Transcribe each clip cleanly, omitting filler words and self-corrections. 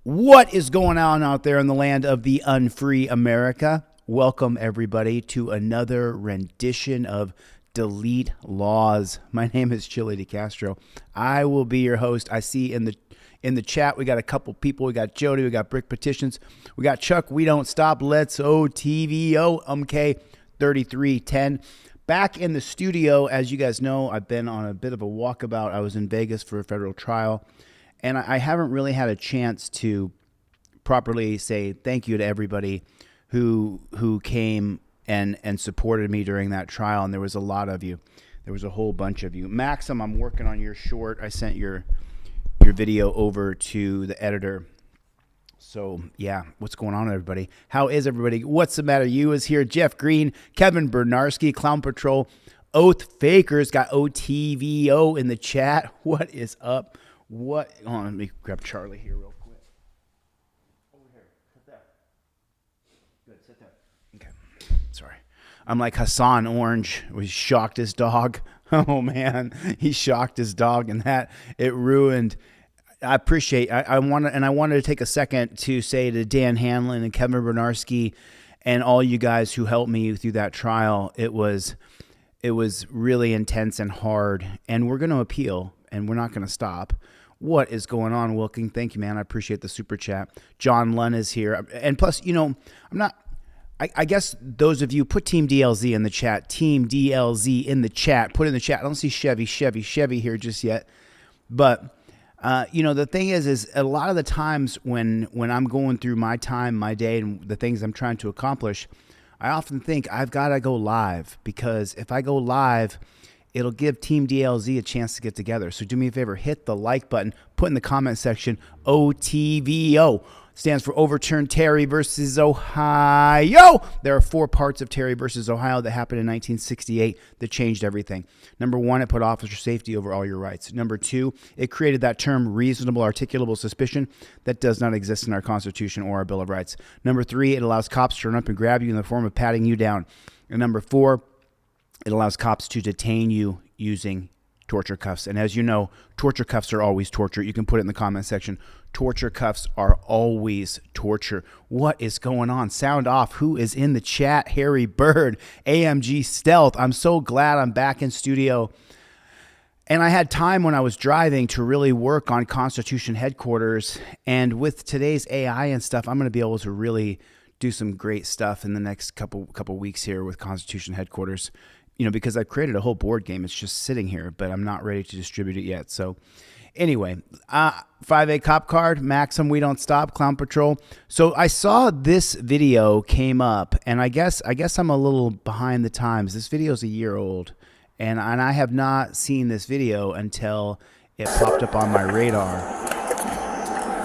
What is going on out there in the land of the unfree America? Welcome, everybody, to another rendition of Delete Lawz. My name is ChilleDeCastro. I will be your host. I see in the chat we got a couple people. We got Jody. We got Brick Petitions. We got Chuck. We Don't Stop. Let's OTVO. MK 3310. Back in the studio, as you guys know, I've been on a bit of a walkabout. I was in Vegas for a federal trial. And I haven't really had a chance to properly say thank you to everybody who came and supported me during that trial. And there was a lot of you. There was a whole bunch of you. Maxim, I'm working on your short. I sent your video over to the editor. So, yeah, what's going on, everybody? How is everybody? What's the matter? You is here. Jeff Green, Kevin Bernarski, Clown Patrol, Oath Fakers, got OTVO in the chat. What is up? What? Hold on, let me grab Charlie here real quick. Over here. Sit there. Good, sit there. Okay. Sorry. I'm like Hassan Orange. He shocked his dog. Oh, man. He shocked his dog, and that, it ruined. I appreciate, I wanted to take a second to say to Dan Hanlon and Kevin Bernarski and all you guys who helped me through that trial. It was really intense and hard, and we're going to appeal, and we're not going to stop. What is going on, Wilking? Thank you, man. I appreciate the super chat. John Lunn is here. And plus, you know, I guess those of you, put Team DLZ in the chat. Team DLZ in the chat. Put in the chat. I don't see Chevy here just yet. But, you know, the thing is a lot of the times when I'm going through my time, my day, and the things I'm trying to accomplish, I often think I've got to go live, because if I go live, it'll give Team DLZ a chance to get together. So do me a favor, hit the like button, put in the comment section, OTVO. Stands for Overturn Terry versus Ohio. There are 4 parts of Terry versus Ohio that happened in 1968 that changed everything. Number 1, it put officer safety over all your rights. Number 2, it created that term reasonable articulable suspicion that does not exist in our Constitution or our Bill of Rights. Number 3, it allows cops to run up and grab you in the form of patting you down. And number 4, it allows cops to detain you using torture cuffs. And as you know, torture cuffs are always torture. You can put it in the comment section. Torture cuffs are always torture. What is going on? Sound off. Who is in the chat? Harry Bird, AMG Stealth. I'm so glad I'm back in studio. And I had time when I was driving to really work on Constitution headquarters. And with today's AI and stuff, I'm going to be able to really do some great stuff in the next couple weeks here with Constitution headquarters. You know, because I've created a whole board game. It's just sitting here, but I'm not ready to distribute it yet. So anyway, 5A cop card, Maxim, We Don't Stop, Clown Patrol. So I saw this video came up, and I guess I'm a little behind the times. This video is a year old, and I have not seen this video until it popped up on my radar.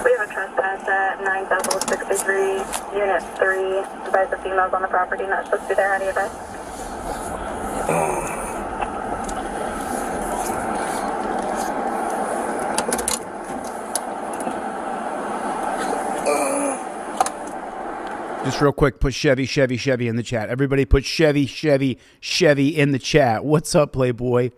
We have a trespass at 9063, Unit 3. Advise the females on the property not supposed to be there. How do you advise? Just real quick, put Chevy in the chat. Everybody put Chevy in the chat. What's up, Playboy?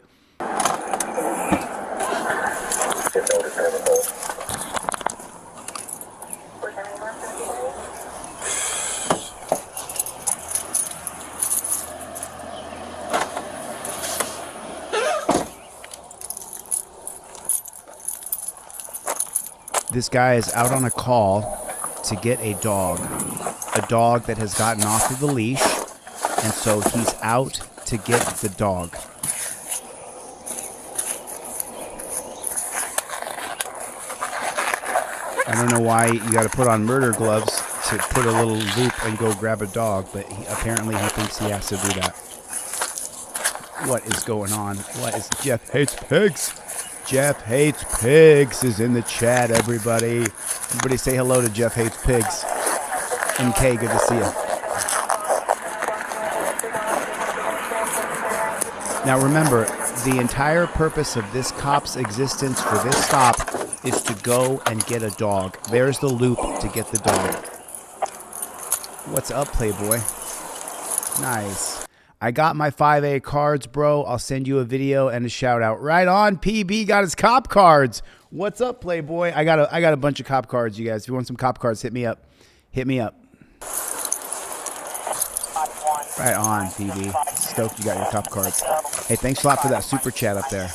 This guy is out on a call to get a dog that has gotten off of the leash, and so he's out to get the dog. I don't know why you got to put on murder gloves to put a little loop and go grab a dog, but apparently he thinks he has to do that. What is going on? What is Jeff Hates Pigs? Jeff Hates Pigs is in the chat, everybody. Everybody say hello to Jeff Hates Pigs. MK, good to see you. Now remember, the entire purpose of this cop's existence for this stop is to go and get a dog. There's the loop to get the dog. What's up, Playboy? Nice. I got my 5A cards, bro. I'll send you a video and a shout out. Right on. PB got his cop cards. What's up, Playboy? I got a bunch of cop cards, you guys. If you want some cop cards, hit me up. Hit me up. Right on, PB. Stoked you got your cop cards. Hey, thanks a lot for that super chat up there.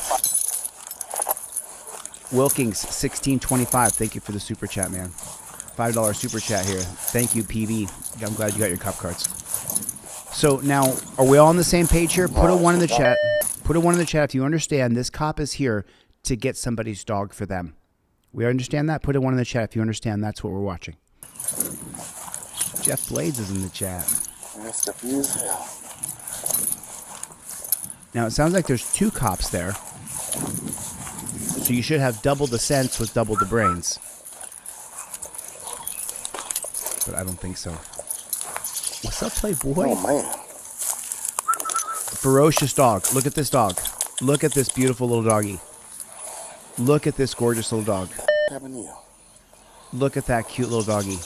Wilkings 1625. Thank you for the super chat, man. $5 super chat here. Thank you, PB. I'm glad you got your cop cards. So now, are we all on the same page here? Put a 1 in the chat. Put a 1 in the chat if you understand this cop is here to get somebody's dog for them. We understand that? Put a 1 in the chat if you understand that's what we're watching. Jeff Blades is in the chat. Now, it sounds like there's 2 cops there. So you should have double the sense with double the brains. But I don't think so. What's up, Playboy? Oh, man. Ferocious dog. Look at this dog. Look at this beautiful little doggy. Look at this gorgeous little dog. Look at that cute little doggy.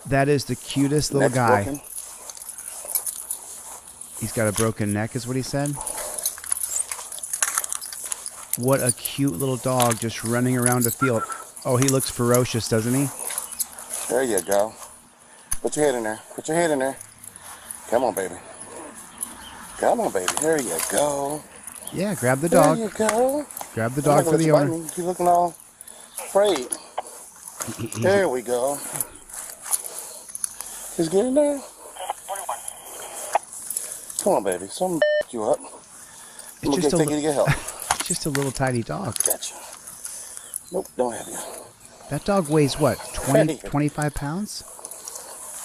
That is the cutest little guy. Broken. He's got a broken neck, is what he said. What a cute little dog just running around the field. Oh, he looks ferocious, doesn't he? There you go. Put your head in there. Put your head in there. Come on, baby. Come on, baby. There you go. Yeah, grab the dog. There you go. Grab the dog for the owner. You're looking all afraid. There we go. Just get in there. Come on, baby. Something you up. I'm going to take you to get help. It's just a little tiny dog. Gotcha. Nope, don't have you. That dog weighs what? 25 pounds?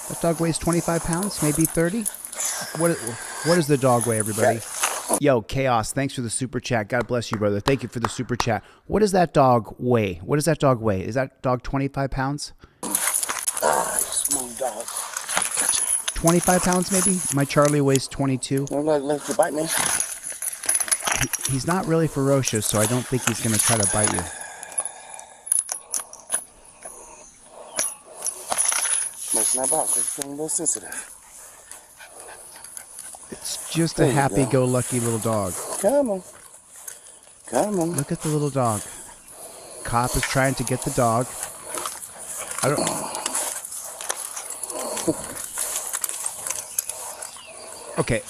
That dog weighs 25 pounds? Maybe 30? What does the dog weigh, everybody? Yo, Chaos, thanks for the super chat. God bless you, brother. Thank you for the super chat. What does that dog weigh? What does that dog weigh? Is that dog 25 pounds? Smooth dog. 25 pounds, maybe? My Charlie weighs 22. Don't let you bite me. He's not really ferocious, so I don't think he's going to try to bite you. Messing about, because you're feeling a little sensitive. It's just a happy-go-lucky little dog. Come on. Come on. Look at the little dog. Cop is trying to get the dog. I don't... Okay.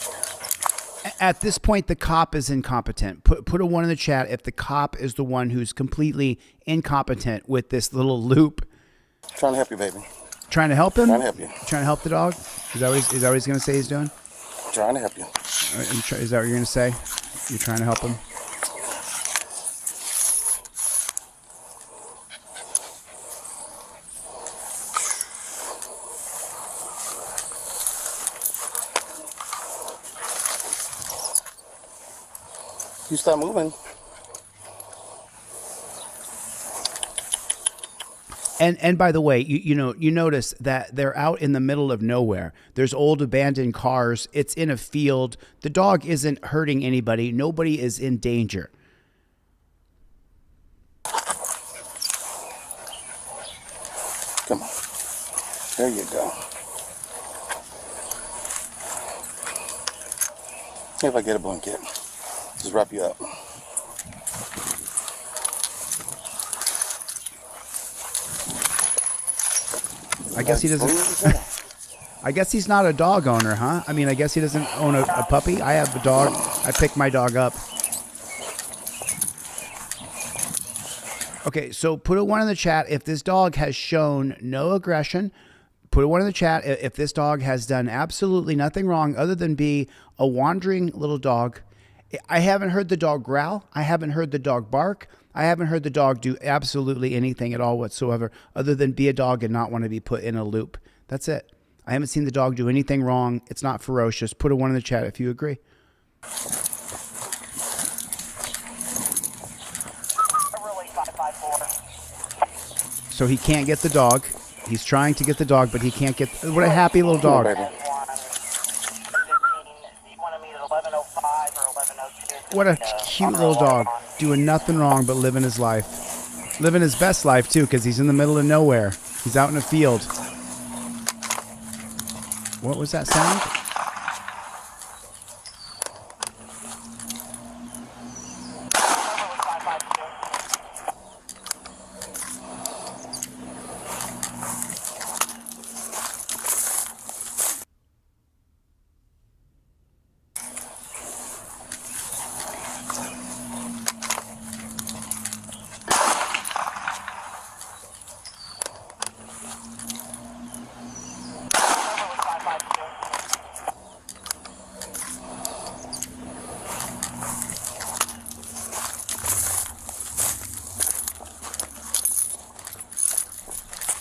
At this point, the cop is incompetent. Put a 1 in the chat if the cop is the one who's completely incompetent with this little loop. Trying to help you, baby. Trying to help him? Trying to help you. Trying to help the dog? Is that what he's going to say he's doing? Trying to help you. Is that what you're going to say? You're trying to help him? You start moving. And by the way, you notice that they're out in the middle of nowhere. There's old abandoned cars. It's in a field. The dog isn't hurting anybody. Nobody is in danger. Come on. There you go. See if I get a blanket. Just wrap you up. I guess he doesn't. I guess he's not a dog owner, huh? I mean, I guess he doesn't own a puppy. I have a dog. I pick my dog up. Okay, so put a 1 in the chat if this dog has shown no aggression. Put a 1 in the chat if this dog has done absolutely nothing wrong other than be a wandering little dog. I haven't heard the dog growl. I haven't heard the dog bark. I haven't heard the dog do absolutely anything at all whatsoever other than be a dog and not want to be put in a loop. That's it. I haven't seen the dog do anything wrong. It's not ferocious. Put a 1 in the chat if you agree. So he can't get the dog. He's trying to get the dog, but he can't get... What a happy little dog. What a cute little dog. Doing nothing wrong but living his life. Living his best life, too, because he's in the middle of nowhere. He's out in a field. What was that sound?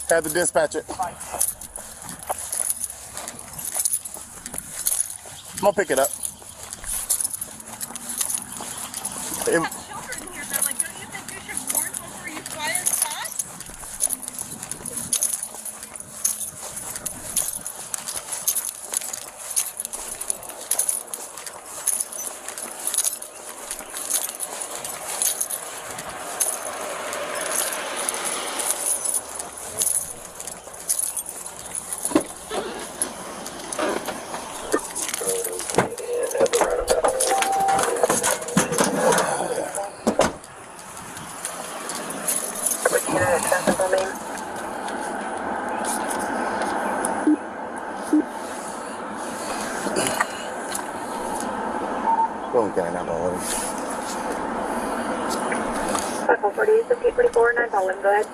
Have the dispatcher. I'm gonna pick it up. Children here, they're like, don't you think you should warn before you fly a shot? Boom, got it already. 540, 5044, 9 Colin, go ahead.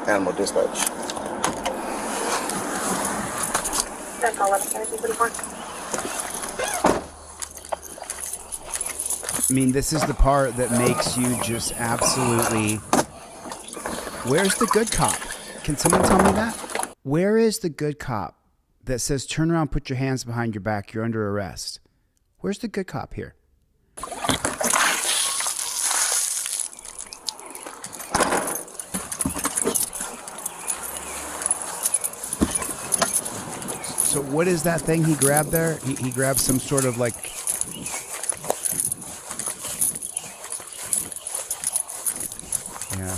Animal dispatch. 10 Colin, 5044. I mean, this is the part that makes you just absolutely... Where's the good cop? Can someone tell me that? Where is the good cop that says, turn around, put your hands behind your back, you're under arrest? Where's the good cop here? So what is that thing he grabbed there? He grabbed some sort of like... Yeah.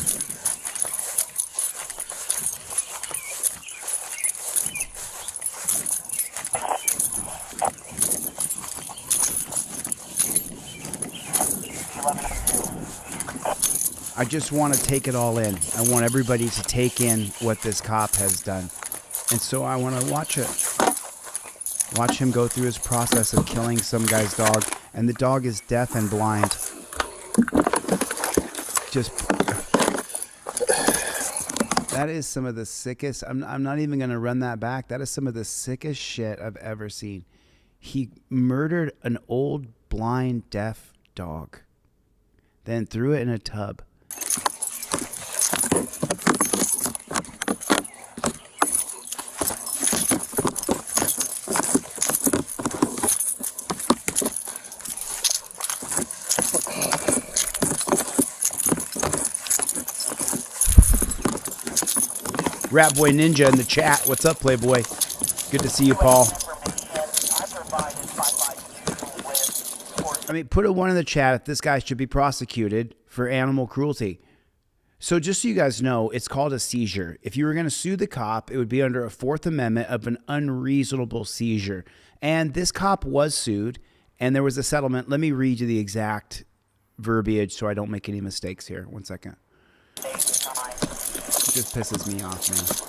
I just want to take it all in. I want everybody to take in what this cop has done. And so I want to watch it. Watch him go through his process of killing some guy's dog. And the dog is deaf and blind. Just... That is some of the sickest... I'm not even going to run that back. That is some of the sickest shit I've ever seen. He murdered an old, blind, deaf dog. Then threw it in a tub. Rat Boy Ninja in the chat. What's up, Playboy? Good to see you, Paul. I mean, put a 1 in the chat if this guy should be prosecuted for animal cruelty. So just so you guys know, it's called a seizure. If you were going to sue the cop, it would be under a 4th Amendment of an unreasonable seizure. And this cop was sued, and there was a settlement. Let me read you the exact verbiage so I don't make any mistakes here. 1 second. It just pisses me off, man.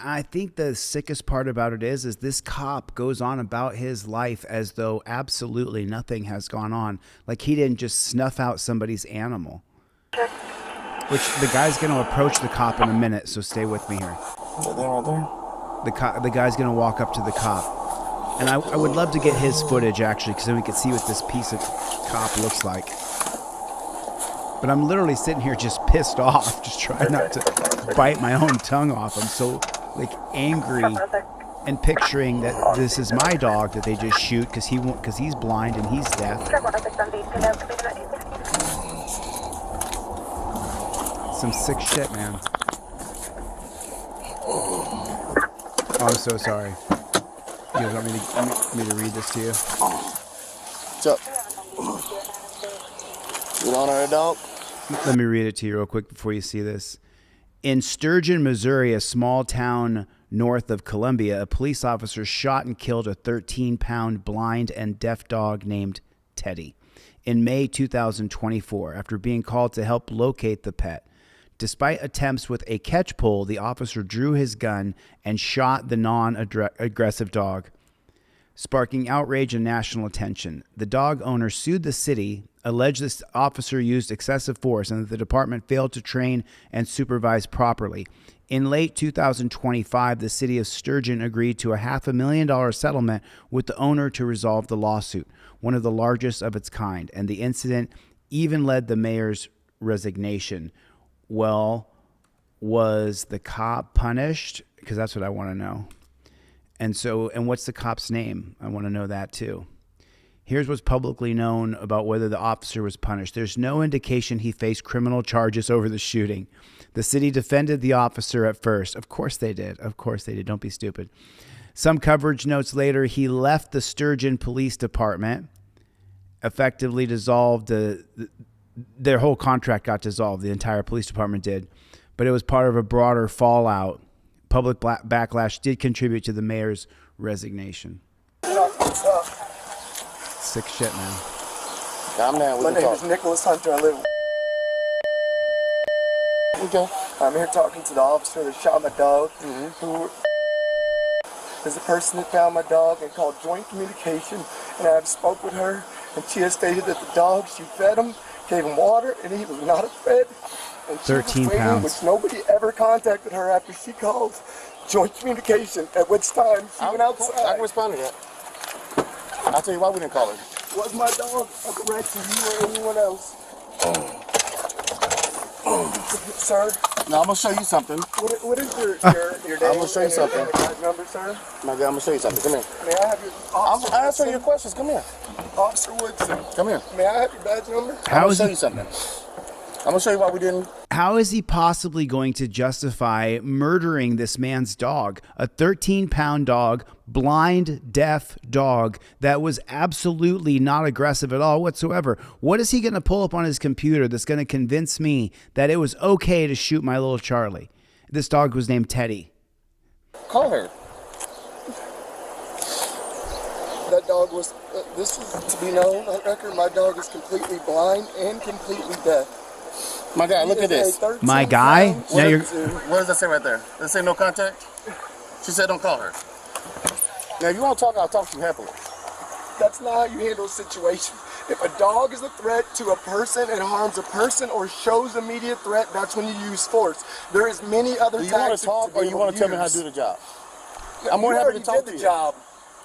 I think the sickest part about it is this cop goes on about his life as though absolutely nothing has gone on. Like he didn't just snuff out somebody's animal. Which the guy's going to approach the cop in a minute, so stay with me here. The guy's going to walk up to the cop. And I would love to get his footage, actually, because then we can see what this piece of cop looks like. But I'm literally sitting here just pissed off, just trying not to bite my own tongue off. I'm so, like, angry and picturing that this is my dog that they just shoot because he's blind and he's deaf. Some sick shit, man. Oh, I'm so sorry. You guys want me to read this to you? What's up? You don't know a dog? Let me read it to you real quick before you see this. In Sturgeon, Missouri, a small town north of Columbia, a police officer shot and killed a 13-pound blind and deaf dog named Teddy in May 2024 after being called to help locate the pet. Despite attempts with a catch pole, the officer drew his gun and shot the non-aggressive dog, sparking outrage and national attention. The dog owner sued the city, alleged this officer used excessive force and that the department failed to train and supervise properly. In late 2025, the city of Sturgeon agreed to a $500,000 settlement with the owner to resolve the lawsuit, one of the largest of its kind, and the incident even led the mayor's resignation. Well, was the cop punished? Because that's what I want to know. And what's the cop's name? I want to know that too. Here's what's publicly known about whether the officer was punished. There's no indication he faced criminal charges over the shooting. The city defended the officer at first. Of course they did. Of course they did. Don't be stupid. Some coverage notes later he left the Sturgeon Police Department, effectively dissolved their whole contract got dissolved. The entire police department did. But it was part of a broader fallout. Public backlash did contribute to the mayor's resignation. Sick shit, man. Calm down. My name is Nicholas Hunter. I live. Okay. I'm here talking to the officer that shot my dog, who is the person that found my dog and called joint communication. And I have spoke with her, and she has stated that the dog, she fed him, gave him water, and he was not a threat. And 13 waiting, pounds. Which nobody ever contacted her after she called joint communication, at which time she went outside. I can respond to that. I'll tell you why we didn't call her. Was my dog a threat to you or anyone else? Sir? No, I'm going to show you something. What is your name? I'm going to show you something. And your badge number, sir? My God, I'm going to show you something. Come here. May I have your officer? I'm answering your questions. Come here. Officer Woodson. Come here. May I have your badge number? I'm going to show you something. I'm going to show you why we didn't. How is he possibly going to justify murdering this man's dog? A 13-pound dog, blind, deaf dog that was absolutely not aggressive at all whatsoever. What is he going to pull up on his computer that's going to convince me that it was okay to shoot my little Charlie? This dog was named Teddy. Call her. That dog was, this is to be known on record, my dog is completely blind and completely deaf. My guy, look at this. My guy? Now you're... What does that say right there? Does it say no contact? She said don't call her. Now, if you want to talk, I'll talk to you happily. That's not how you handle a situation. If a dog is a threat to a person and harms a person or shows immediate threat, that's when you use force. There is many other tactics. Do you want to talk or you want to tell me how to do the job? I'm more than happy to talk to you. Job.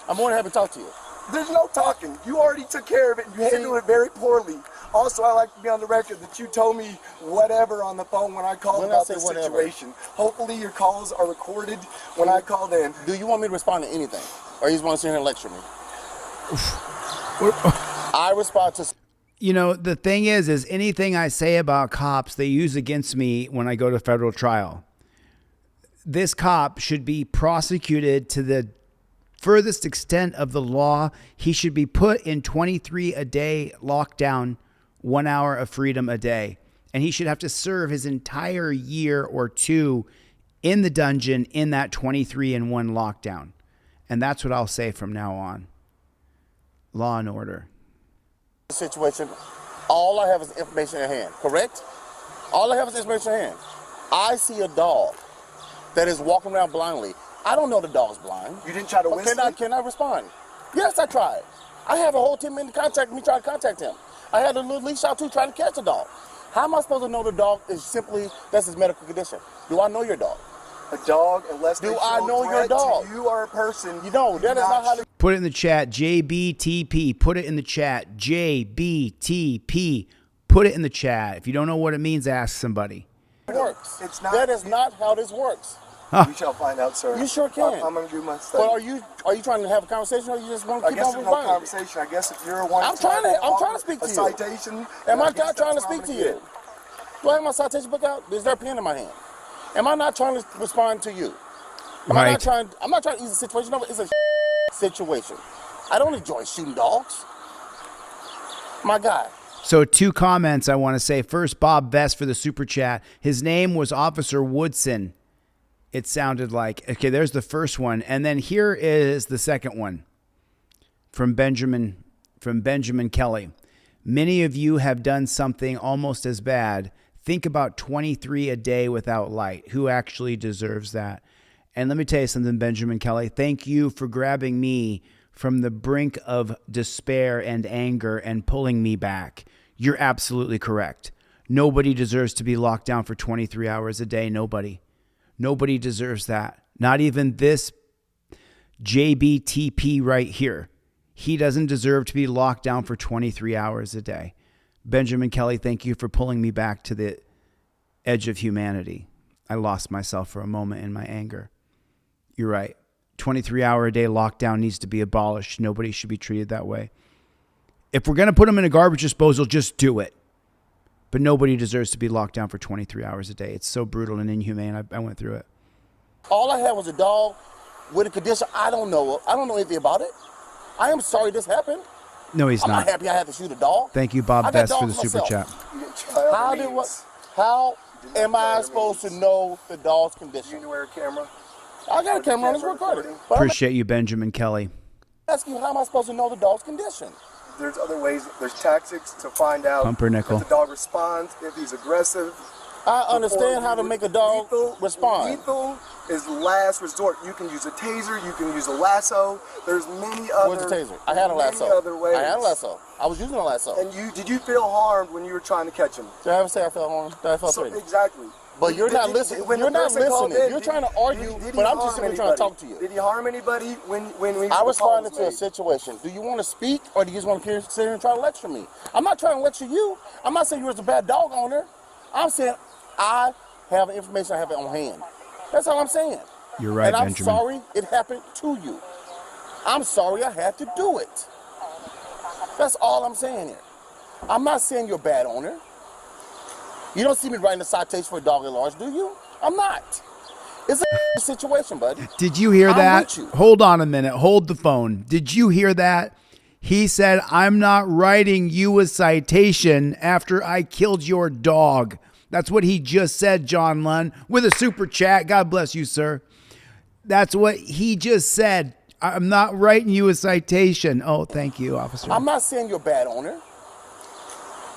I'm more than happy to talk to you. There's no talking. You already took care of it and you handled it very poorly. Also, I like to be on the record that you told me whatever on the phone when I called about this situation. Hopefully your calls are recorded when I called in. Do you want me to respond to anything? Or you just want to sit here and lecture me? I respond to... You know, the thing is anything I say about cops, they use against me when I go to federal trial. This cop should be prosecuted to the furthest extent of the law. He should be put in 23 a day lockdown, 1 hour of freedom a day. And he should have to serve his entire year or two in the dungeon in that 23-1 lockdown. And that's what I'll say from now on. Law and order. Situation, all I have is information at hand, correct? All I have is information at hand. I see a dog that is walking around blindly. I don't know the dog's blind. You didn't try to whistle? Can I respond? Yes, I tried. I have a whole 10 minute contact me trying to contact him. I had a little leash out too trying to catch the dog. How am I supposed to know the dog is simply, that's his medical condition? Do I know your dog? A dog, unless do I know your dog? You are a person. You know, that is not how to... Put it in the chat, JBTP. Put it in the chat, JBTP. Put it in the chat. If you don't know what it means, ask somebody. It works. It's not. That is not how this works. We shall find out, sir. You sure can. I'm going to do my study. But are you trying to have a conversation, or you just want to keep on there's no replying? conversation. I guess if you're one, I'm trying to speak to a you. citation. Am I not trying to speak to you? Do I have my citation book out? Is there a pen in my hand? Am I not trying to respond to you? I'm not trying to ease the situation over. It's a situation. I don't enjoy shooting dogs. My guy. So 2 comments I want to say. First, Bob Vest for the super chat. His name was Officer Woodson. It sounded like. Okay, there's the first one. And then here is the second one from Benjamin Kelly. Many of you have done something almost as bad. Think about 23 a day without light. Who actually deserves that? And let me tell you something, Benjamin Kelly. Thank you for grabbing me from the brink of despair and anger and pulling me back. You're absolutely correct. Nobody deserves to be locked down for 23 hours a day. Nobody. Nobody deserves that. Not even this JBTP right here. He doesn't deserve to be locked down for 23 hours a day. Benjamin Kelly, thank you for pulling me back to the edge of humanity. I lost myself for a moment in my anger. You're right. 23-hour-a-day lockdown needs to be abolished. Nobody should be treated that way. If we're going to put them in a garbage disposal, just do it. But nobody deserves to be locked down for 23 hours a day. It's so brutal and inhumane. I went through it. All I had was a dog with a condition. I don't know anything about it. I am sorry this happened. No, he's I'm not. not happy I had to shoot a dog. Thank you, Bob Best, for the super chat. How am I supposed to know the dog's condition? You wear a camera. I got a camera on, it's recording. Appreciate you, Benjamin Kelly. I'm asking you, how am I supposed to know the dog's condition? There's other ways. There's tactics to find out Pumpernickel. if the dog responds, if he's aggressive. I understand how to make a dog respond. Lethal is last resort. You can use a taser. You can use a lasso. There's many other. Where's the taser? I had a lasso. Many other ways. I had a lasso. I was using a lasso. And did you feel harmed when you were trying to catch him? Did I ever say I felt harmed? Did I feel threatened? Exactly. But you're not listening. You're not listening. You're trying to argue, but I'm just simply trying to talk to you. Did he harm anybody when I responded to a situation. Do you want to speak, or do you just want to sit here and try to lecture me? I'm not trying to lecture you. I'm not saying you're a bad dog owner. I'm saying I have information I have on hand. That's all I'm saying. You're right, Benjamin. And I'm Benjamin. sorry it happened to you. I'm sorry I had to do it. That's all I'm saying here. I'm not saying you're a bad owner. You don't see me writing a citation for a dog at large, do you? I'm not. It's a situation, buddy. Did you hear that? with you. Hold on a minute. Hold the phone. Did you hear that? He said, I'm not writing you a citation after I killed your dog. That's what he just said, John Lunn, with a super chat. God bless you, sir. That's what he just said. I'm not writing you a citation. Oh, thank you, officer. I'm not saying you're a bad owner.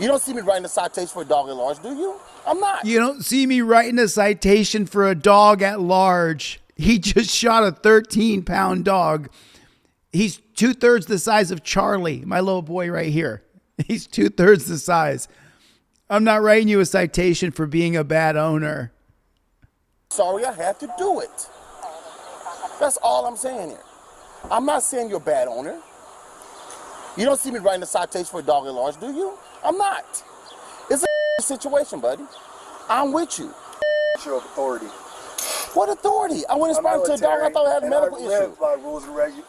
You don't see me writing a citation for a dog at large, do you? I'm not. You don't see me writing a citation for a dog at large. He just shot a 13-pound dog. He's 2/3 the size of Charlie, my little boy right here. He's 2/3 the size. I'm not writing you a citation for being a bad owner. Sorry I had to do it. That's all I'm saying here. I'm not saying you're a bad owner. You don't see me writing a citation for a dog at large, do you? I'm not. It's a situation, buddy. I'm with you. Show of authority. What authority? I went and responded to a dog. I thought I had a medical issue. By rules and regulations.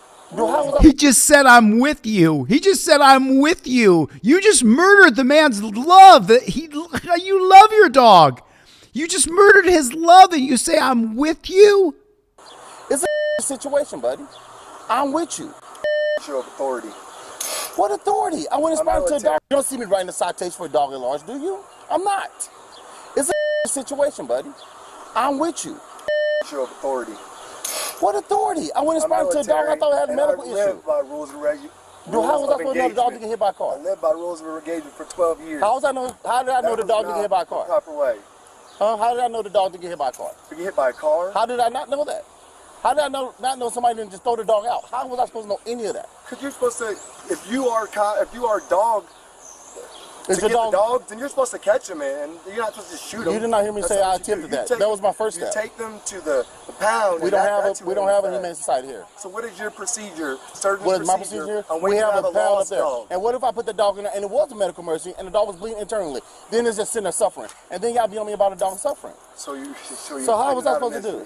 He just said, I'm with you. He just said, I'm with you. You just murdered the man's love. You love your dog. You just murdered his love and you say, I'm with you? It's a situation, buddy. I'm with you. Show of authority. What authority? I went and responded to a dog. You don't see me writing a citation for a dog at large, do you? I'm not. It's a situation, buddy. I'm with you. Show of authority. What authority? I went and responded to a dog. I thought I had a medical issue. I live by rules and regulations. How was I supposed to know the dog to get hit by a car? I lived by rules of engagement for 12 years. How did I know the dog to get hit by a car? Proper way. Huh? How did I know the dog to get hit by a car? To get hit by a car? How did I not know that? How did I not know somebody didn't just throw the dog out? How was I supposed to know any of that? Because you're supposed to, if you are a dog, Is to your get dog? the dog, then you're supposed to catch him, man. You're not supposed to shoot him. You did not hear me That's say not I what you attempted do. that. That was my first step. You take them to the pound. We don't have a humane society here. So what is your procedure? What is my procedure? We have a pound up there. And what if I put the dog in there and it was a medical emergency and the dog was bleeding internally? Then it's just sitting there suffering. And then y'all be on me about a dog suffering. So how was I supposed to do?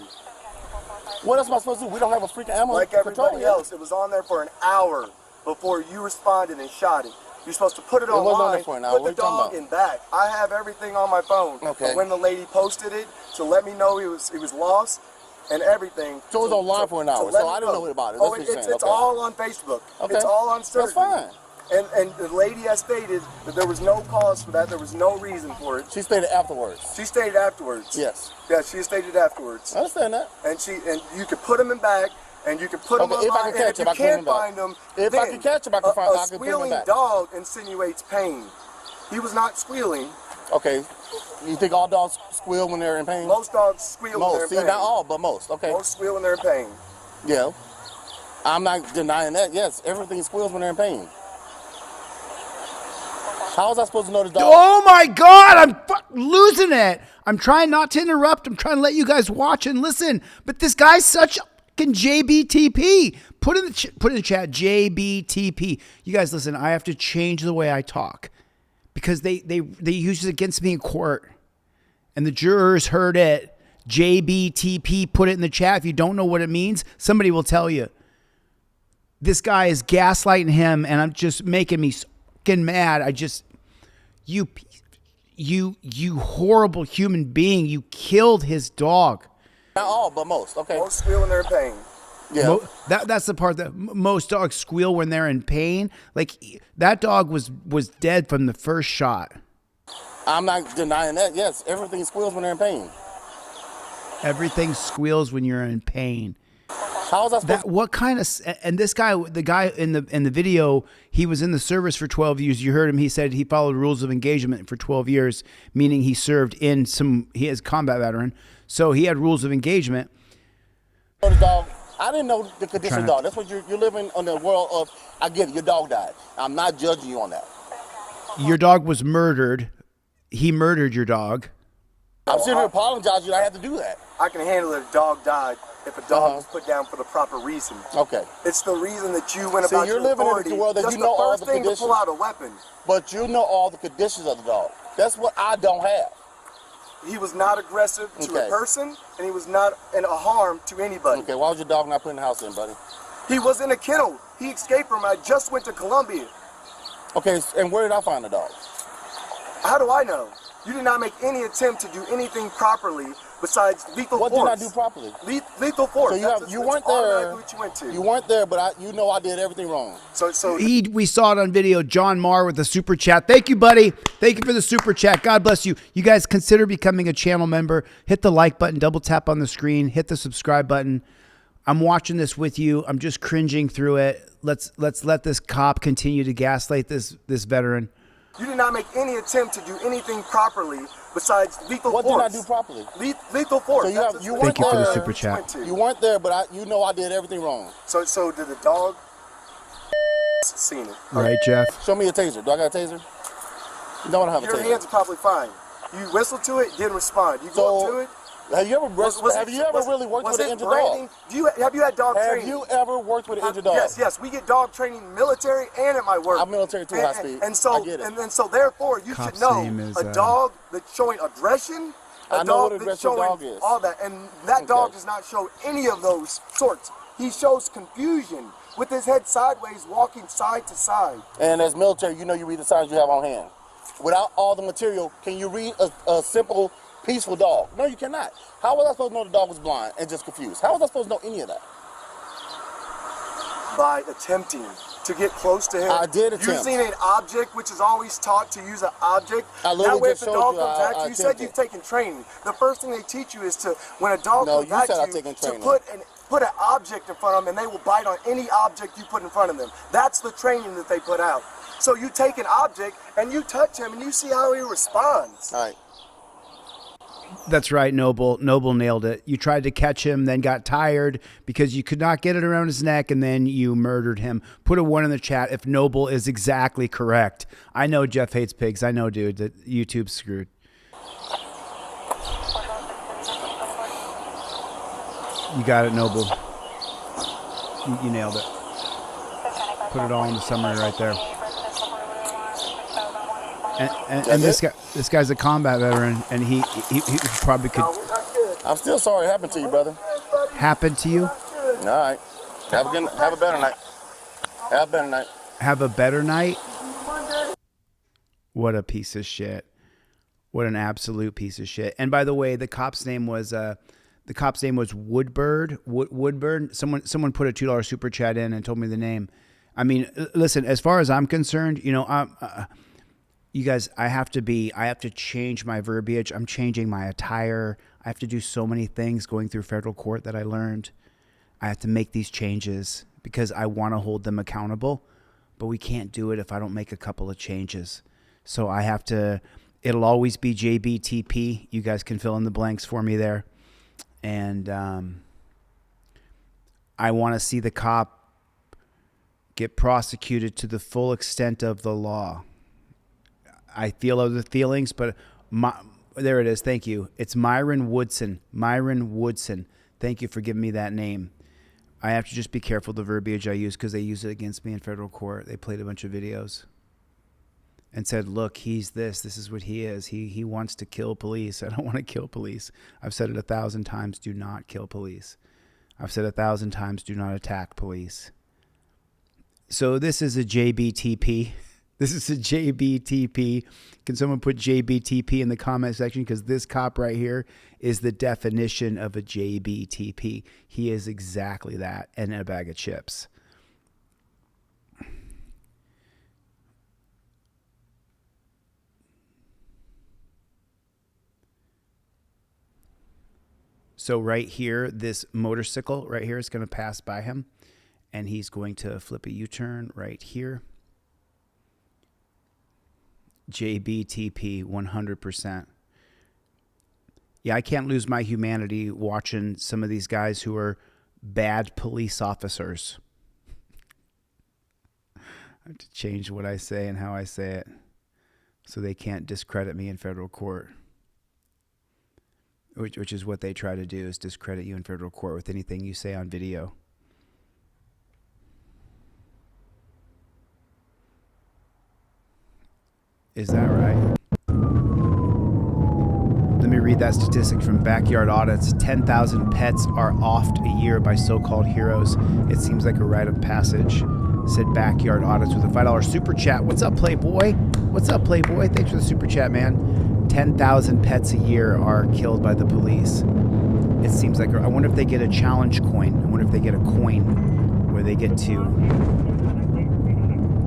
What else am I supposed to do? We don't have a freaking ammo Like control everybody yet. else, it was on there for an hour before you responded and shot it. You're supposed to put it wasn't on online, there for an hour. put What the are you talking dog in back. I have everything on my phone. Okay. But when the lady posted it to let me know it was lost and everything. So it was online for an hour, let so me I didn't know. know about it. Oh, That's what you're it's saying. Okay. all on Facebook. Okay. It's all on search. That's fine. And the lady has stated that there was no cause for that. There was no reason for it. She stated afterwards. She stated afterwards. Yes. Yeah, she stated afterwards. I understand that. And you could put them in bag, and you can put them Okay, if I online. can catch and him, if you I can can't put him find them, If I can catch him, I can find. I can put him squealing back. dog insinuates pain. He was not squealing. Okay. You think all dogs squeal when they're in pain? Most dogs squeal when they're Most. in See, pain. not all, but most. Okay. Most squeal when they're in pain. Yeah. I'm not denying that. Yes, everything squeals when they're in pain. How was I supposed to know the dog? Oh my God, I'm losing it. I'm trying not to interrupt. I'm trying to let you guys watch and listen. But this guy's such a fucking JBTP. Put in the chat, JBTP. You guys listen, I have to change the way I talk because they use it against me in court. And the jurors heard it. JBTP, put it in the chat. If you don't know what it means, somebody will tell you. This guy is gaslighting him, and I'm just making me fucking mad. You horrible human being. You killed his dog. Not all, but most. Okay. Most squeal when they're in pain. Yeah. That's the part that most dogs squeal when they're in pain. Like that dog was dead from the first shot. I'm not denying that. Yes, everything squeals when they're in pain. Everything squeals when you're in pain. How was I supposed What kind of, and this guy, the guy in the video, he was in the service for 12 years. You heard him. He said he followed rules of engagement for 12 years, meaning he served in he is a combat veteran. So he had rules of engagement. the dog? I didn't know the condition of the dog. That's what you're living in the world of. I get it. Your dog died. I'm not judging you on that. Your dog was murdered. He murdered your dog. I'm sitting here apologizing. I had to do that. I can handle it if a dog died, if a dog was put down for the proper reason. Okay. It's the reason that you went See, about you're your living in authority. the world that That's you know the all first the thing to conditions. pull out a weapon. But you know all the conditions of the dog. That's what I don't have. He was not aggressive to Okay. a person, and he was not a harm to anybody. Okay, why was your dog not put in the house then, buddy? He was in a kennel. He escaped from it. I just went to Colombia. Okay, and where did I find the dog? How do I know? You did not make any attempt to do anything properly besides lethal What force. did I do properly? Lethal force. So you That's weren't automatically there. what you went to. You weren't there, but you know I did everything wrong. So We saw it on video. John Marr with the super chat. Thank you, buddy. Thank you for the super chat. God bless you. You guys consider becoming a channel member. Hit the like button, double tap on the screen, hit the subscribe button. I'm watching this with you. I'm just cringing through it. Let's let this cop continue to gaslight this veteran. you did not make any attempt to do anything properly besides lethal What force. did I do properly? Lethal force. So That's you what weren't Thank you for the there. super chat. You weren't there, but you know I did everything wrong. So did the dog seen it? Right, Jeff? Show me a taser. Do I got a taser? You don't have a Your taser. hands are probably fine. You whistled to it, didn't respond. You go up to it. Have you ever really worked with an injured dog? Have you had dog Have training? you ever worked with an injured dog? Yes. We get dog training military and at my work. I'm military too, high speed. And so, I get it. and so therefore, you Cop's should know name is, a dog that's showing aggression, I a know what dog an that's aggressive showing dog is. all that, and that dog Okay. does not show any of those sorts. He shows confusion with his head sideways, walking side to side. And as military, you know you read the signs you have on hand. Without all the material, can you read a simple, peaceful dog? No, you cannot. How was I supposed to know the dog was blind and just confused? How was I supposed to know any of that? By attempting to get close to him. I did attempt. Using an object, which is always taught to use an object. I literally that way, if just the showed dog you comes I at you, you said attempted. you've taken training. The first thing they teach you is to, when a dog No, comes you at said I've you, taken to training. put an object in front of them, and they will bite on any object you put in front of them. That's the training that they put out. So you take an object and you touch him, and you see how he responds. All right. That's right, Noble. Noble nailed it. You tried to catch him, then got tired because you could not get it around his neck, and then you murdered him. Put a 1 in the chat if Noble is exactly correct. I know Jeff hates pigs. I know, dude, that YouTube's screwed. You got it, Noble. You nailed it. Put it all in the summary right there. And this guy's a combat veteran, and he probably could. I'm still sorry it happened to you, brother. happened to you? All right. Have a better night. Have a better night. Have a better night? What a piece of shit. What an absolute piece of shit. And by the way, the cop's name was Woodbird. Woodbird. Someone put a $2 super chat in and told me the name. I mean, listen, as far as I'm concerned, you know, you guys, I have to change my verbiage. I'm changing my attire. I have to do so many things going through federal court that I learned. I have to make these changes because I want to hold them accountable, but we can't do it if I don't make a couple of changes. So I have to, it'll always be JBTP. You guys can fill in the blanks for me there. And I want to see the cop get prosecuted to the full extent of the law. I feel other feelings, but there it is. Thank you. It's Myron Woodson. Myron Woodson. Thank you for giving me that name. I have to just be careful the verbiage I use because they use it against me in federal court. They played a bunch of videos and said, look, he's this. This is what he is. He wants to kill police. I don't want to kill police. I've said it 1,000 times, do not kill police. I've said 1,000 times, do not attack police. So this is a JBTP. This is a JBTP. Can someone put JBTP in the comment section? Because this cop right here is the definition of a JBTP. He is exactly that, and a bag of chips. So right here, this motorcycle right here is going to pass by him, and he's going to flip a U-turn right here. JBTP 100%. Yeah, I can't lose my humanity watching some of these guys who are bad police officers. I have to change what I say and how I say it so they can't discredit me in federal court. Which is what they try to do, is discredit you in federal court with anything you say on video. Is that right? Let me read that statistic from Backyard Audits. 10,000 pets are offed a year by so-called heroes. It seems like a rite of passage, said Backyard Audits with a $5 super chat. What's up, Playboy? What's up, Playboy? Thanks for the super chat, man. 10,000 pets a year are killed by the police. It seems like, I wonder if they get a challenge coin. I wonder if they get a coin where they get to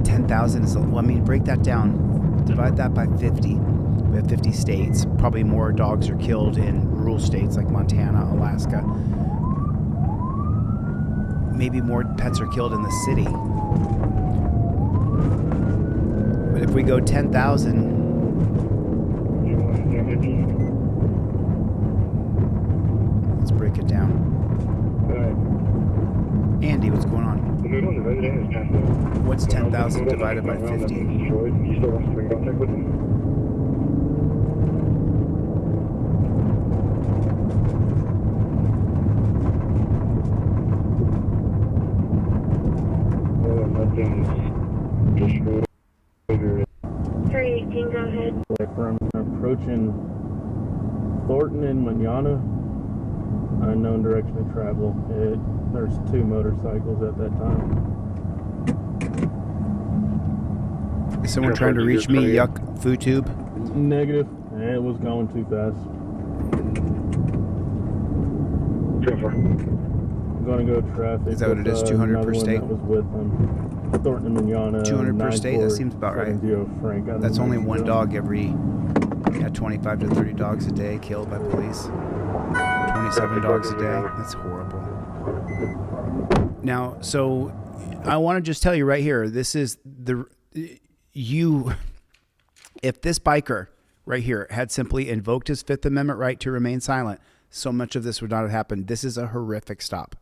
10,000 is, I mean, break that down. Divide that by 50. We have 50 states. Probably more dogs are killed in rural states like Montana, Alaska. Maybe more pets are killed in the city. But if we go 10,000... Let's break it down. Andy, what's going on? What's 10,000 divided by 50? You still want to bring contact with him? Nothing's destroyed. 318, go ahead. From approaching Thornton and Manana, unknown direction of travel. There's 2 motorcycles at that time. Is someone trying to reach me, Yuck Food Tube? Negative. It was going too fast. I'm going to go traffic. Is that what it is? 200 per state? That was with them. Thornton and Manana. 200 per state? That seems about right. Frank, that's only one dog every 25 to 30 dogs a day killed by police. 27 dogs a day. That's horrible. Now, so I want to just tell you right here, this is if this biker right here had simply invoked his Fifth Amendment right to remain silent, so much of this would not have happened. This is a horrific stop.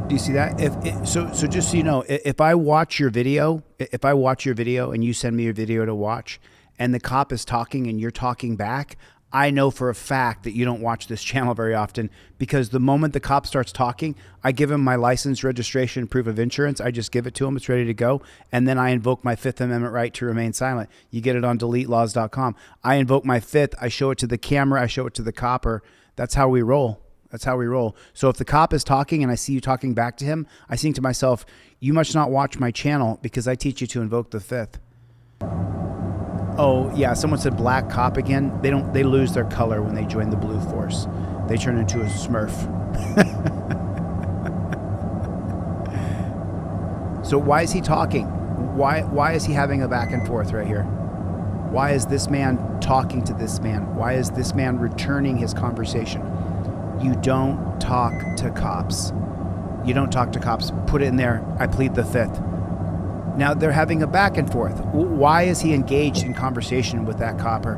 Do you see that? So just so you know, if I watch your video, and you send me your video to watch, and the cop is talking and you're talking back, I know for a fact that you don't watch this channel very often, because the moment the cop starts talking, I give him my license, registration, proof of insurance. I just give it to him. It's ready to go. And then I invoke my Fifth Amendment right to remain silent. You get it on DeleteLawz.com. I invoke my fifth. I show it to the camera. I show it to the copper. That's how we roll. That's how we roll. So if the cop is talking and I see you talking back to him, I think to myself, you must not watch my channel because I teach you to invoke the fifth. Oh, yeah, someone said black cop again. They lose their color when they join the blue force. They turn into a Smurf. So why is he talking? Why is he having a back and forth right here? Why is this man talking to this man? Why is this man returning his conversation? You don't talk to cops. You don't talk to cops. Put it in there. I plead the fifth. Now they're having a back and forth. Why is he engaged in conversation with that copper?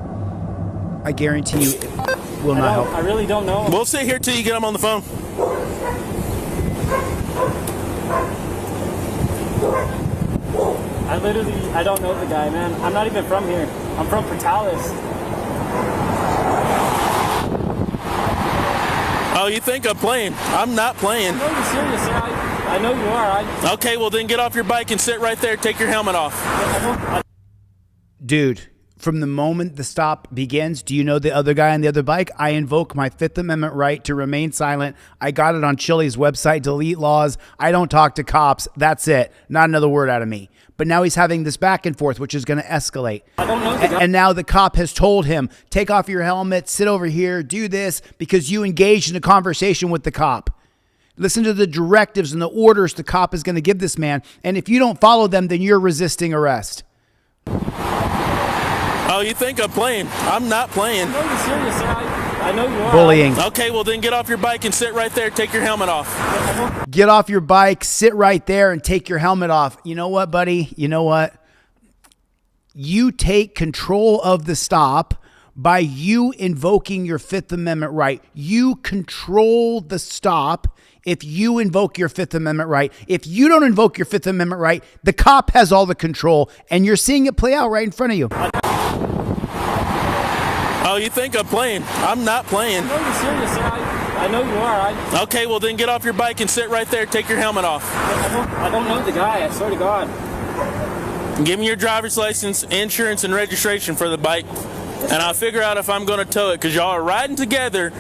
I guarantee you it will not help. I really don't know. We'll sit here till you get him on the phone. I don't know the guy, man. I'm not even from here. I'm from Portales. Oh, you think I'm playing? I'm not playing. No, you're serious, sir. I know you are. Okay, well then get off your bike and sit right there. Take your helmet off. Dude, from the moment the stop begins, do you know the other guy on the other bike? I invoke my Fifth Amendment right to remain silent. I got it on Chille's website, Delete Lawz. I don't talk to cops. That's it. Not another word out of me. But now he's having this back and forth, which is going to escalate. I don't know the guy. And now the cop has told him, take off your helmet, sit over here, do this, because you engaged in a conversation with the cop. Listen to the directives and the orders the cop is going to give this man. And if you don't follow them, then you're resisting arrest. Oh, you think I'm playing? I'm not playing. No, you're serious, sir. I know you are. Bullying. Okay, well then get off your bike and sit right there. Take your helmet off. Get off your bike, sit right there, and take your helmet off. You know what, buddy? You know what? You take control of the stop by you invoking your Fifth Amendment right. You control the stop if you invoke your Fifth Amendment right. If you don't invoke your Fifth Amendment right, the cop has all the control, and you're seeing it play out right in front of you. Oh, you think I'm playing? I'm not playing. No, you're serious, sir. I know you are. Okay, well then get off your bike and sit right there. Take your helmet off. I don't know the guy. I swear to God. Give me your driver's license, insurance, and registration for the bike, and I'll figure out if I'm going to tow it, because y'all are riding together,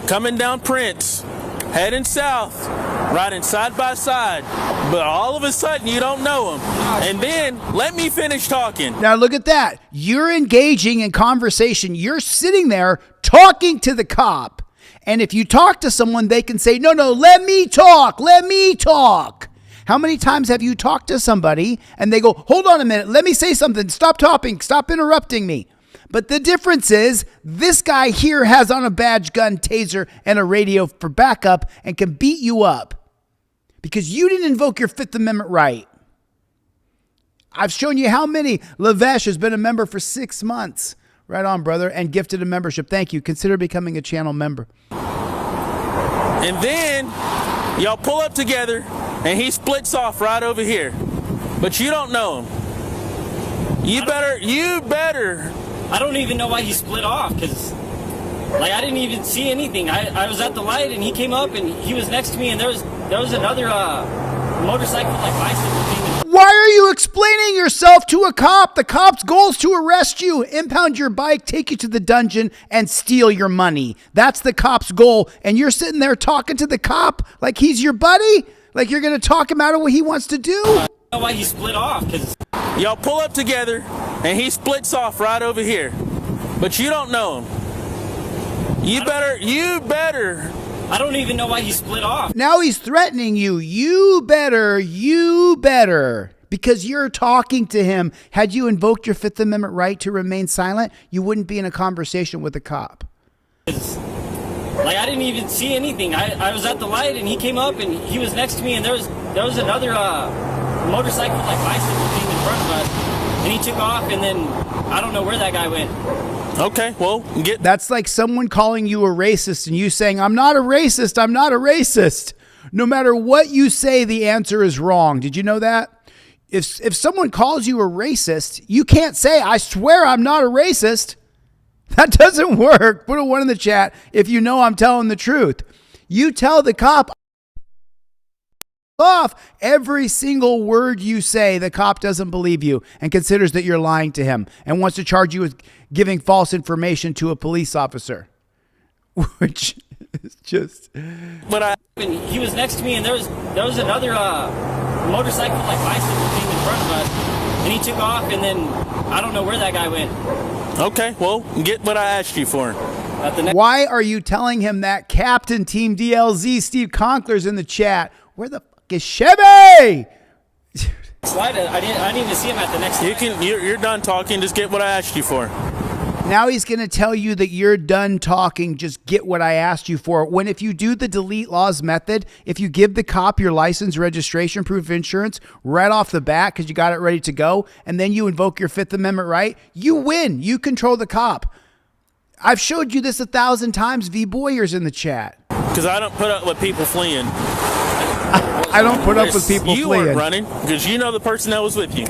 coming down Prince, heading south, riding side by side, but all of a sudden you don't know him. And then let me finish talking. Now look at that. You're engaging in conversation. You're sitting there talking to the cop. And if you talk to someone, they can say, no, let me talk. Let me talk. How many times have you talked to somebody and they go, hold on a minute, let me say something. Stop talking. Stop interrupting me. But the difference is this guy here has on a badge, gun, taser, and a radio for backup and can beat you up because you didn't invoke your Fifth Amendment right. I've shown you how many. Lavesh has been a member for 6 months. Right on, brother, and gifted a membership. Thank you. Consider becoming a channel member. And then y'all pull up together and he splits off right over here. But you don't know him. You better. I don't even know why he split off, because like I didn't even see anything. I was at the light and he came up and he was next to me, and there was another motorcycle like bicycle thing. Why are you explaining yourself to a cop? The cop's goal is to arrest you, impound your bike, take you to the dungeon, and steal your money. That's the cop's goal. And you're sitting there talking to the cop like he's your buddy? Like you're going to talk him out of what he wants to do? I don't know why he split off, because Y'all pull up together and he splits off right over here. But you don't know him. You better. I don't even know why he split off. Now he's threatening you. You better. Because you're talking to him. Had you invoked your Fifth Amendment right to remain silent, you wouldn't be in a conversation with a cop. Like I didn't even see anything. I was at the light and he came up and he was next to me, and there was another motorcycle like bicycle thing in front of us, and he took off, and then I don't know where that guy went. Okay, well, That's like someone calling you a racist and you saying, I'm not a racist. I'm not a racist. No matter what you say, the answer is wrong. Did you know that? If someone calls you a racist, you can't say, I swear I'm not a racist. That doesn't work. Put a 1 in the chat if you know I'm telling the truth. You tell the cop off every single word you say. The cop doesn't believe you and considers that you're lying to him and wants to charge you with giving false information to a police officer, which is just. But he was next to me, and there was another motorcycle like bicycle came in front of us, and he took off, and then I don't know where that guy went. Okay, well, get what I asked you for. Why are you telling him that? Captain Team DLZ Steve Conkler's in the chat. Where the fuck is Chevy? Slide it. I didn't even see him at the next. You're done talking. Just get what I asked you for. Now he's going to tell you that you're done talking. Just get what I asked you for. When if you do the delete Lawz method, if you give the cop your license, registration, proof of insurance right off the bat because you got it ready to go, and then you invoke your Fifth Amendment right, you win. You control the cop. I've showed you this 1,000 times. V. Boyer's in the chat. Because I don't put up with people fleeing. I don't put up with people you fleeing. You weren't running because you know the person that was with you.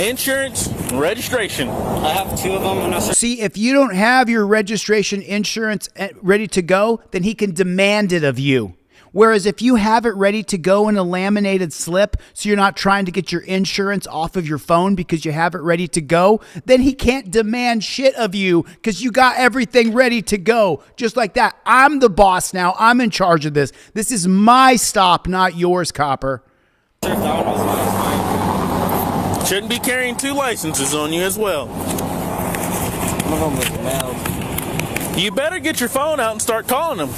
Insurance, registration. I have 2 of them. See, if you don't have your registration insurance ready to go, then he can demand it of you. Whereas if you have it ready to go in a laminated slip, so you're not trying to get your insurance off of your phone because you have it ready to go, then he can't demand shit of you because you got everything ready to go. Just like that. I'm the boss now. I'm in charge of this. This is my stop, not yours, copper. Shouldn't be carrying 2 licenses on you as well. You better get your phone out and start calling them.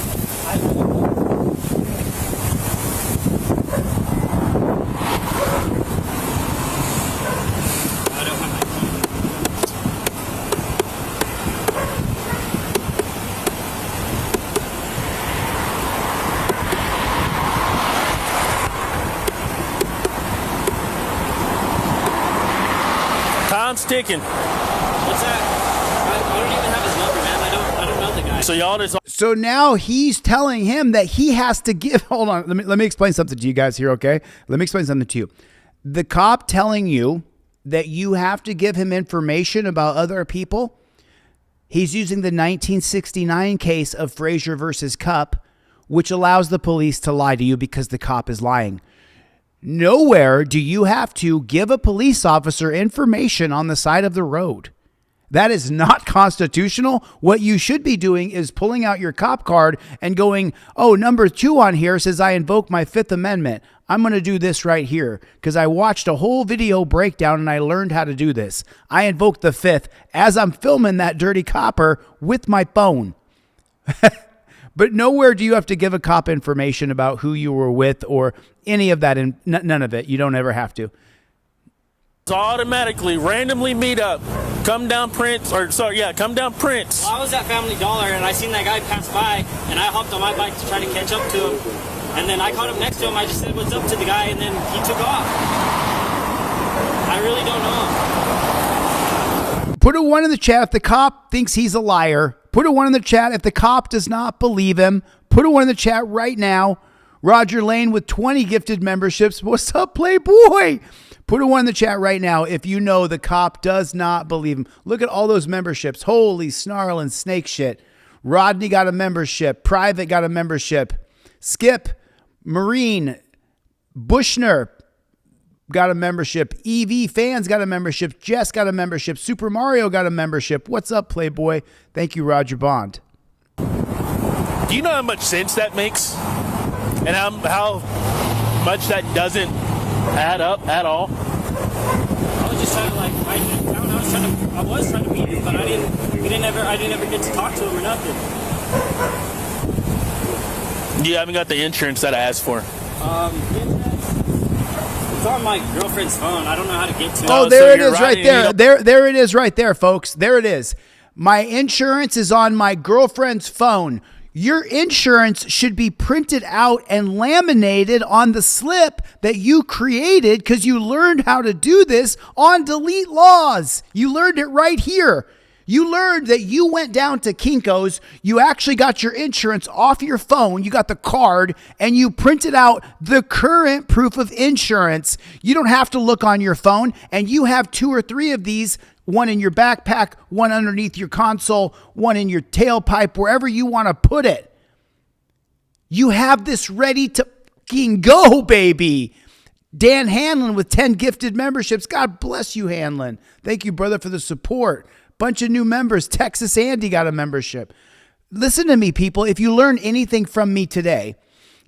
Time's ticking. What's that? I don't even have his number, man. I don't know the guy. So y'all just. So now he's telling him that he has to give. Hold on. Let me explain something to you guys here, okay? Let me explain something to you. The cop telling you that you have to give him information about other people. He's using the 1969 case of Frazier versus Cupp, which allows the police to lie to you because the cop is lying. Nowhere do you have to give a police officer information on the side of the road. That is not constitutional. What you should be doing is pulling out your cop card and going, oh, number 2 on here says I invoke my Fifth Amendment. I'm going to do this right here because I watched a whole video breakdown and I learned how to do this. I invoked the Fifth as I'm filming that dirty copper with my phone. But nowhere do you have to give a cop information about who you were with or any of that. None of it. You don't ever have to. Automatically, randomly meet up. Come down Prince. Come down Prince. Well, I was at Family Dollar and I seen that guy pass by and I hopped on my bike to try to catch up to him. And then I caught him next to him. I just said what's up to the guy and then he took off. I really don't know. Put a 1 in the chat if the cop thinks he's a liar. Put a 1 in the chat if the cop does not believe him. Put a 1 in the chat right now. Roger Lane with 20 gifted memberships. What's up, Playboy? Put a 1 in the chat right now if you know the cop does not believe him. Look at all those memberships. Holy snarling snake shit. Rodney got a membership. Private got a membership. Skip, Marine, Bushner got a membership. EV Fans got a membership. Jess got a membership. Super Mario got a membership. What's up, Playboy? Thank you, Roger Bond. Do you know how much sense that makes? And how much that doesn't add up at all? I was just trying to I was trying to meet him, but I didn't ever get to talk to him or nothing. You haven't got the insurance that I asked for. It's on my girlfriend's phone. I don't know how to get to it. Oh, there it is right there. There it is right there, folks. There it is. My insurance is on my girlfriend's phone. Your insurance should be printed out and laminated on the slip that you created because you learned how to do this on Delete Lawz. You learned it right here. You learned that you went down to Kinko's, you actually got your insurance off your phone, you got the card, and you printed out the current proof of insurance. You don't have to look on your phone, and you have 2 or 3 of these one in your backpack, one underneath your console, one in your tailpipe, wherever you want to put it. You have this ready to fucking go, baby. Dan Hanlon with 10 gifted memberships. God bless you, Hanlon. Thank you, brother, for the support. Bunch of new members. Texas Andy got a membership. Listen to me, people. If you learn anything from me today,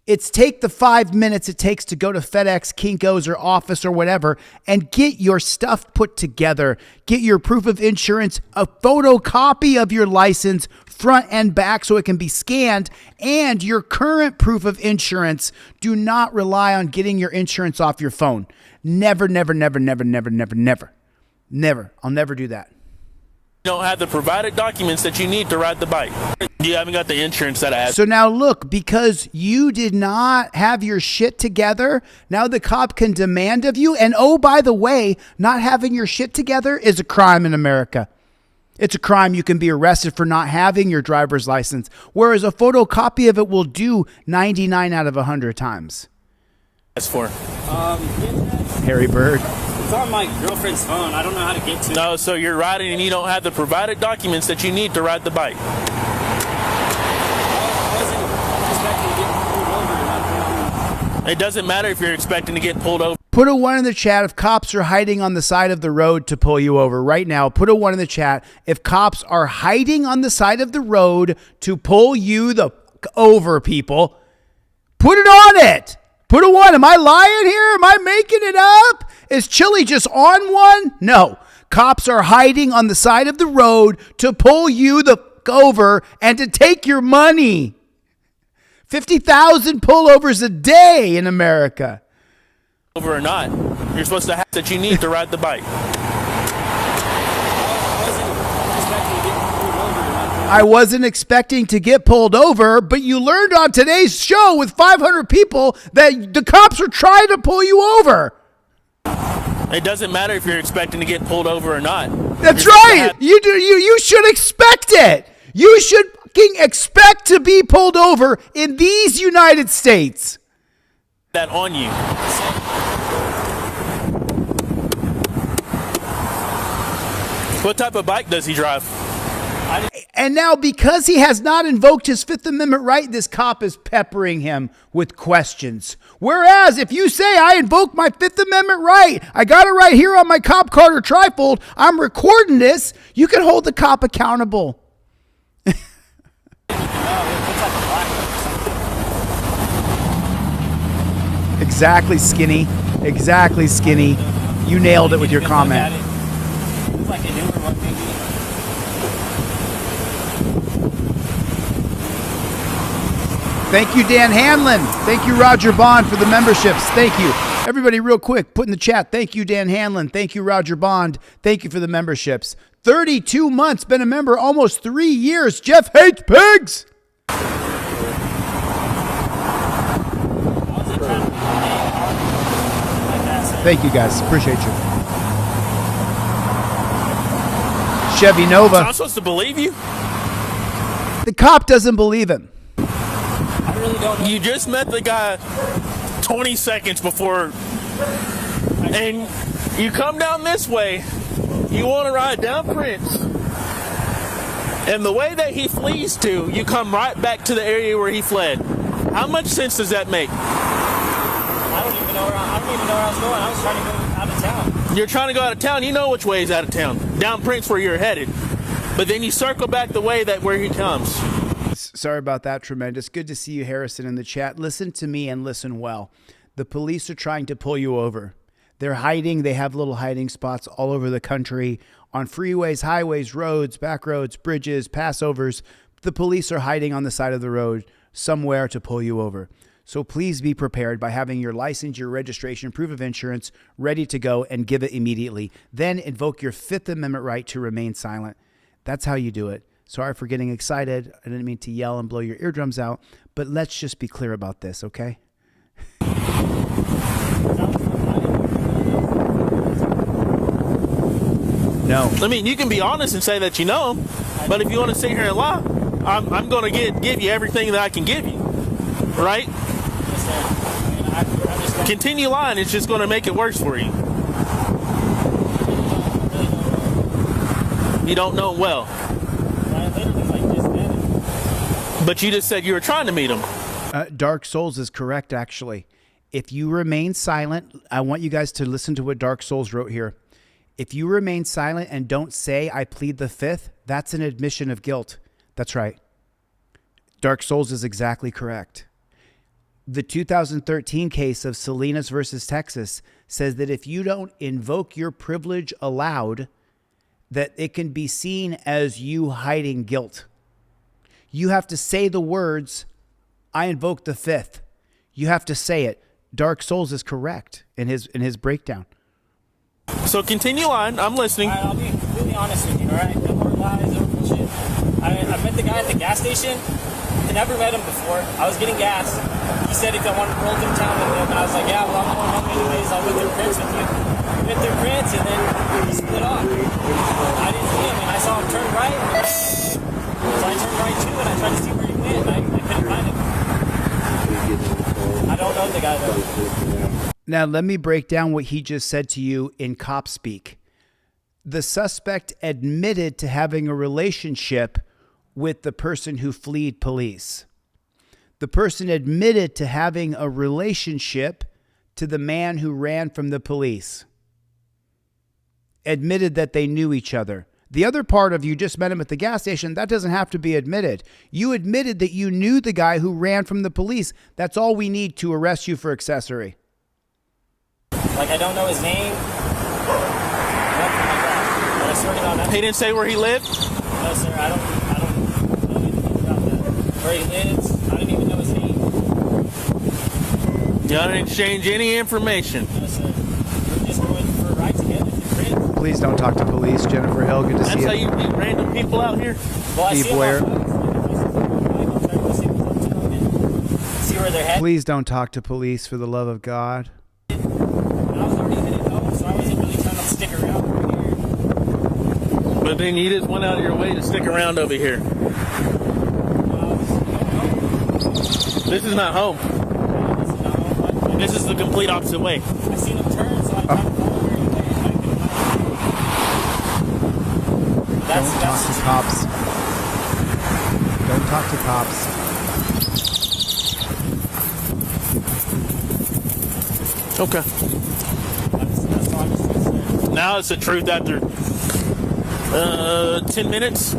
it's take the 5 minutes it takes to go to FedEx, Kinko's, or Office or whatever and get your stuff put together. Get your proof of insurance, a photocopy of your license, front and back so it can be scanned, and your current proof of insurance. Do not rely on getting your insurance off your phone. Never, never, never, never, never, never, never. Never. I'll never do that. You don't have the provided documents that you need to ride the bike. You haven't got the insurance that I have. So now look, because you did not have your shit together, now the cop can demand of you. And oh, by the way, not having your shit together is a crime in America. It's a crime. You can be arrested for not having your driver's license, whereas a photocopy of it will do 99 out of 100 times. That's for Harry Bird. It's on my girlfriend's phone. I don't know how to get to it. No, so you're riding and you don't have the provided documents that you need to ride the bike. It doesn't matter if you're expecting to get pulled over. Put a 1 in the chat if cops are hiding on the side of the road to pull you over. Right now, put a 1 in the chat if cops are hiding on the side of the road to pull you the over, people. Put it on it. Put a 1. Am I lying here? Am I making it up? Is Chille just on one? No. Cops are hiding on the side of the road to pull you the over and to take your money. 50,000 pullovers a day in America. Over or not, you're supposed to have that you need to ride the bike. I wasn't expecting to get pulled over, but you learned on today's show with 500 people that the cops are trying to pull you over. It doesn't matter if you're expecting to get pulled over or not. That's right. You should expect it. You should fucking expect to be pulled over in these United States. That on you. What type of bike does he drive? And now, because he has not invoked his Fifth Amendment right, this cop is peppering him with questions. Whereas, if you say, I invoke my Fifth Amendment right, I got it right here on my cop card or trifold, I'm recording this, you can hold the cop accountable. Exactly, Skinny. Exactly, Skinny. You nailed it with your comment. Thank you, Dan Hanlon. Thank you, Roger Bond, for the memberships. Thank you. Everybody, real quick, put in the chat. Thank you, Dan Hanlon. Thank you, Roger Bond. Thank you for the memberships. 32 months, been a member, almost 3 years. Jeff hates pigs. Thank you, guys. Appreciate you. Chevy Nova. So I'm supposed to believe you? The cop doesn't believe him. I really don't know. You just met the guy 20 seconds before, and you come down this way. You want to ride down Prince, and the way that he flees to, you come right back to the area where he fled. How much sense does that make? I don't even know where I was going. I was trying to go out of town. You're trying to go out of town. You know which way is out of town. Down Prince where you're headed. But then you circle back the way that where he comes. Sorry about that, Tremendous. Good to see you, Harrison, in the chat. Listen to me and listen well. The police are trying to pull you over. They're hiding. They have little hiding spots all over the country, on freeways, highways, roads, back roads, bridges, passovers. The police are hiding on the side of the road somewhere to pull you over. So please be prepared by having your license, your registration, proof of insurance ready to go, and give it immediately. Then invoke your Fifth Amendment right to remain silent. That's how you do it. Sorry for getting excited. I didn't mean to yell and blow your eardrums out, but let's just be clear about this, okay? No. I mean, you can be honest and say that you know him, but if you want to sit here and lie, I'm going to give you everything that I can give you, right? Continue lying. It's just going to make it worse for you. You don't know him well. I literally like just met him. But you just said you were trying to meet him. Dark Souls is correct, actually. If you remain silent, I want you guys to listen to what Dark Souls wrote here. If you remain silent and don't say, I plead the fifth, that's an admission of guilt. That's right. Dark Souls is exactly correct. The 2013 case of Salinas versus Texas says that if you don't invoke your privilege aloud, that it can be seen as you hiding guilt. You have to say the words, I invoke the fifth. You have to say it. Dark Souls is correct in his breakdown. So continue on. I'm listening. I'll be completely honest with you, all right? No more lies, no more shit. I met the guy at the gas station. I never met him before. I was getting gas. He said if I wanted to roll through town with him, and I was like, yeah, well, I'm going home anyways. I'll go through Prince with you. We went through Prince, and then we split off. I didn't see him, and I saw him turn right. So I turned right too, and I tried to see where he went, and I couldn't find him. I don't know the guy, though. Now, let me break down what he just said to you in cop speak. The suspect admitted to having a relationship with the person who fled police. The person admitted to having a relationship to the man who ran from the police. Admitted that they knew each other. The other part of you just met him at the gas station, that doesn't have to be admitted. You admitted that you knew the guy who ran from the police. That's all we need to arrest you for accessory. Like, I don't know his name. Nothing like that. But I swear to God, He didn't say where he lived? no, sir, I don't know anything about that. Where he lives, I don't even know his name. Y'all didn't exchange any information. No, sir. We're just going for a ride together to Prince. Please don't talk to police. Jennifer Hill, good to That's see how you. you meet random people out here? Well, I Steve see him Ware. on phones. Like, if I see him on bike, I'll try to go see what's up to him and see where they're headed. Please don't talk to police for the love of God. And I was already headed home, so I wasn't really trying to stick around over here. But then you just went out of your way to stick around over here. This is not home. This is the complete opposite way. I seen him turn, so I tried to follow where he went. I couldn't find him. Don't talk to cops. Don't talk to cops. Okay. That's all I'm just gonna say. Now it's the truth after 10 minutes.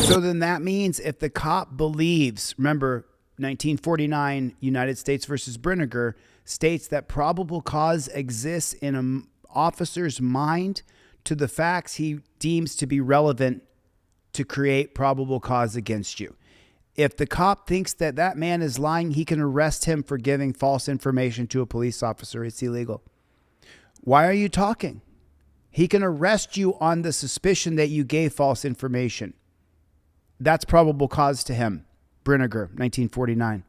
So then that means if the cop believes, remember 1949 United States versus Brinegar states that probable cause exists in an officer's mind to the facts he deems to be relevant to create probable cause against you. If the cop thinks that that man is lying, he can arrest him for giving false information to a police officer. It's illegal. Why are you talking? He can arrest you on the suspicion that you gave false information. That's probable cause to him. Brinegar, 1949.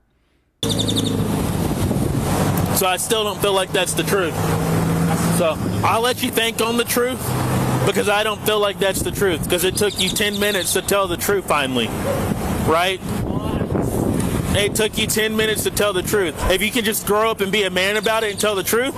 So I still don't feel like that's the truth. So I'll let you think on the truth because I don't feel like that's the truth because it took you 10 minutes to tell the truth finally. Right? It took you 10 minutes to tell the truth. If you can just grow up and be a man about it and tell the truth,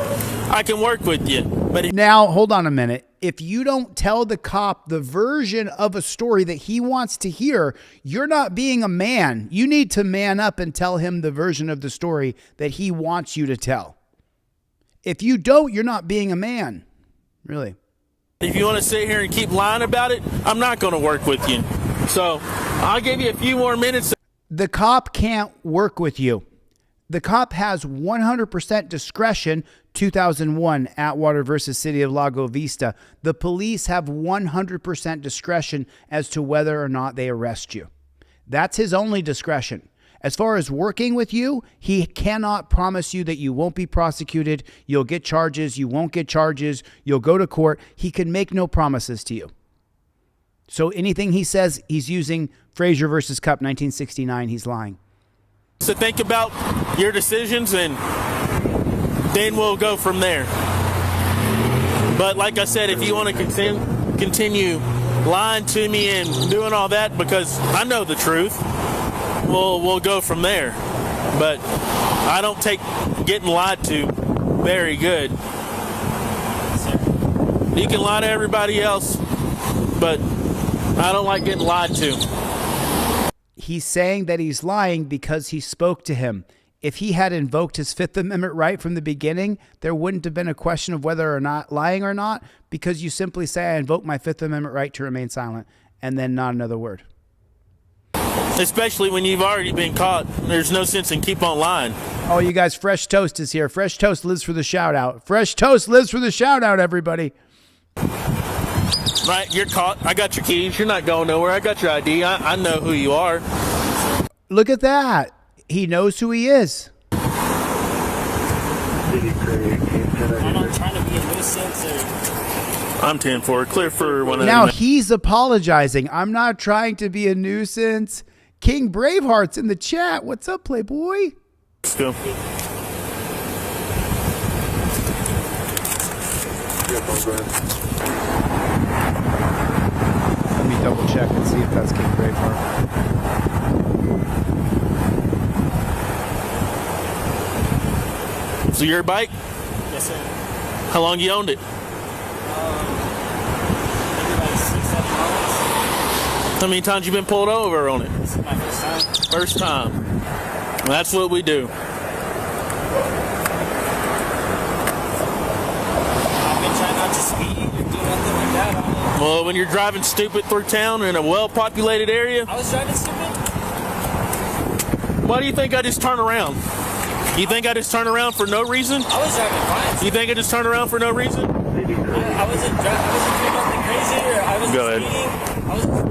I can work with you. But Now, hold on a minute. If you don't tell the cop the version of a story that he wants to hear, you're not being a man. You need to man up and tell him the version of the story that he wants you to tell. If you don't, you're not being a man. Really. if you want to sit here and keep lying about it, I'm not going to work with you. So I'll give you a few more minutes. The cop can't work with you. The cop has 100% discretion. 2001 Atwater versus City of Lago Vista. The police have 100% discretion as to whether or not they arrest you. That's his only discretion. As far as working with you, he cannot promise you that you won't be prosecuted, you'll get charges, you won't get charges, you'll go to court. He can make no promises to you. So anything he says, he's using Frazier versus Cup, 1969, he's lying. So think about your decisions and then we'll go from there. But like I said, if you want to continue lying to me and doing all that because I know the truth, we'll go from there. But I don't take getting lied to very good. He can lie to everybody else, but I don't like getting lied to. He's saying that he's lying because he spoke to him. If he had invoked his Fifth Amendment right from the beginning, there wouldn't have been a question of whether or not lying or not, because you simply say, I invoke my Fifth Amendment right to remain silent, and then not another word. Especially when you've already been caught. There's no sense in keep on lying. Oh, you guys, Fresh Toast is here. Fresh Toast lives for the shout out. Fresh Toast lives for the shout out, everybody. Right, you're caught. I got your keys. You're not going nowhere. I got your ID. I know who you are. Look at that. He knows who he is. I'm not trying to be a nuisance or... I'm 10-4. Clear for one of Now them. he's apologizing. I'm not trying to be a nuisance. King Braveheart's in the chat. What's up, Playboy? Let's go. Let me double check and see if that's King Braveheart. So your bike? Yes, sir. How long you owned it? Maybe like 6-7 months. How many times you been pulled over on it? This is my first time. First time. That's what we do. I've been trying not to speed or do nothing like that on it. Well, when you're driving stupid through town in a well-populated area, I was driving stupid. why do you think I just turn around? You think I just turn around for no reason? I was driving fine. You think I just turn around for no reason? I wasn't doing nothing crazy or I wasn't Go ahead. speeding. I wasn't swerving.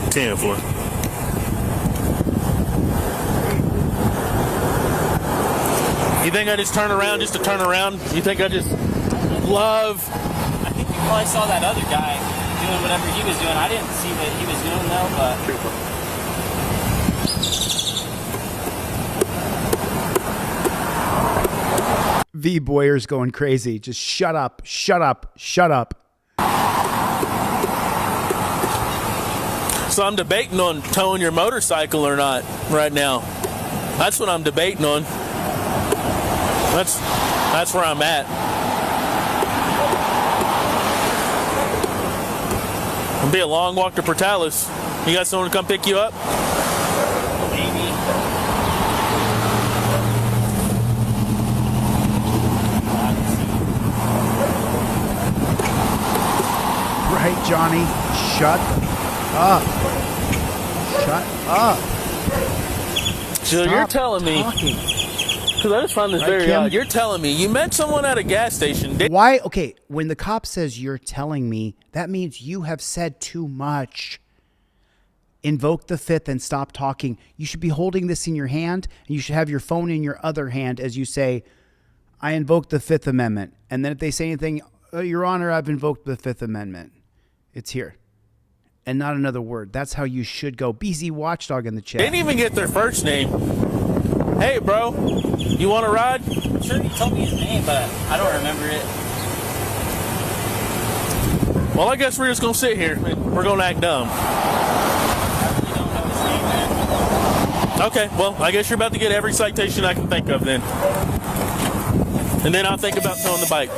10-4. You think I just turn around just to turn around? You think I just love... I think you probably saw that other guy doing whatever he was doing. I didn't see what he was doing though, but... V Boyer's going crazy. Just shut up, shut up, shut up. So I'm debating on towing your motorcycle or not right now. That's what I'm debating on. That's where I'm at. It'll be a long walk to Portales. You got someone to come pick you up? Maybe. Right, Johnny? Shut up. Shut up. So Stop you're telling me, talking. because I just find this Right, very Kim? odd. You're telling me you met someone at a gas station. Why? Okay, when the cop says you're telling me, that means you have said too much. Invoke the Fifth and stop talking. You should be holding this in your hand, and you should have your phone in your other hand as you say, I invoke the Fifth Amendment. And then if they say anything, Your Honor, I've invoked the Fifth Amendment. It's here. And not another word. That's how you should go. BZ Watchdog in the chat. Didn't even get their first name. Hey, bro, you want to ride? I'm sure he told me his name, but I don't remember it. Well, I guess we're just going to sit here. We're going to act dumb. I really don't know his name, man. Okay, well, I guess you're about to get every citation I can think of then. And then I'll think about towing the bike.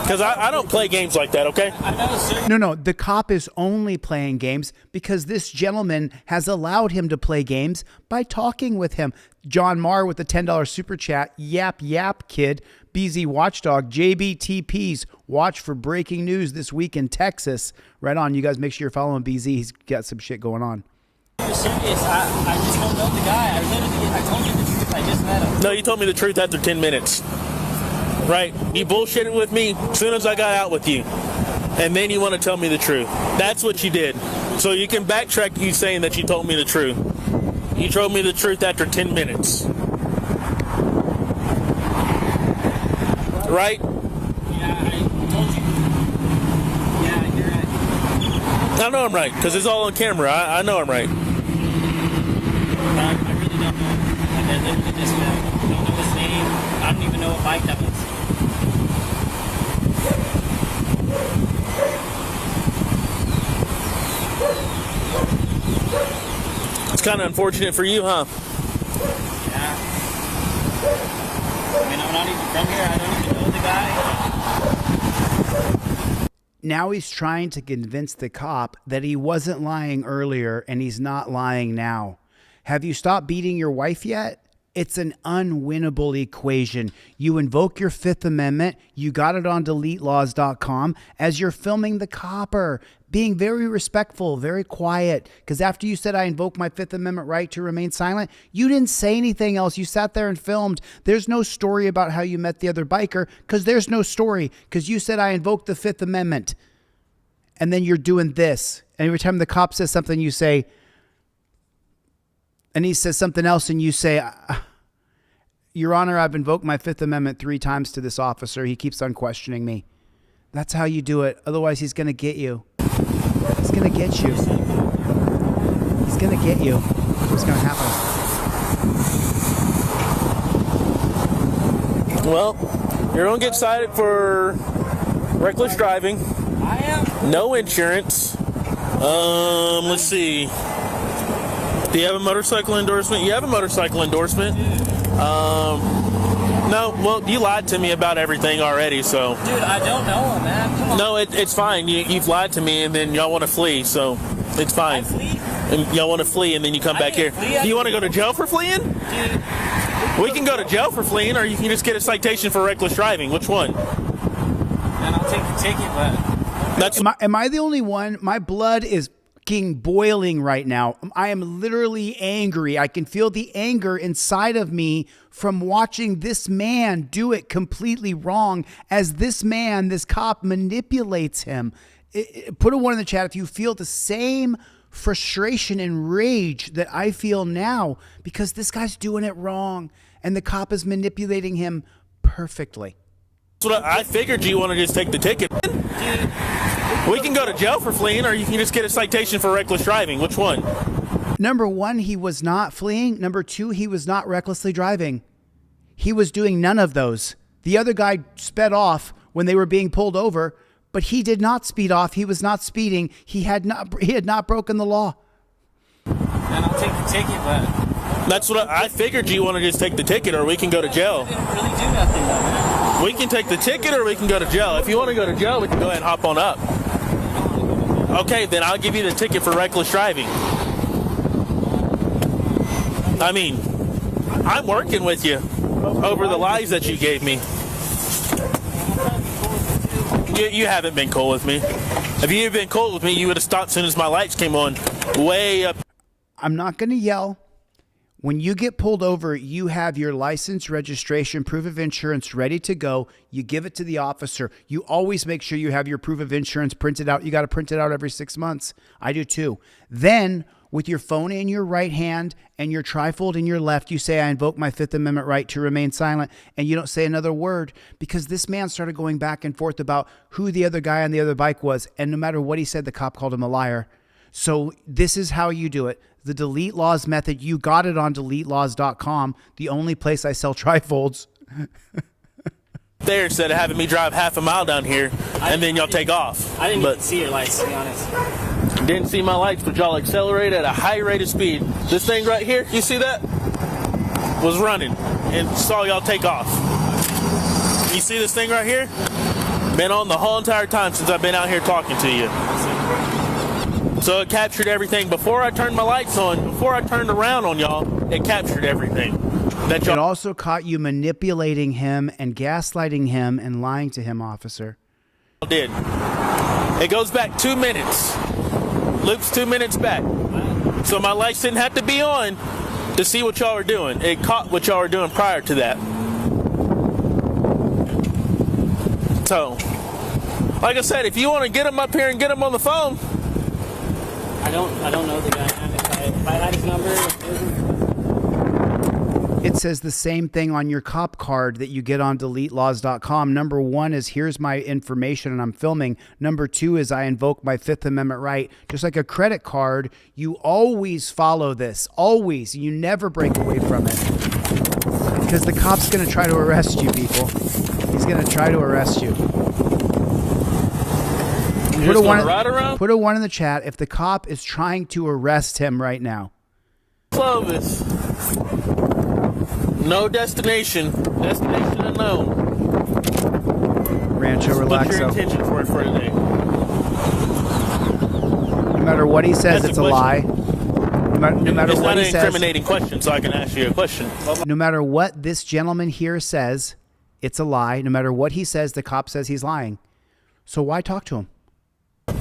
Because I don't play games like that, okay? I know, sir. No, the cop is only playing games because this gentleman has allowed him to play games by talking with him. John Marr with the $10 super chat. Yap, kid. BZ Watchdog. JBTPs. Watch for breaking news this week in Texas. Right on. You guys make sure you're following BZ. He's got some shit going on. You're serious. I just don't know the guy. I told you the truth. I just met him. No, you told me the truth after 10 minutes. Right? You bullshitted with me as soon as I got out with you. And then you want to tell me the truth. That's what you did. So you can backtrack you saying that you told me the truth. You told me the truth after 10 minutes. Right? Yeah, I told you. Yeah, you're right. I know I'm right, because it's all on camera. I know I'm right. I really don't know. Like, I literally just met him. I don't know his name. I don't even know what bike that was. It's kind of unfortunate for you, huh? Yeah. I'm not even from here. I don't even know the guy. Now he's trying to convince the cop that he wasn't lying earlier and he's not lying now. Have you stopped beating your wife yet? It's an unwinnable equation. You invoke your Fifth Amendment. You got it on DeleteLawz.com as you're filming the copper, being very respectful, very quiet. Because after you said, I invoke my Fifth Amendment right to remain silent, you didn't say anything else. You sat there and filmed. There's no story about how you met the other biker because there's no story because you said, I invoke the Fifth Amendment. And then you're doing this. And every time the cop says something, you say, and he says something else and you say, Your Honor, I've invoked my Fifth Amendment 3 times to this officer. He keeps on questioning me. That's how you do it. Otherwise, he's going to get you. He's going to get you. He's going to get you. What's going to happen? Well, you're going to get cited for reckless driving. I am. No insurance. Let's see. Do you have a motorcycle endorsement? You have a motorcycle endorsement. No, well, you lied to me about everything already, so. Dude, I don't know him, man. Come on. No, it's fine. You've lied to me, and then y'all want to flee, so it's fine. I flee? And y'all want to flee, and then you come back here. Do you want to go to jail for fleeing? Dude. We can go to jail for fleeing, or you can just get a citation for reckless driving. Which one? Man, I'll take the ticket, but. Am I the only one? My blood is boiling right now. I am literally angry. I can feel the anger inside of me from watching this man do it completely wrong as this man, this cop, manipulates him. Put a 1 in the chat if you feel the same frustration and rage that I feel now because this guy's doing it wrong and the cop is manipulating him perfectly. That's what I figured. You want to just take the ticket. We can go to jail for fleeing, or you can just get a citation for reckless driving. Which one? Number 1, he was not fleeing. Number 2, he was not recklessly driving. He was doing none of those. The other guy sped off when they were being pulled over, but he did not speed off. He was not speeding. He had not broken the law. Man, I'll take the ticket, but. That's what I figured. You want to just take the ticket, or we can go to jail. I didn't really do nothing, though, man. We can take the ticket, or we can go to jail. If you want to go to jail, we can go ahead and hop on up. Okay, then I'll give you the ticket for reckless driving. I mean, I'm working with you over the lies that you gave me. You haven't been cool with me. If you had been cool with me, you would have stopped as soon as my lights came on. Way up. I'm not going to yell. When you get pulled over, you have your license, registration, proof of insurance ready to go. You give it to the officer. You always make sure you have your proof of insurance printed out. You got to print it out every 6 months. I do too. Then, with your phone in your right hand and your trifold in your left, you say, I invoke my Fifth Amendment right to remain silent, and you don't say another word because this man started going back and forth about who the other guy on the other bike was, and no matter what he said, the cop called him a liar. So this is how you do it. The Delete Lawz method, you got it on DeleteLawz.com, the only place I sell trifolds. There, instead of having me drive half a mile down here, and then y'all take off. I didn't even see your lights, to be honest. Didn't see my lights, but y'all accelerate at a high rate of speed. This thing right here, you see that? Was running, and saw y'all take off. You see this thing right here? Been on the whole entire time since I've been out here talking to you. So it captured everything. Before I turned my lights on, before I turned around on y'all, it captured everything. That It also caught you manipulating him and gaslighting him and lying to him, officer. Did. It goes back 2 minutes. Loops 2 minutes back. So my lights didn't have to be on to see what y'all were doing. It caught what y'all were doing prior to that. So, like I said, if you want to get him up here and get him on the phone. I don't know the guy. If I had his number. It says the same thing on your cop card that you get on DeleteLawz.com. Number 1 is here's my information and I'm filming. Number 2 is I invoke my Fifth Amendment right. Just like a credit card, you always follow this. Always. You never break away from it. Because the cop's going to try to arrest you, people. He's going to try to arrest you. Put a 1 in the chat if the cop is trying to arrest him right now. Clovis. No destination. Destination unknown. Rancho What's your Relaxo. intention for it for today? No matter what he says, That's it's a a lie. question. No matter It's what not he an says, incriminating question, so I can ask you a question. no matter what this gentleman here says, it's a lie. No matter what he says, the cop says he's lying. So why talk to him?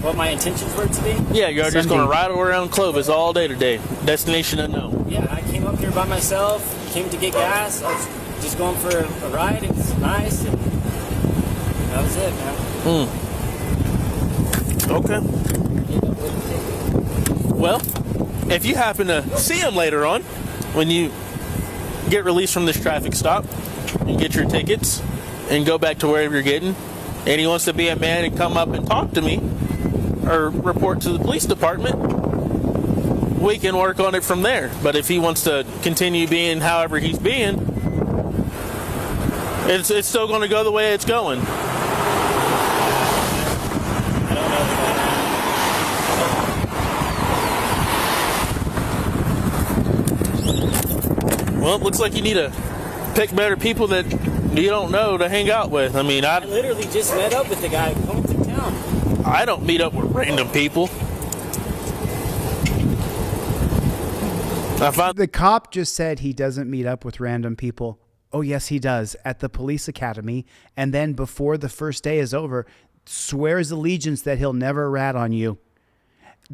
What my intentions were to be? Yeah, you're just Sunday. going to ride around Clovis all day today. Destination unknown. Yeah, I came up here by myself, came to get gas. I was just going for a ride. It was nice, and that was it, man. Okay. Well, if you happen to see him later on, when you get released from this traffic stop, you get your tickets and go back to wherever you're getting, and he wants to be a man and come up and talk to me or report to the police department, we can work on it from there. But if he wants to continue being however he's being, it's still going to go the way it's going. Well, it looks like you need to pick better people that you don't know to hang out with. I mean, I literally just met up with the guy coming through town. I don't meet up with random people. The cop just said he doesn't meet up with random people. Oh, yes, he does, at the police academy. And then before the first day is over, swears allegiance that he'll never rat on you.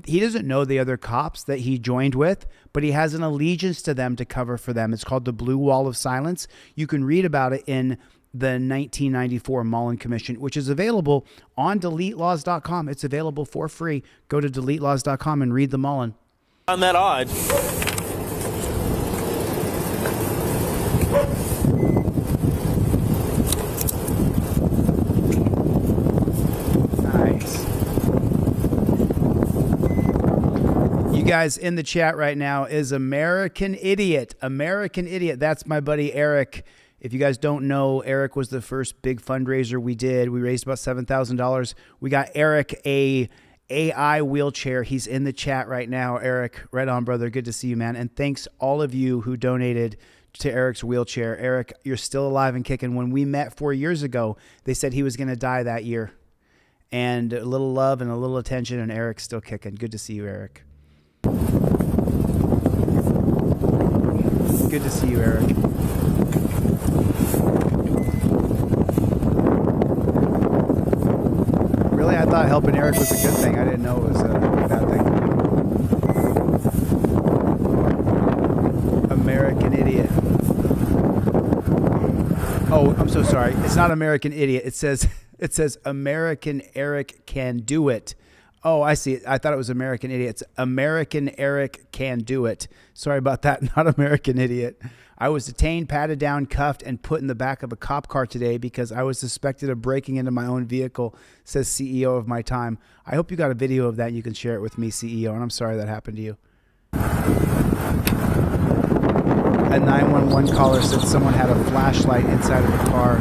He doesn't know the other cops that he joined with, but he has an allegiance to them to cover for them. It's called the Blue Wall of Silence. You can read about it in the 1994 Mullen Commission, which is available on DeleteLawz.com. It's available for free. Go to DeleteLawz.com and read the Mullen. On that odd. Nice. You guys in the chat right now is American Idiot. American Idiot. That's my buddy Eric. If you guys don't know, Eric was the first big fundraiser we did. We raised about $7,000. We got Eric a AI wheelchair. He's in the chat right now. Eric, right on, brother. Good to see you, man. And thanks all of you who donated to Eric's wheelchair. Eric, you're still alive and kicking. When we met 4 years ago, they said he was going to die that year. And a little love and a little attention, and Eric's still kicking. Good to see you, Eric. Good to see you, Eric. Really, I thought helping Eric was a good thing. I didn't know it was a bad thing. American Idiot. Oh, I'm so sorry. It's not American Idiot. It says American Eric Can Do It. Oh, I see. I thought it was American Idiot. It's American Eric Can Do It. Sorry about that. Not American Idiot. I was detained, patted down, cuffed, and put in the back of a cop car today because I was suspected of breaking into my own vehicle, says CEO of my time. I hope you got a video of that and you can share it with me, CEO, and I'm sorry that happened to you. A 911 caller said someone had a flashlight inside of the car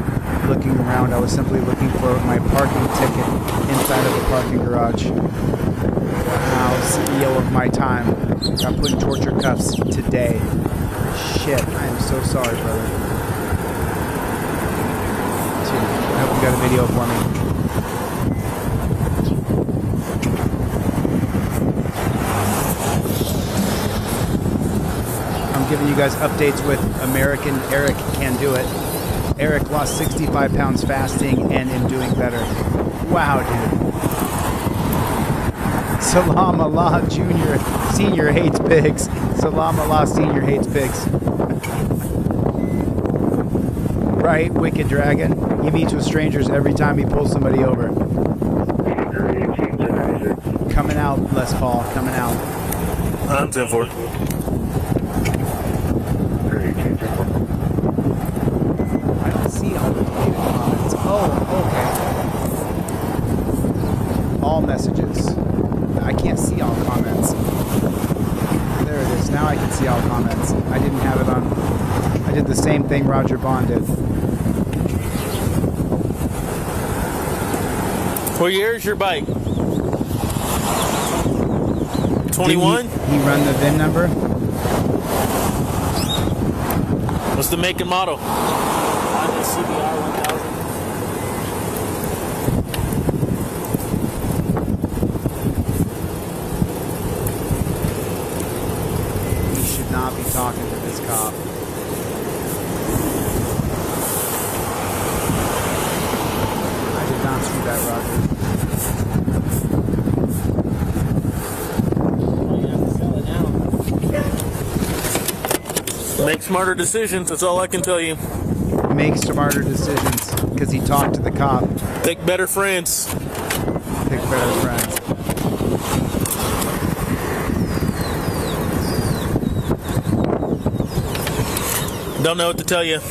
looking around. I was simply looking for my parking ticket inside of the parking garage. Wow, CEO of my time. Got put in torture cuffs today. Shit, I am so sorry, brother. Dude, I hope you got a video for me. I'm giving you guys updates with American Eric Can Do It. Eric lost 65 pounds fasting and in doing better. Wow, dude. Salam Allah Junior Senior hates pigs. Salam Allah Senior hates pigs. Right, Wicked Dragon. He meets with strangers every time he pulls somebody over. Coming out, Les Paul. Coming out. I'm 10-4. I don't see all the deleted comments. Oh, okay. All messages. I can't see all comments. There it is. Now I can see all comments. I didn't have it on. I did the same thing Roger Bond did. Where's your bike? 21? He run the VIN number? What's the make and model? Honda CBR 1000. You should not be talking to this cop. I did not see that, Roger. Oh, you have to sell it now. Make smarter decisions. That's all I can tell you. Make smarter decisions because he talked to the cop. Pick better friends. Pick better friends. Don't know what to tell you. So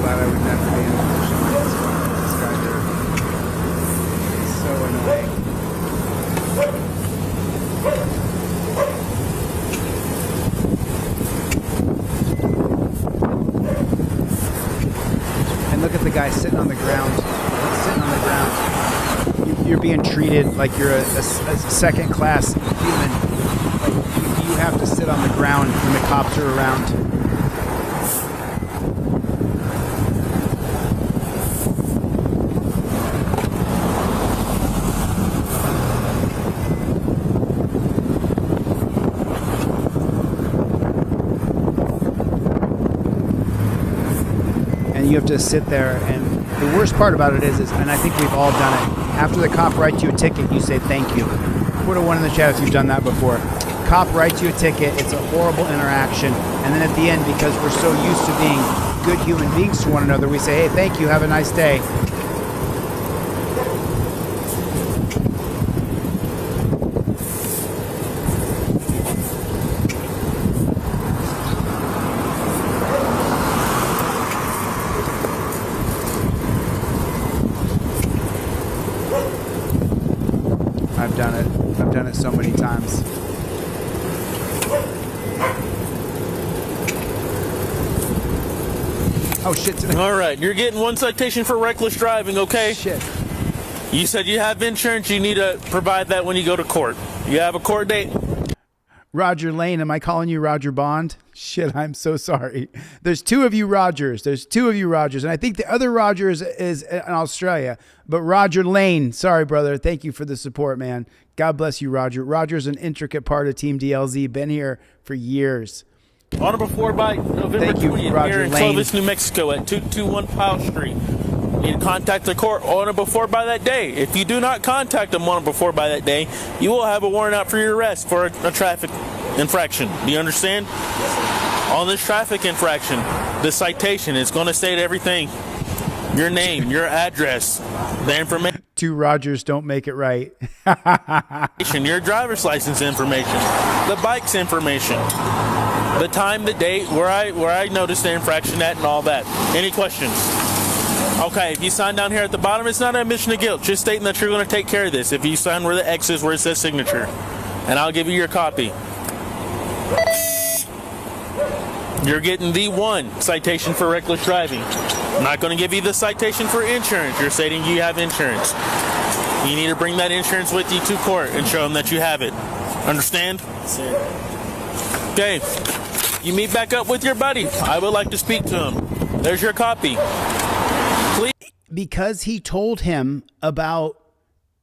glad I would never be in a position like this one. This guy here is so annoying. And look at the guy sitting on the ground. He's sitting on the ground. You're being treated like you're a second-class human. Like you have to sit on the ground when the cops are around. And you have to sit there, and the worst part about it is, and I think we've all done it, after the cop writes you a ticket, you say thank you. Put a 1 in the chat if you've done that before. Cop writes you a ticket, it's a horrible interaction, and then at the end, because we're so used to being good human beings to one another, we say, hey, thank you, have a nice day. I've done it. I've done it so many times. Oh shit! All right, you're getting 1 citation for reckless driving, okay? Shit. You said you have insurance. You need to provide that when you go to court. You have a court date? Roger Lane, am I calling you Roger Bond? Shit, I'm so sorry. There's 2 of you Rogers. There's 2 of you Rogers. And I think the other Roger is in Australia. But Roger Lane, sorry, brother. Thank you for the support, man. God bless you, Roger. Roger's an intricate part of Team DLZ. Been here for years. On or before by November Thank you, 20th Roger here in Lane. Clovis, New Mexico at 221 Powell Street. You need to contact the court on or before by that day. If you do not contact them on or before by that day, you will have a warrant out for your arrest for a traffic infraction. Do you understand? On this traffic infraction, the citation is going to state everything. Your name, your address, the information. 2 Rogers don't make it right. Your driver's license information, the bike's information, the time, the date, where I noticed the infraction at, and all that. Any questions? Okay, if you sign down here at the bottom, it's not an admission of guilt. Just stating that you're going to take care of this. If you sign where the X is, where it says signature, and I'll give you your copy. You're getting the 1 citation for reckless driving. I'm not going to give you the citation for insurance. You're stating you have insurance. You need to bring that insurance with you to court and show them that you have it. Understand? Sir. Okay. You meet back up with your buddy. I would like to speak to him. There's your copy. Please. Because he told him about,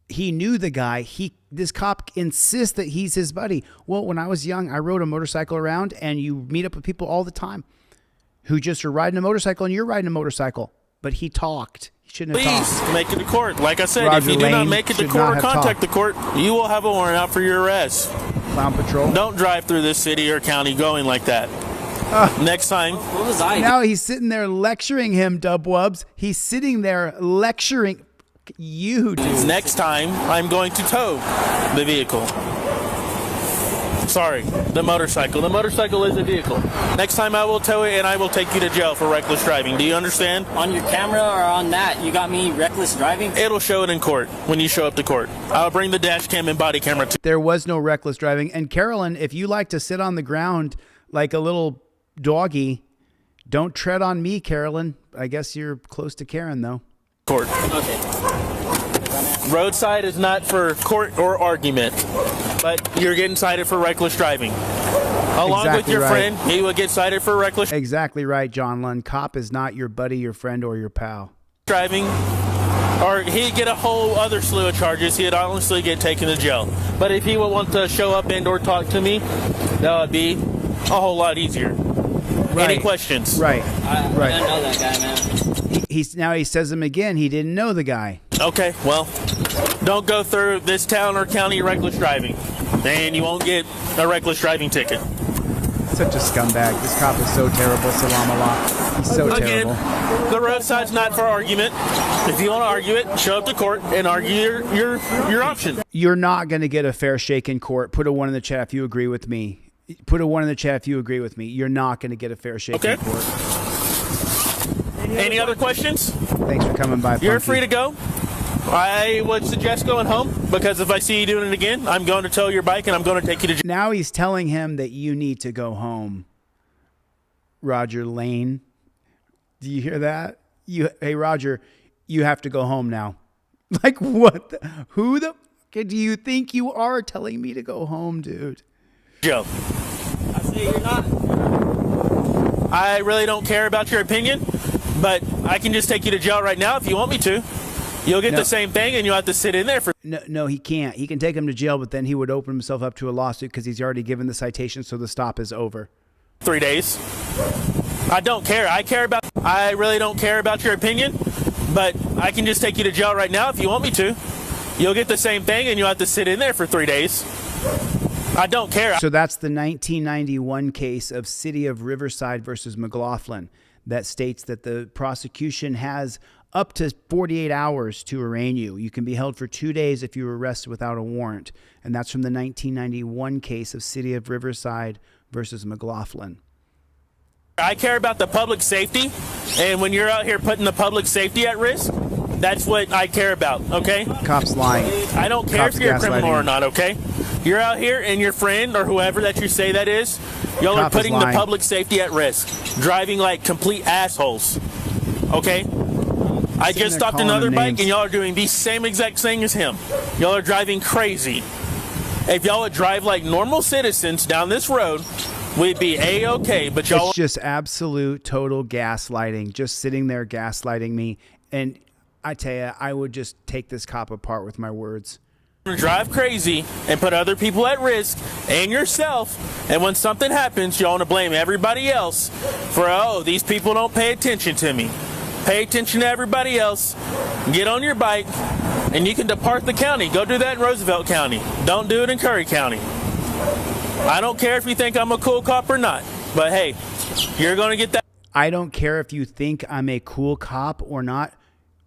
he knew the guy, this cop insists that he's his buddy. Well, when I was young, I rode a motorcycle around, and you meet up with people all the time who just are riding a motorcycle, and you're riding a motorcycle. But he talked. He shouldn't have Please talked. make it to court. Like I said, Roger if you do not Lane make it to should court not or have contact talked. the court, you will have a warrant out for your arrest. Clown Patrol. Don't drive through this city or county going like that. Next time. What was I? Now he's sitting there lecturing him, Dubwubs. He's sitting there lecturing you, dude. Next time, I'm going to tow the vehicle. Sorry, the motorcycle. The motorcycle is a vehicle. Next time I will tow it, and I will take you to jail for reckless driving. Do you understand? On your camera or on that, you got me reckless driving? It'll show it in court when you show up to court. I'll bring the dash cam and body camera too. There was no reckless driving. And Carolyn, if you like to sit on the ground like a little doggy, don't tread on me, Carolyn. I guess you're close to Karen, though. Court. Okay. Roadside is not for court or argument, but you're getting cited for reckless driving. Along with your friend, he will get cited for reckless Exactly right, John Lund. Cop is not your buddy, your friend, or your pal. driving, or he'd get a whole other slew of charges. He'd honestly get taken to jail. But if he would want to show up and or talk to me, that would be a whole lot easier. Right. Any questions? Right. I didn't know that guy, man. He says him again. He didn't know the guy. Okay, well, don't go through this town or county reckless driving, and you won't get a reckless driving ticket. Such a scumbag. This cop is so terrible. Salam Allah. He's so terrible. The roadside's not for argument. If you want to argue it, show up to court and argue your option. You're not going to get a fair shake in court. Put a 1 in the chat if you agree with me. Put a 1 in the chat if you agree with me. You're not going to get a fair shake in court. Any other questions? Thanks for coming by, You're Funky. free to go. I would suggest going home, because if I see you doing it again, I'm going to tow your bike and I'm going to take you to jail. Now he's telling him that you need to go home. Roger Lane. Do you hear that? Hey, Roger, you have to go home now. Like, what? Who the fuck do you think you are telling me to go home, dude? Joe. I say you're not. I really don't care about your opinion, but I can just take you to jail right now if you want me to. You'll get the same thing, and you'll have to sit in there for... No, he can't. He can take him to jail, but then he would open himself up to a lawsuit because he's already given the citation, so the stop is over. 3 days. I don't care. I really don't care about your opinion, but I can just take you to jail right now if you want me to. You'll get the same thing, and you'll have to sit in there for 3 days. I don't care. So that's the 1991 case of City of Riverside versus McLaughlin that states that the prosecution has up to 48 hours to arraign you. You can be held for 2 days if you were arrested without a warrant. And that's from the 1991 case of City of Riverside versus McLaughlin. I care about the public safety, and when you're out here putting the public safety at risk, that's what I care about, okay? Cop's lying. I don't care Cop's if you're a criminal gaslighting. or not, okay? You're out here, and your friend or whoever that you say that is, y'all are Cop is putting the lying. public safety at risk, driving like complete assholes, okay? I Sitting just there stopped calling another them bike, names. and y'all are doing the same exact thing as him. Y'all are driving crazy. If y'all would drive like normal citizens down this road, we'd be A-okay, but y'all... It's just absolute total gaslighting, just sitting there gaslighting me. And I tell you, I would just take this cop apart with my words. drive crazy and put other people at risk and yourself, and when something happens, you want to blame everybody else for, oh, these people don't pay attention to me. Pay attention to everybody else, get on your bike, and you can depart the county. Go do that in Roosevelt County. Don't do it in Curry County. I don't care if you think I'm a cool cop or not, but hey, you're going to get that. I don't care if you think I'm a cool cop or not.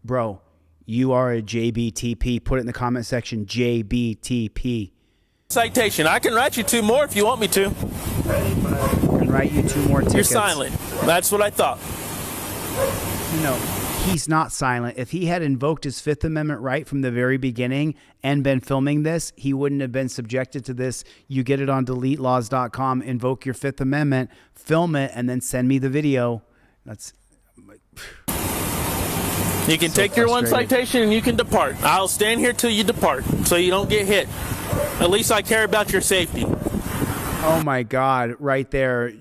Bro, you are a JBTP. Put it in the comment section, JBTP. Citation. I can write you 2 more if you want me to. I can write you 2 more tickets. You're silent. That's what I thought. No, he's not silent. If he had invoked his Fifth Amendment right from the very beginning and been filming this, he wouldn't have been subjected to this. You get it on DeleteLawz.com, invoke your Fifth Amendment, film it, and then send me the video. That's... You can take your 1 citation and you can depart. I'll stand here till you depart so you don't get hit. At least I care about your safety. Oh my God, right there.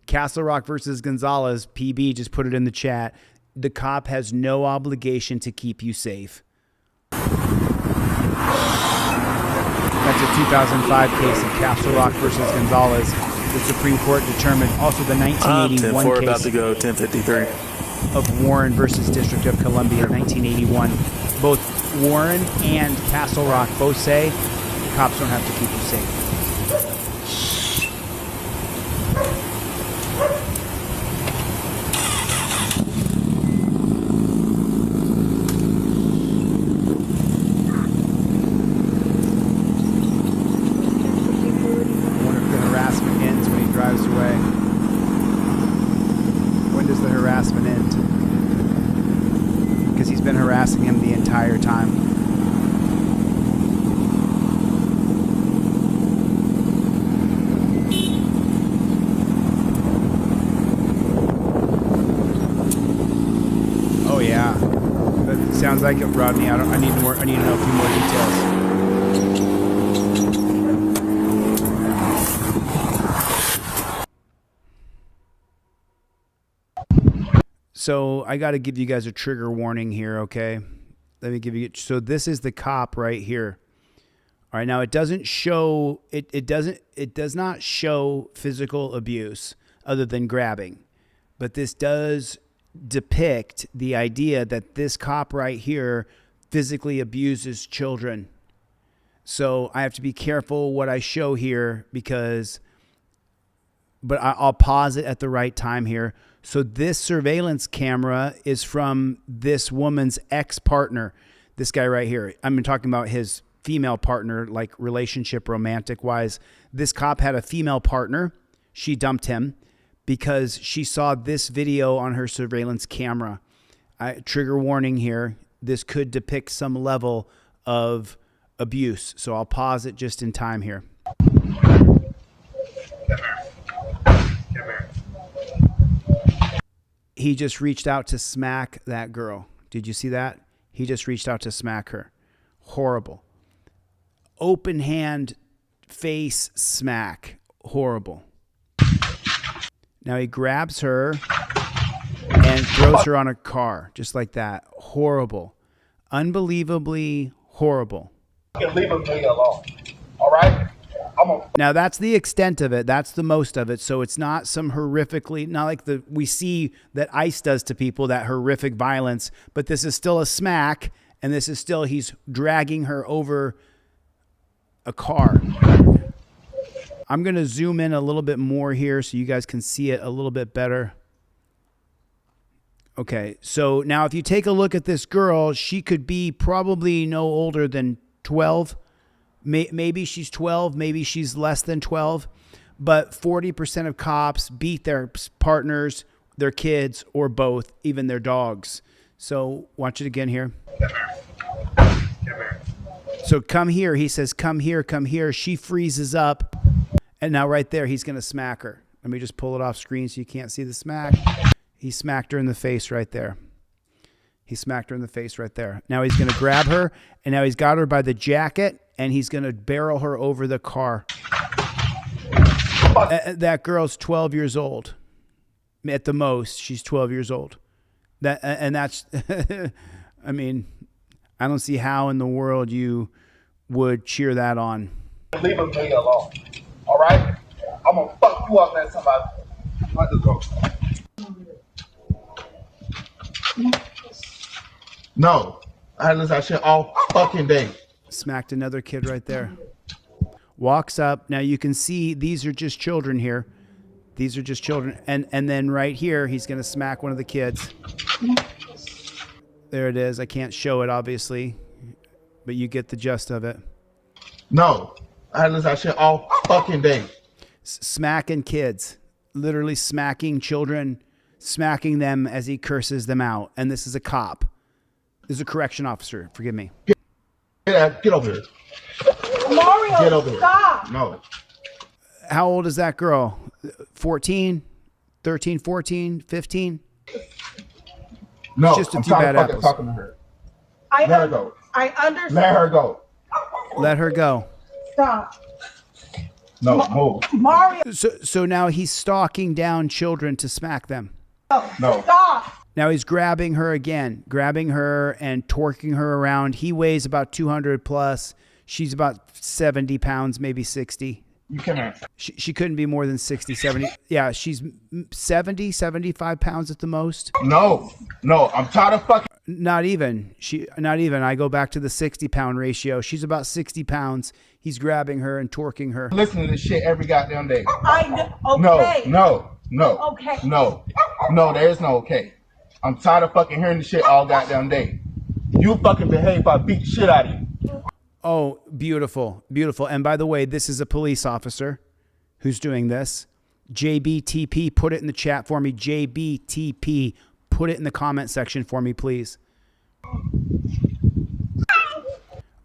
Castle Rock versus Gonzalez, PB just put it in the chat. The cop has no obligation to keep you safe. That's a 2005 case of Castle Rock versus Gonzalez. The Supreme Court determined also the 1981 we're case about to go 10:53. of Warren versus District of Columbia, 1981. Both Warren and Castle Rock both say cops don't have to keep you safe. I wonder if the harassment ends when he drives away. When does the harassment end? Because he's been harassing him the entire time. Oh yeah, Sounds like it, Rodney. I need more. I need to know a few more details. So I got to give you guys a trigger warning here, okay? Let me give you. So this is the cop right here. All right, now it doesn't show. It does not show physical abuse other than grabbing, but this does depict the idea that this cop right here physically abuses children. So I have to be careful what I show here but I'll pause it at the right time here. So this surveillance camera is from this woman's ex-partner, this guy right here. I'm talking about his female partner, like relationship, romantic wise. This cop had a female partner. She dumped him because she saw this video on her surveillance camera. Trigger warning here. This could depict some level of abuse. So I'll pause it just in time here. He just reached out to smack that girl. Did you see that? He just reached out to smack her. Horrible. Open hand face smack. Horrible. Now he grabs her and throws her on a car, just like that. Horrible. Unbelievably horrible. Leave him alone. All right? Now that's the extent of it. That's the most of it. So it's not some horrifically, not like we see that ICE does to people, that horrific violence, but this is still a smack, and this is still, he's dragging her over a car. I'm going to zoom in a little bit more here so you guys can see it a little bit better. Okay, so now if you take a look at this girl, she could be probably no older than 12. Maybe she's 12, maybe she's less than 12. But 40% of cops beat their partners, their kids, or both, even their dogs. So watch it again here. So come here. He says, come here, come here. She freezes up. And now right there, he's going to smack her. Let me just pull it off screen so you can't see the smack. He smacked her in the face right there. He smacked her in the face right there. Now he's going to grab her, and now he's got her by the jacket, and he's going to barrel her over the car. That girl's 12 years old. At the most, she's 12 years old. That's, I mean, I don't see how in the world you would cheer that on. Leave him alone. All right? I'm going to fuck you up next time let this go. No. I had to listen to that shit all fucking day. Smacked another kid right there. Walks up. Now you can see these are just children here. These are just children. And then right here, he's going to smack one of the kids. There it is. I can't show it, obviously, but you get the gist of it. No. I had to listen to that shit all fucking day. Smacking kids. Literally smacking children, smacking them as he curses them out. And this is a cop. This is a correction officer. Forgive me. Get over here. Mario, Get over stop. here. No. How old is that girl? 14? 13, 14, 15? No. Just a I'm few bad tired of apples. talking to her. Let her go. I understand. Let her go. Let her go. Stop. No, move. Mario, So now he's stalking down children to smack them. No. stop. Now he's grabbing her again, grabbing her and torquing her around. He weighs about 200 plus. She's about 70 pounds, maybe 60. You can't. She couldn't be more than 60, 70. Yeah, she's 70, 75 pounds at the most. No, I'm tired of fucking. Not even. I go back to the 60-pound ratio. She's about 60 pounds. He's grabbing her and torquing her. Listening to this shit every goddamn day. Okay. No. Okay. No, there is no okay. I'm tired of fucking hearing this shit all goddamn day. You fucking behave if I beat the shit out of you. Oh, beautiful, beautiful. And by the way, this is a police officer who's doing this. JBTP, put it in the chat for me. JBTP, put it in the comment section for me, please.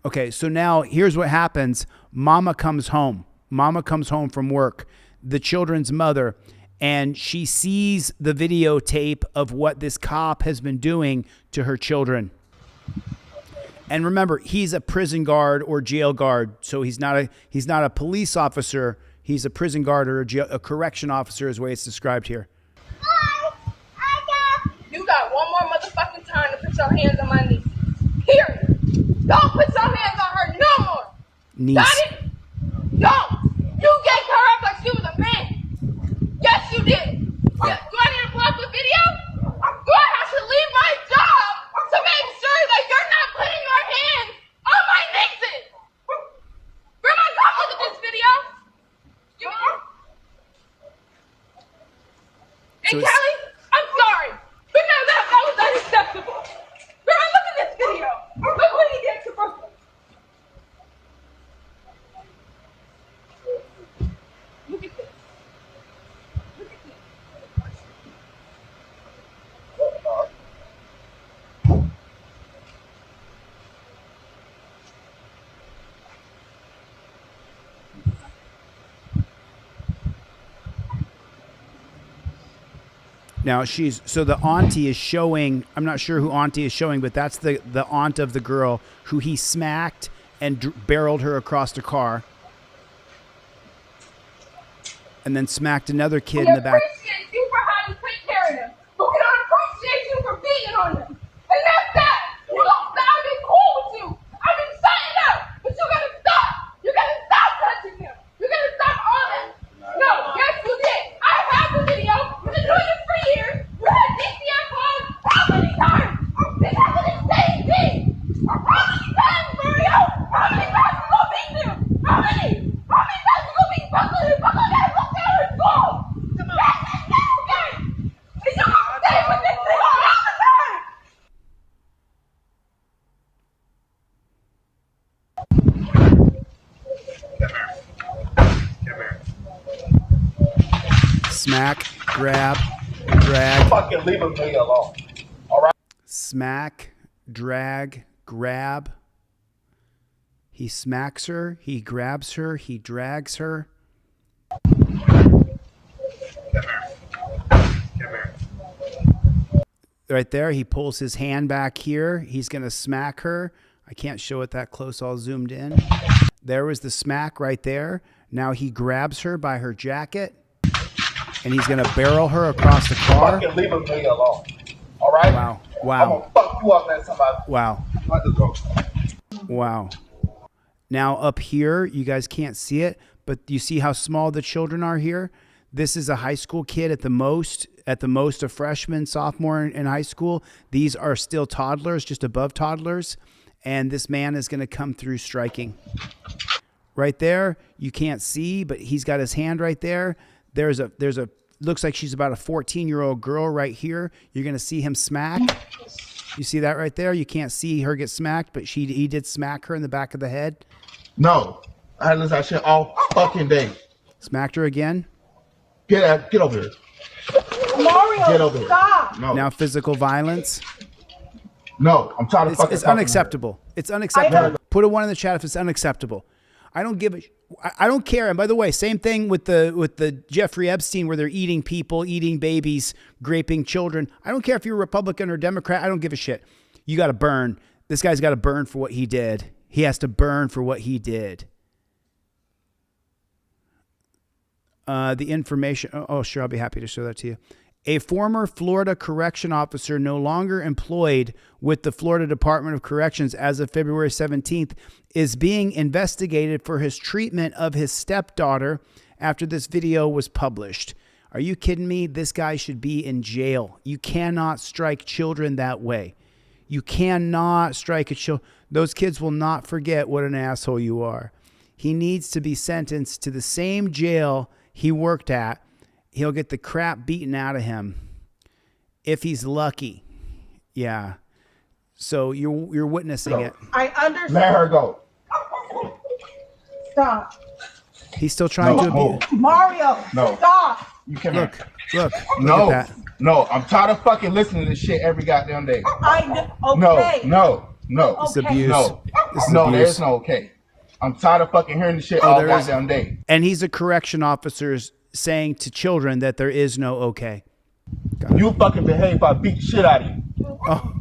Okay, so now here's what happens. Mama comes home. Mama comes home from work, the children's mother, and she sees the videotape of what this cop has been doing to her children. And remember, he's a prison guard or jail guard, so he's not a police officer. He's a prison guard or a correction officer, is the way it's described here. You got one more motherfucking time to put your hands on my niece. Period. Don't put your hands on her no more. Niece. Got it? Don't. You gave her up like she was a man. Yes, you did. Do I need to pull up the video? Do I have to leave my job to make sure that you're not putting your hands on my nieces? Grandma, come look at this video. Give me this. And Kelly, I'm sorry. But no, that was unacceptable. Grandma, look at this video. Look what he did to Brooklyn. Look at this. Look at this. Now so the auntie is showing, I'm not sure who auntie is showing, but that's the aunt of the girl who he smacked and barreled her across the car. And then smacked another kid in the back. We appreciate you for how you take care of them, but we don't appreciate you for beating on them. And that's that. You don't stop. I've been cool with you. I've been shutting up, but you gotta stop. You gotta stop touching them. You gotta stop all that. No, yes you did. I have the video. You've been doing it for years. You had DCF calls. How many times? This happened the same thing. How many times, Mario? How many times you gonna beat them? How many? How many times you gonna beat Buckler? Buckler got looked at her school. Come on. And you gonna stay with this thing all the time. Smack, grab, drag. Fucking leave him alone. All right. Smack, drag, grab. He smacks her, he grabs her, he drags her. Right there, he pulls his hand back here. He's going to smack her. I can't show it that close, all zoomed in. There was the smack right there. Now he grabs her by her jacket, and he's going to barrel her across the car. Fucking leave him alone. All right? Wow. I'm Wow. gonna fuck you up next time I... Wow. Let this go. Wow. Now up here, you guys can't see it, but you see how small the children are here? This is a high school kid at the most a freshman, sophomore in high school. These are still toddlers, just above toddlers. And this man is going to come through striking. Right there, you can't see, but he's got his hand right there. There's a looks like she's about a 14-year-old girl right here. You're going to see him smack. You see that right there? You can't see her get smacked, but he did smack her in the back of the head. No. I had that shit all fucking day. Smacked her again. Get over here. Mario, Get over here. stop. No. Now physical violence. No, I'm trying to fucking... It's unacceptable. It's unacceptable. Put a 1 in the chat if it's unacceptable. I don't care. And by the way, same thing with the Jeffrey Epstein, where they're eating people, eating babies, raping children. I don't care if you're a Republican or Democrat. I don't give a shit. You got to burn. This guy's got to burn for what he did. He has to burn for what he did. The information. Oh, sure. I'll be happy to show that to you. A former Florida correction officer no longer employed with the Florida Department of Corrections as of February 17th is being investigated for his treatment of his stepdaughter after this video was published. Are you kidding me? This guy should be in jail. You cannot strike children that way. You cannot strike a child. Those kids will not forget what an asshole you are. He needs to be sentenced to the same jail he worked at. He'll get the crap beaten out of him if he's lucky. Yeah. So you're witnessing it. I understand. Let her go. Stop. He's still trying to abuse. Mario, No. stop. You can Look No, at that. no, I'm tired of fucking listening to this shit every goddamn day. Okay. No. It's abuse. No, This is no, abuse. there's no okay. I'm tired of fucking hearing this shit all goddamn day. And he's a correction officer saying to children that there is no okay. You fucking behave if I beat the shit out of you. Oh,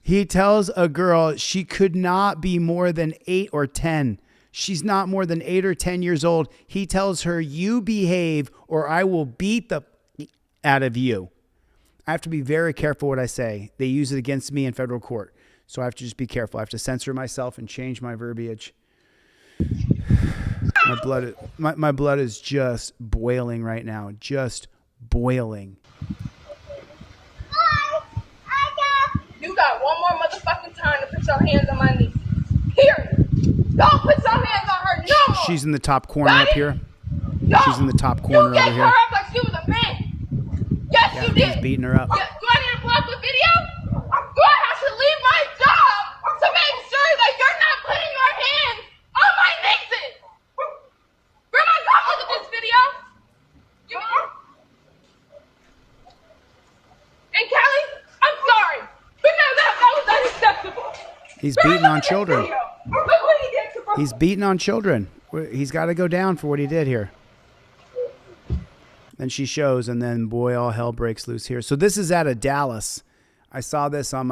He tells a girl she could not be more than 8 or 10. She's not more than 8 or 10 years old. He tells her, you behave or I will beat the out of you. I have to be very careful what I say. They use it against me in federal court. So I have to just be careful. I have to censor myself and change my verbiage. My blood is just boiling right now. Just boiling. You got one more motherfucking time to put your hands on my niece. Period. Don't put your hands on her no more. She's in the top corner up here. She's in the top corner over here. You gave her up like she was a man. Yes, you did. He's beating her up. Do I need to block the video? Do I have to leave my job to make sure that you're not putting your hands on my nieces? Grandma, come look at this video. And Kelly, I'm sorry. Because that was unacceptable. He's beating on children. Look what he did to her. He's beating on children. He's got to go down for what he did here. Then she shows, and then boy, all hell breaks loose here. So this is out of Dallas. I saw this on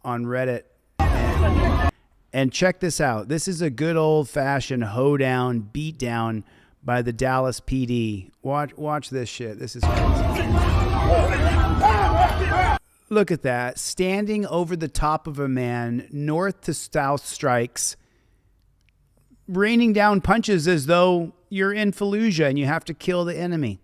Reddit, and check this out. This is a good old-fashioned hoedown, beatdown by the Dallas PD. Watch this shit. This is crazy. Look at that. Standing over the top of a man, north to south strikes, raining down punches as though you're in Fallujah and you have to kill the enemy.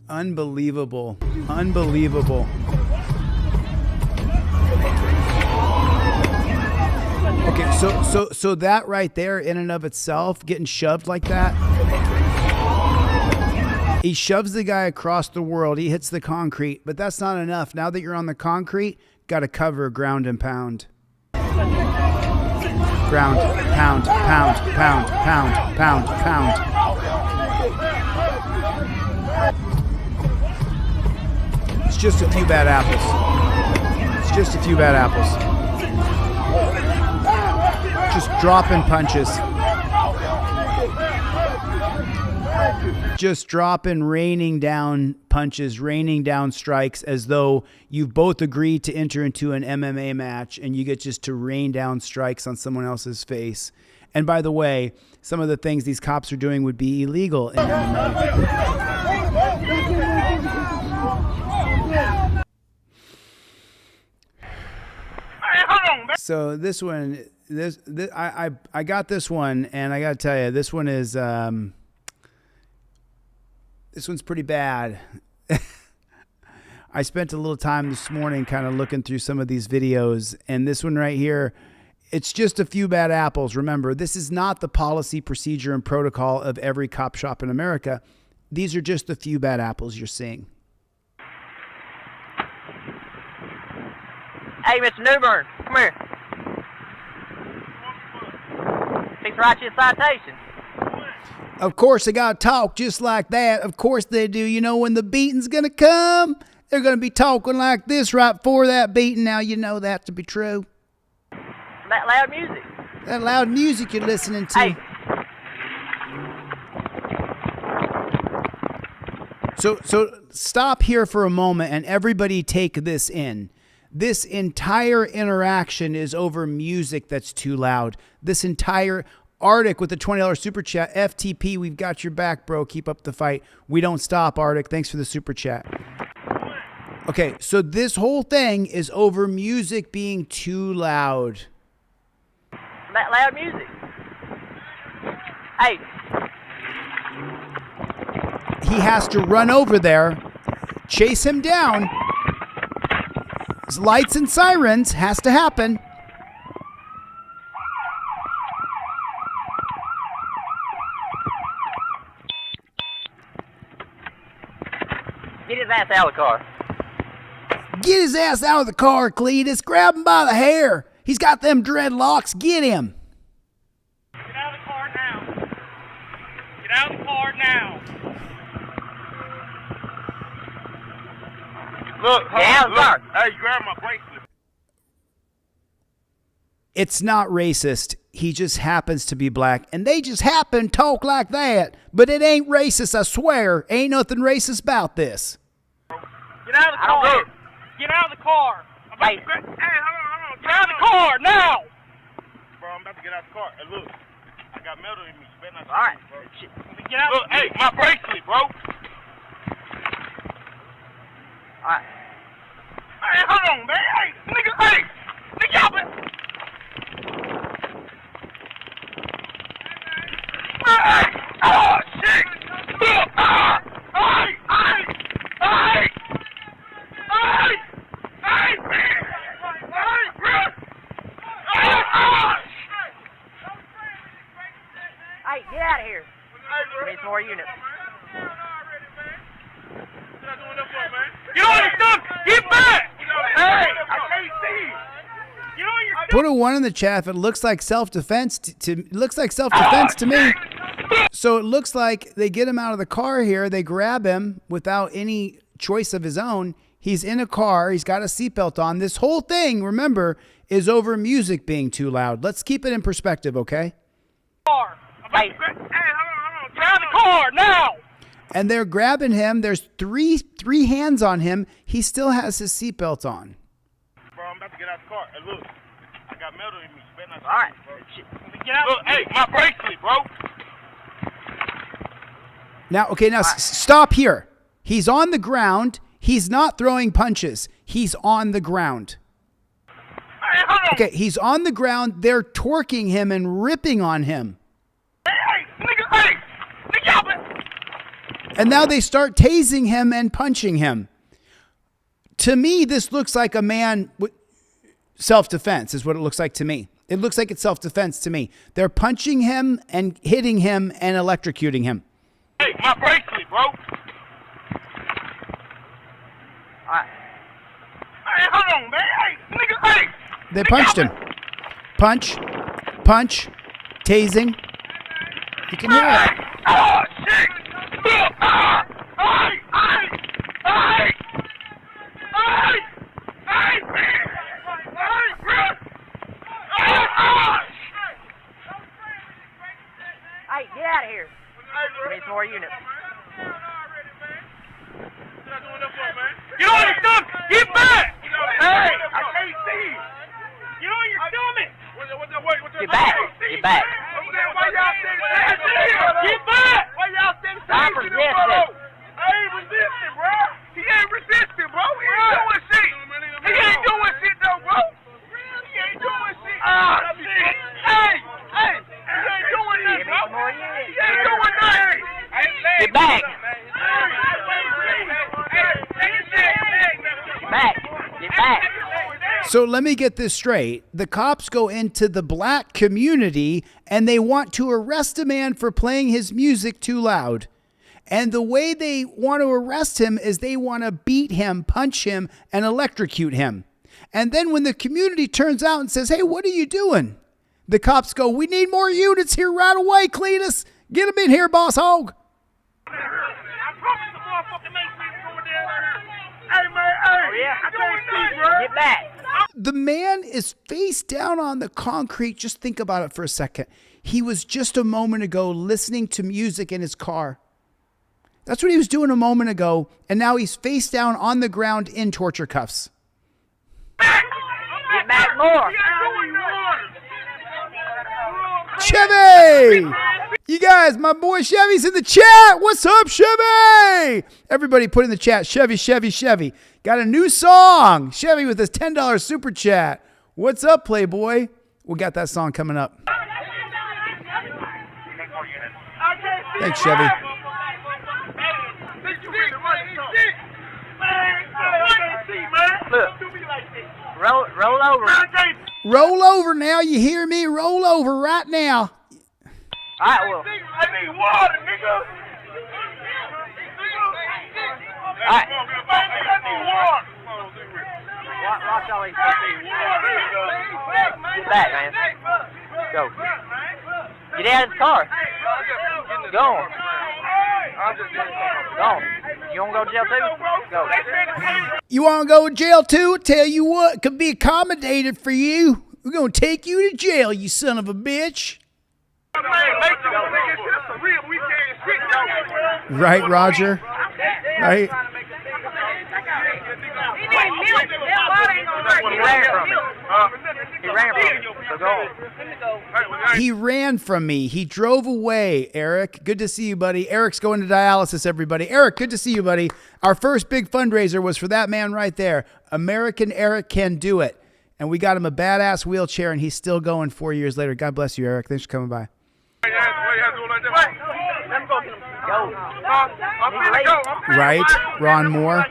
Unbelievable. Unbelievable. Okay, so that right there in and of itself, getting shoved like that, he shoves the guy across the world. He hits the concrete, but that's not enough. Now that you're on the concrete, got to cover ground and pound. Ground, pound, pound, pound, pound, pound, pound. It's just a few bad apples. It's just a few bad apples. Just dropping punches. Just dropping, raining down punches, raining down strikes as though you've both agreed to enter into an MMA match and you get just to rain down strikes on someone else's face. And by the way, some of the things these cops are doing would be illegal in MMA. So this one, I got this one, and I got to tell you, this one is this one's pretty bad. I spent a little time this morning kind of looking through some of these videos, and this one right here, it's just a few bad apples. Remember, this is not the policy, procedure, and protocol of every cop shop in America. These are just a few bad apples you're seeing. Hey, Mr. Newburn, come here. He's write you a citation. Of course, they got to talk just like that. Of course they do. You know when the beating's going to come, they're going to be talking like this right before that beating. Now you know that to be true. That loud music. That loud music you're listening to. Hey. So stop here for a moment and everybody take this in. This entire interaction is over music that's too loud. This entire Arctic with the $20 super chat. FTP, we've got your back, bro. Keep up the fight. We don't stop, Arctic. Thanks for the super chat. Okay, so this whole thing is over music being too loud. That loud music. Hey. He has to run over there, chase him down. Lights and sirens has to happen. Get his ass out of the car. Get his ass out of the car, Cletus. Grab him by the hair. He's got them dreadlocks. Get him. Get out of the car now. Get out of the car now. Look, hold on, look. Hey, grab my bracelet. It's not racist. He just happens to be black, and they just happen to talk like that. But it ain't racist, I swear. Ain't nothing racist about this. Get out of the car. Get out of the car. Hey, hold on. Get out of the car now. Bro, I'm about to get out of the car. Hey, look. I got metal in me. You better not. All right. Get out. Look, hey, my bracelet, bro. All right. Hey, hold on, man. Hey, nigga, y'all been... Hey, oh, shit. Hey, get out of here. We need some more units. Get on your stuff! Get back! Hey, I can't see. Get on your stuff! Put a 1 in the chat if it looks like self-defense to me. So it looks like they get him out of the car here. They grab him without any choice of his own. He's in a car. He's got a seatbelt on. This whole thing, remember, is over music being too loud. Let's keep it in perspective, okay? Hey, hold on. Get out of the car now! And they're grabbing him. There's three hands on him. He still has his seatbelt on. Bro, I'm about to get out of the car. Hey, look. I got metal in me. You better not. All right. Get out. Look, hey, my bracelet, bro. Now, okay, now stop here. He's on the ground. He's not throwing punches. He's on the ground. Hey, hold on. Okay, he's on the ground. They're torquing him and ripping on him. Hey, nigga, y'all been... And now they start tasing him and punching him. To me, this looks like a man with self-defense is what it looks like to me. It looks like it's self-defense to me. They're punching him and hitting him and electrocuting him. Hey, my bracelet, bro. All right. Hey, hold on, man. Hey, nigga, They punched him. Punch, tasing. You can hear it. Oh, shit. Hey, get out of here. We need some more units. Get on your stuff! Get back! Hey, I can't see. Get on your stomach! Get back. Get back. Why y'all get back! Why y'all Stop resisting. I ain't resisting, bro. He ain't resisting, bro. He ain't doing shit. He ain't doing shit, though, bro. He ain't doing shit. Ah, shit. Hey. He ain't doing nothing, bro. He ain't doing nothing. Get back. Get back. So let me get this straight. The cops go into the black community and they want to arrest a man for playing his music too loud. And the way they want to arrest him is they want to beat him, punch him, and electrocute him. And then when the community turns out and says, hey, what are you doing? The cops go, we need more units here right away, Cletus. Get them in here, boss hog. I promise the motherfucking nation going down here. Hey, man, hey. Oh, yeah? I can't see, bro. Get back. The man is face down on the concrete. Just think about it for a second. He was just a moment ago listening to music in his car. That's what he was doing a moment ago. And now he's face down on the ground in torture cuffs. Get back more. Chevy! You guys, my boy Chevy's in the chat. What's up, Chevy? Everybody put in the chat, Chevy. Got a new song. Chevy with his $10 super chat. What's up, Playboy? We got that song coming up. Thanks, Chevy. Look. Roll over. Roll over now. You hear me? Roll over right now. All right, well. I need water, nigga. All right. I need water. Watch all these Get back, man. Go. Get out of the car. Go on. Go on. You want to go to jail too? Go. You want to go to jail too? Tell you what, could be accommodated for you. We're going to take you to jail, you son of a bitch. Right, Roger? Right? He ran from me. He drove away, Eric. Good to see you, buddy. Eric's going to dialysis, everybody. Eric, good to see you, buddy. Our first big fundraiser was for that man right there. American Eric can do it. And we got him a badass wheelchair, and he's still going 4 years later. God bless you, Eric. Thanks for coming by. Right, Ron Moore.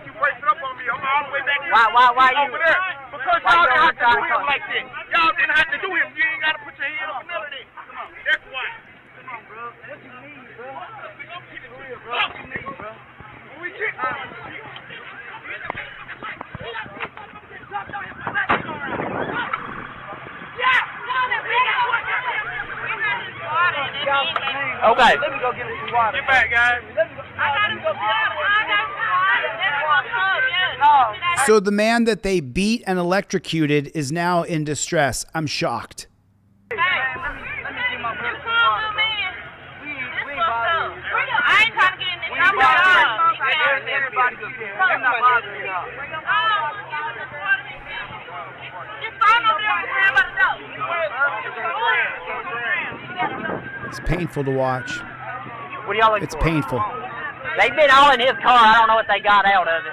Why you? Because y'all didn't have to do him like this. Y'all didn't have to do him. You ain't got to put your hand on none of this. Come on. That's why. Come on, bro. What you need, bro? What you need, bro? We get Okay. Let me go get some water. Get back, guys. So the man that they beat and electrocuted is now in distress. I'm shocked. Let me get my brother some water. I ain't trying to get in this. Everybody good. I'm not bothering y'all. Just phone over there and grab us out. It's painful to watch. What are y'all looking It's for? painful. They've been all in his car. I don't know what they got out of it.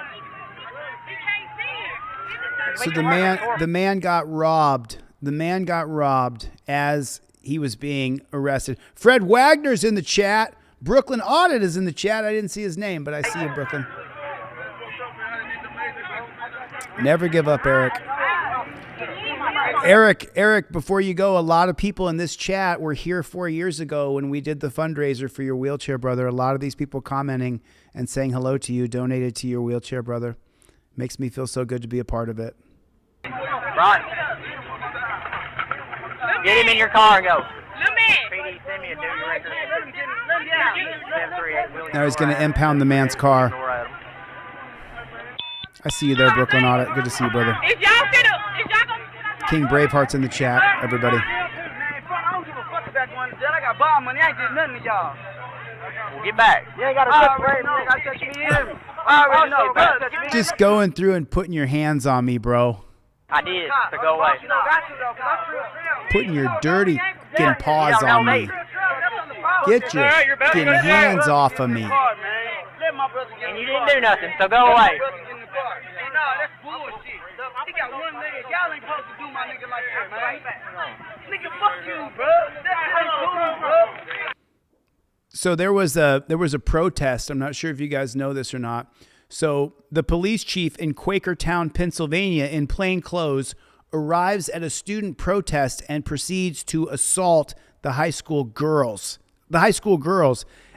So the man got robbed. The man got robbed as he was being arrested. Fred Wagner's in the chat. Brooklyn Audit is in the chat. I didn't see his name, but I see you, Brooklyn. Never give up, Eric. Eric, before you go, a lot of people in this chat were here 4 years ago when we did the fundraiser for your wheelchair brother. A lot of these people commenting and saying hello to you, donated to your wheelchair brother. Makes me feel so good to be a part of it. Right. Get him in your car and go. PD, send me a duty record. Now he's going to impound the man's car. I see you there, Brooklyn Audit. Good to see you, brother. King Braveheart's in the chat, everybody. I don't give a fuck about going to jail. I got bond money. I ain't did nothing to y'all. Well, get back. You ain't got to touch me. You got to touch me in. I already know. Just going through and putting your hands on me, bro. I did, so go away. Putting your dirty fucking paws on me. Get your fucking hands off of me. And you didn't do nothing, so go away. No, that's bullshit. He got one leg. Y'all ain't supposed to do my nigga like that, man. Nigga, fuck you, bro. That's bro. So there was a protest. I'm not sure if you guys know this or not. So the police chief in Quakertown, Pennsylvania, in plain clothes, arrives at a student protest and proceeds to assault the high school girls.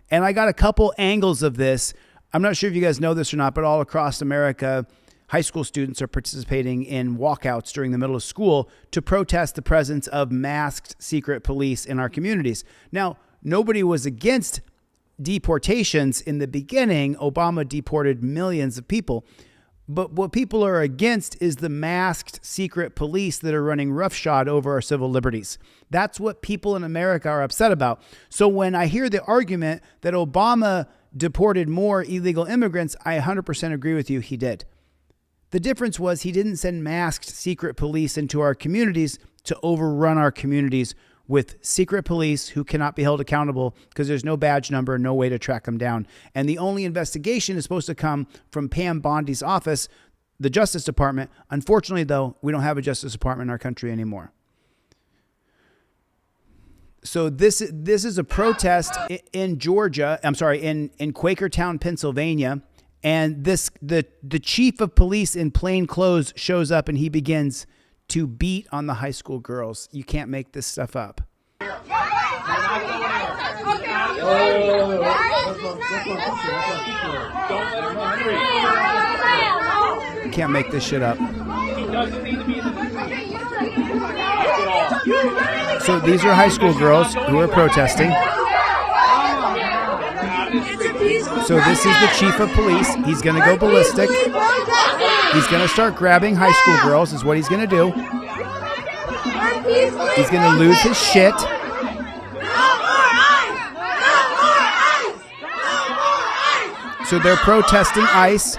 And I got a couple angles of this. I'm not sure if you guys know this or not, but all across America, high school students are participating in walkouts during the middle of school to protest the presence of masked secret police in our communities. Now, nobody was against deportations in the beginning. Obama deported millions of people. But what people are against is the masked secret police that are running roughshod over our civil liberties. That's what people in America are upset about. So when I hear the argument that Obama deported more illegal immigrants, I 100% agree with you. He did. The difference was he didn't send masked secret police into our communities to overrun our communities with secret police who cannot be held accountable because there's no badge number, no way to track them down. And the only investigation is supposed to come from Pam Bondi's office, the Justice Department. Unfortunately, though, we don't have a Justice Department in our country anymore. So this is a protest in Georgia. I'm sorry, in Quakertown, Pennsylvania. And the chief of police in plain clothes shows up and he begins to beat on the high school girls. You can't make this stuff up. You can't make this shit up. So these are high school girls who are protesting. So this is the chief of police. He's going to go ballistic. He's going to start grabbing high school girls is what he's going to do. He's going to lose his shit. So they're protesting ICE.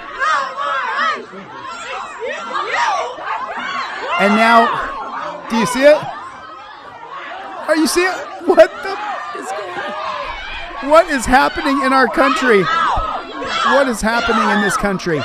And now, do you see it? Are you seeing it? What the is going on? What is happening in our country? What is happening in this country?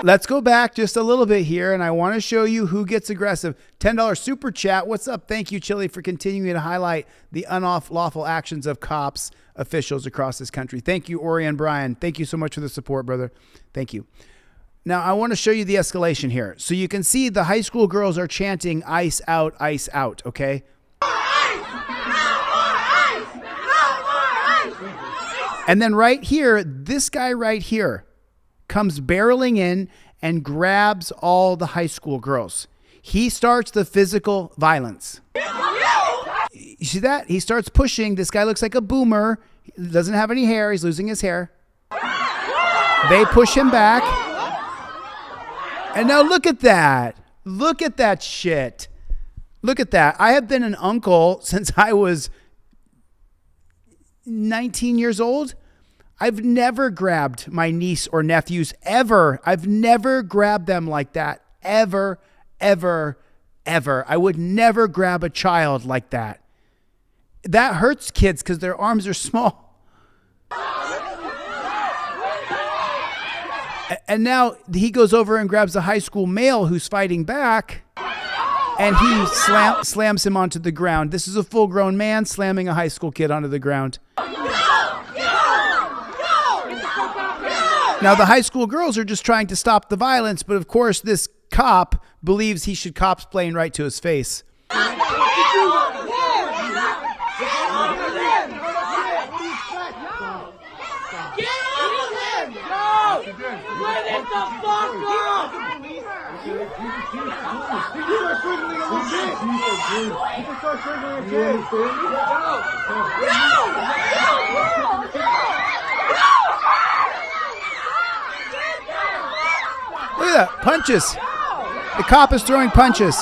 Let's go back just a little bit here, and I want to show you who gets aggressive. $10 super chat. What's up? Thank you, Chille, for continuing to highlight the unlawful actions of cops, officials across this country. Thank you, Ori and Brian. Thank you so much for the support, brother. Thank you. Now, I want to show you the escalation here. So you can see the high school girls are chanting ICE out, okay? And then right here, this guy right here comes barreling in and grabs all the high school girls. He starts the physical violence. You see that? He starts pushing. This guy looks like a boomer. He doesn't have any hair. He's losing his hair. They push him back. And now look at that. Look at that shit. Look at that. I have been an uncle since I was 19 years old. I've never grabbed my niece or nephews ever. I've never grabbed them like that. Ever, ever, ever. I would never grab a child like that. That hurts kids because their arms are small. And now he goes over and grabs a high school male who's fighting back, and he slams him onto the ground. This is a full-grown man slamming a high school kid onto the ground. Now, the high school girls are just trying to stop the violence, but of course, this cop believes he should cop-splain right to his face. Look at that, punches. The cop is throwing punches.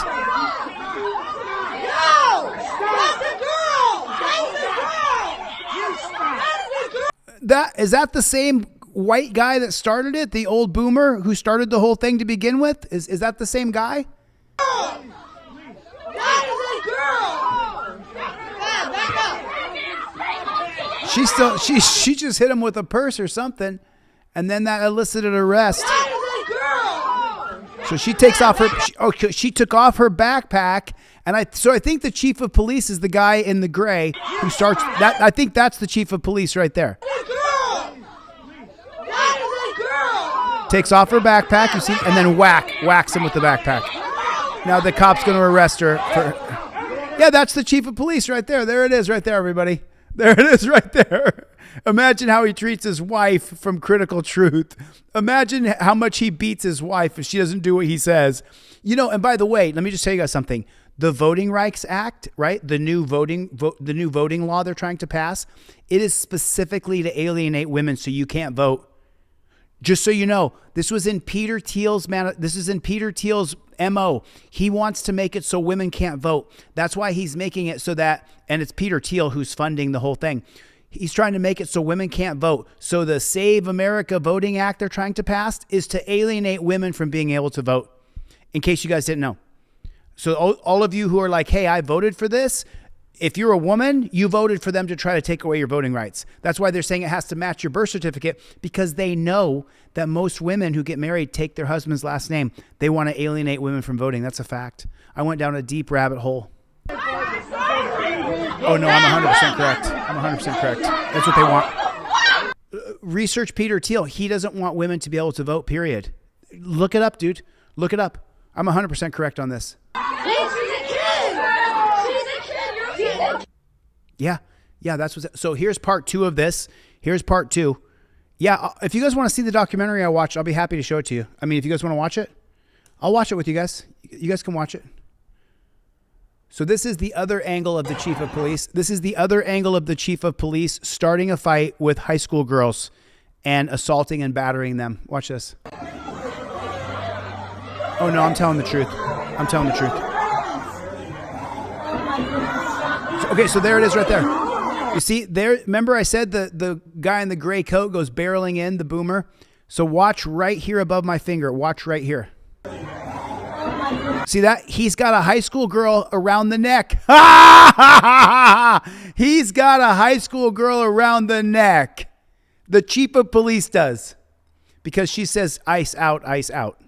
Is that the same white guy that started it? The old boomer who started the whole thing to begin with? Is that the same guy? She just hit him with a purse or something, and then that elicited arrest. So she takes off her. She took off her backpack, and I think the chief of police is the guy in the gray who starts that. I think that's the chief of police right there. Takes off her backpack, you see, and then whacks him with the backpack. Now the cop's going to arrest her. Yeah, that's the chief of police right there. There it is right there, everybody. There it is right there. Imagine how he treats his wife from Critical Truth. Imagine how much he beats his wife if she doesn't do what he says. You know, and by the way, let me just tell you guys something. The Voting Rights Act, right? The new voting law they're trying to pass, it is specifically to alienate women so you can't vote. Just so you know, this was in Peter Thiel's MO. He wants to make it so women can't vote. That's why he's making it so that, and it's Peter Thiel who's funding the whole thing. He's trying to make it so women can't vote. So the Save America Voting Act they're trying to pass is to alienate women from being able to vote, in case you guys didn't know. So all of you who are like, hey, I voted for this, if you're a woman, you voted for them to try to take away your voting rights. That's why they're saying it has to match your birth certificate, because they know that most women who get married take their husband's last name. They want to alienate women from voting. That's a fact. I went down a deep rabbit hole. Oh, no, I'm 100% correct. I'm 100% correct. That's what they want. Research Peter Thiel. He doesn't want women to be able to vote, period. Look it up, dude. Look it up. I'm 100% correct on this. Yeah, that's what's. So here's part 2 of this. Here's part 2. Yeah, if you guys want to see the documentary I watched, I'll be happy to show it to you. I mean, if you guys want to watch it, I'll watch it with you guys. You guys can watch it. So this is the other angle of the chief of police. This is the other angle of the chief of police starting a fight with high school girls and assaulting and battering them. Watch this. Oh, no, I'm telling the truth. I'm telling the truth. Okay, so there it is right there. You see, there. Remember I said the guy in the gray coat goes barreling in, the boomer? So watch right here above my finger. Watch right here. See that? He's got a high school girl around the neck. He's got a high school girl around the neck. The chief of police does. Because she says, ice out, ice out.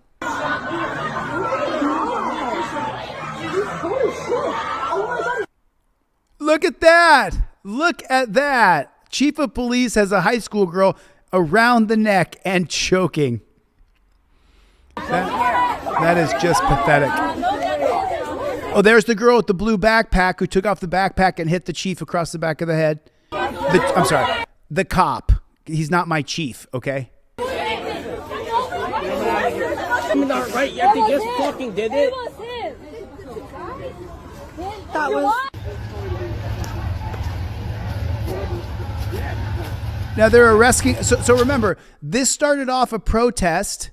Look at that. Look at that. Chief of police has a high school girl around the neck and choking. That is just pathetic. Oh, there's the girl with the blue backpack who took off the backpack and hit the chief across the back of the head. I'm sorry, the cop. He's not my chief, okay? Not right yet. They just fucking did it. That was. Now they're arresting. So remember, this started off a protest.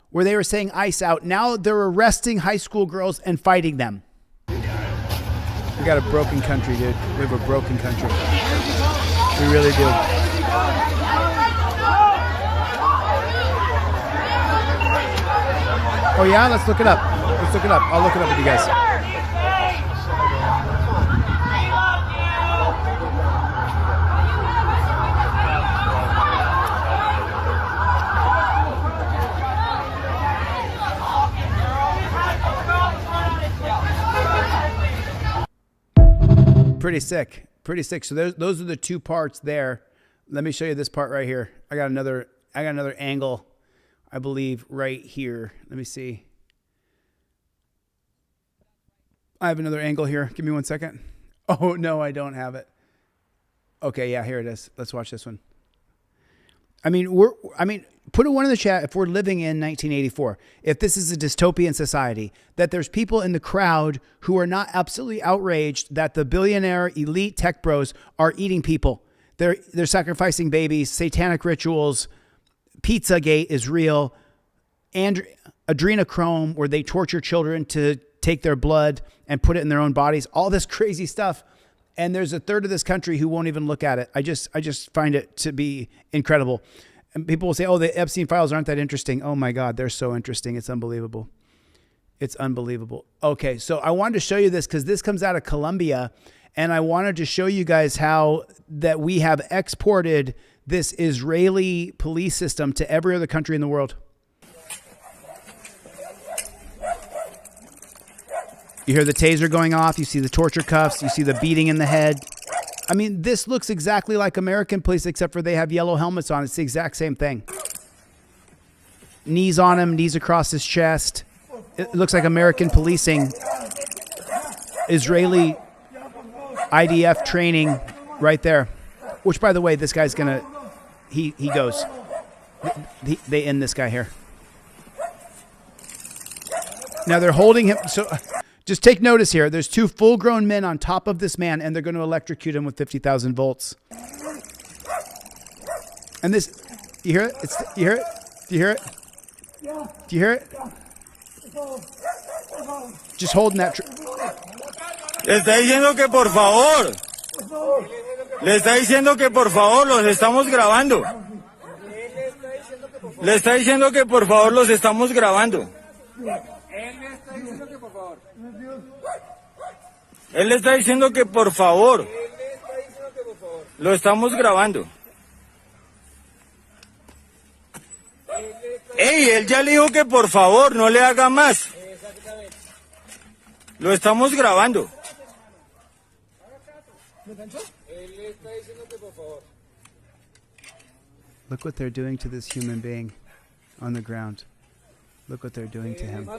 Where they were saying ice out. Now they're arresting high school girls and fighting them. We got a broken country, dude. We have a broken country. We really do. Oh yeah? Let's look it up. Let's look it up. I'll look it up with you guys. Pretty sick. Pretty sick. So those are the two parts there. Let me show you this part right here. I got another angle, I believe, right here. Let me see. I have another angle here. Give me 1 second. Oh, no, I don't have it. Okay, yeah, here it is. Let's watch this one. Put a 1 in the chat if we're living in 1984, if this is a dystopian society, that there's people in the crowd who are not absolutely outraged that the billionaire elite tech bros are eating people. They're sacrificing babies, satanic rituals, Pizzagate is real, and adrenochrome, where they torture children to take their blood and put it in their own bodies, all this crazy stuff. And there's a third of this country who won't even look at it. I just find it to be incredible. And people will say, oh, the Epstein files aren't that interesting. Oh my God, they're so interesting. It's unbelievable. It's unbelievable. Okay, so I wanted to show you this because this comes out of Colombia, and I wanted to show you guys how that we have exported this Israeli police system to every other country in the world. You hear the taser going off. You see the torture cuffs. You see the beating in the head. I mean, this looks exactly like American police, except for they have yellow helmets on. It's the exact same thing. Knees on him, knees across his chest. It looks like American policing. Israeli IDF training right there. Which, by the way, this guy's going to... He goes. They end this guy here. Now they're holding him... So... Just take notice here. There's two full-grown men on top of this man, and they're going to electrocute him with 50,000 volts. And this, you hear it? You hear it? Do you hear it? Do you hear it? Just holding that. Le está diciendo que por favor. Le está diciendo que por favor los estamos grabando. Le está diciendo que por favor los estamos grabando. Él le está diciendo que por favor. Lo estamos grabando. Ey, él ya le dijo que por favor no le haga más. Lo estamos grabando. Look what they're doing to this human being on the ground. Look what they're doing to him.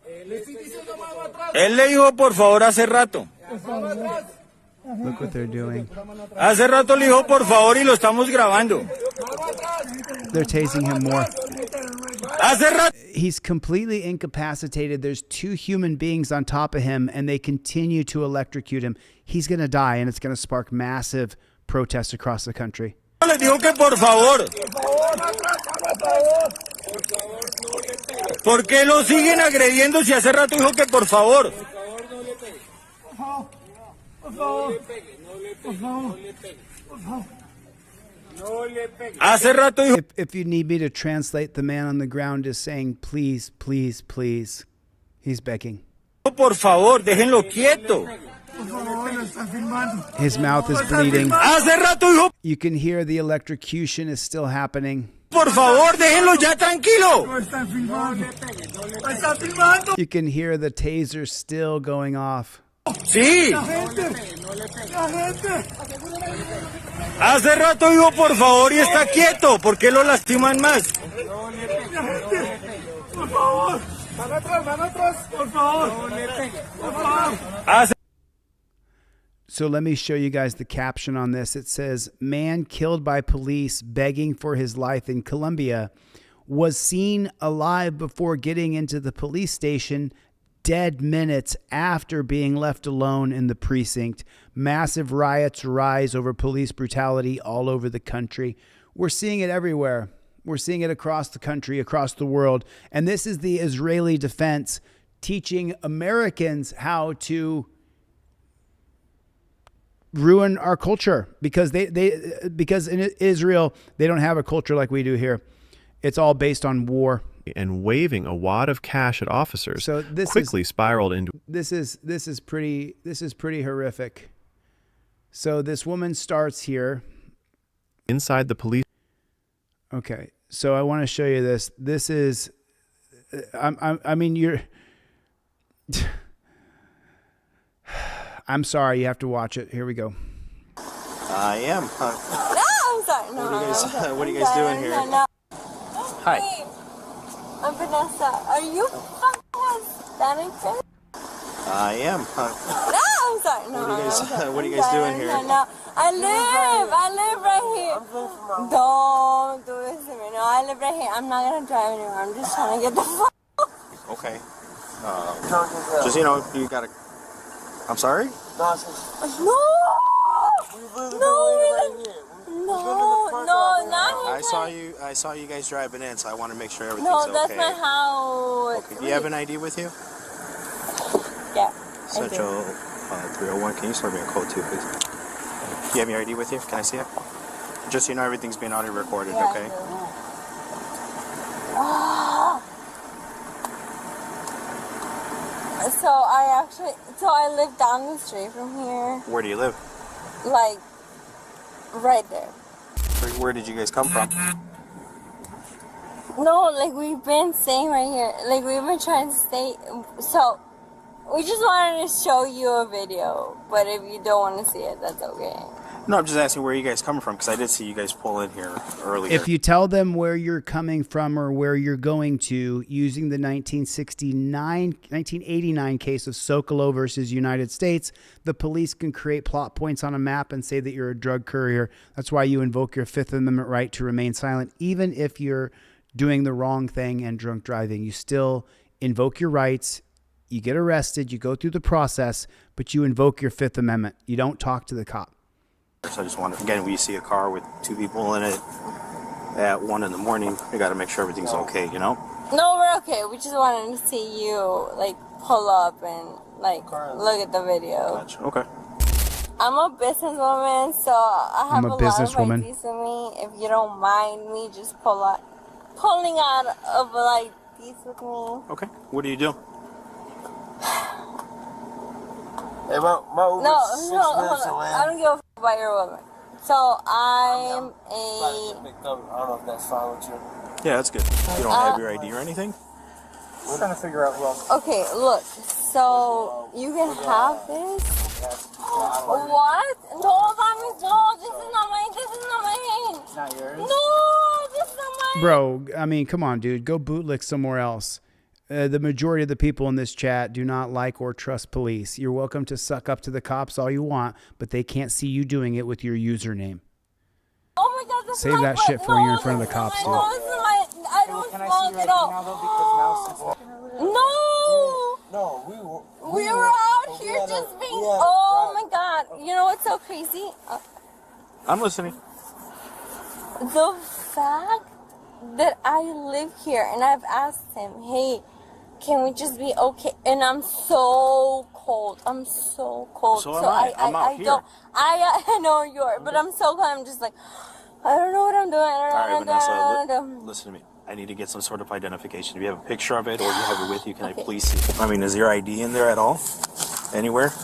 Él le dijo por favor hace rato. Look what they're doing. Hace rato le dijo por favor y lo estamos grabando. They're tasing him more. Hace rato. He's completely incapacitated. There's two human beings on top of him, and they continue to electrocute him. He's going to die, and it's going to spark massive protests across the country. Les digo que por favor. ¿Por qué lo siguen agrediendo si hace rato dijo que por favor? Hace rato dijo. If you need me to translate, the man on the ground is saying, please, please, please. He's begging. Por favor, déjenlo quieto. His mouth is bleeding. Hace rato dijo. You can hear the electrocution is still happening. Por favor, déjenlo ya tranquilo. You can hear the taser still going off. Sí. Hace rato dijo por favor y está quieto. ¿Por qué lo lastiman más? So let me show you guys the caption on this. It says, man killed by police begging for his life in Colombia was seen alive before getting into the police station, dead minutes after being left alone in the precinct. Massive riots rise over police brutality all over the country. We're seeing it everywhere. We're seeing it across the country, across the world. And this is the Israeli defense teaching Americans how to ruin our culture, because because in Israel they don't have a culture like we do here. It's all based on war. And waving a wad of cash at officers, so this quickly spiraled into. This is pretty horrific. So this woman starts here Inside the police. Okay, so I want to show you this. This is, I mean, you're. I'm sorry, you have to watch it. Here we go. I am. No, I'm sorry. No, What are you guys doing here? No. Hi. Hey, I'm Vanessa. Are you fucking Hispanic? I am. No, I'm sorry. No, What are you guys doing here? No, I live right here. Don't do this to me. No, I live right here. I'm not gonna drive anywhere. I'm just trying to get the fuck. Okay. Just, you gotta. I'm sorry? No, not here. I saw you guys driving in, so I want to make sure everything's No, okay. that's not how. Okay. Do you have an ID with you? Yeah. Central 301. Can you start me a code too, please? Do you have your ID with you? Can I see it? Just so you know, everything's being audio recorded, Yeah, okay? So I live down the street from here. Where do you live? Like, right there. Where did you guys come from? No, like we've been staying right here. Like we've been trying to stay. So we just wanted to show you a video. But if you don't want to see it, that's okay. No, I'm just asking where you guys coming from, because I did see you guys pull in here earlier. If you tell them where you're coming from or where you're going to, using the 1989 case of Sokolow versus United States, the police can create plot points on a map and say that you're a drug courier. That's why you invoke your Fifth Amendment right to remain silent. Even if you're doing the wrong thing and drunk driving, you still invoke your rights. You get arrested, you go through the process, but you invoke your Fifth Amendment. You don't talk to the cop. So I just wanted, again, when you see a car with two people in it at 1 in the morning, you got to make sure everything's okay, you know? No, we're okay. We just wanted to see you, like, pull up and, like, look at the video. Gotcha. Okay. I'm a businesswoman, so I have a lot of businesswoman. ideas in me. If you don't mind me just pulling out of, like, these with me. Okay. What do you do? Hey, my Uber's No, 6 hold minutes on. away. I don't give a f*** about your woman. So I'm I don't know if that's fine with you. Yeah, that's good. You don't have your ID or anything? We're trying to figure out who else. Okay, look. So you can have this. What? No, this is not my hand. Not yours? No, this is not mine. Bro, I mean, come on, dude. Go bootlick somewhere else. The majority of the people in this chat do not like or trust police. You're welcome to suck up to the cops all you want, but they can't see you doing it with your username. Oh my God, this Save is that my shit for when you're in front of the cops, dude. No, this is my. I don't smoke at all. No, we were out here just being. Oh my God, you know what's so crazy? I'm listening. The fact that I live here and I've asked him, hey, can we just be okay? And I'm so cold. I'm so cold. So am I. I'm out here. I know you are, but I'm so cold. I'm just like, I don't know what I'm doing. I don't know what I'm doing. Listen to me. I need to get some sort of identification. If you have a picture of it or you have it with you, can I please see it? I mean, is your ID in there at all? Anywhere? Can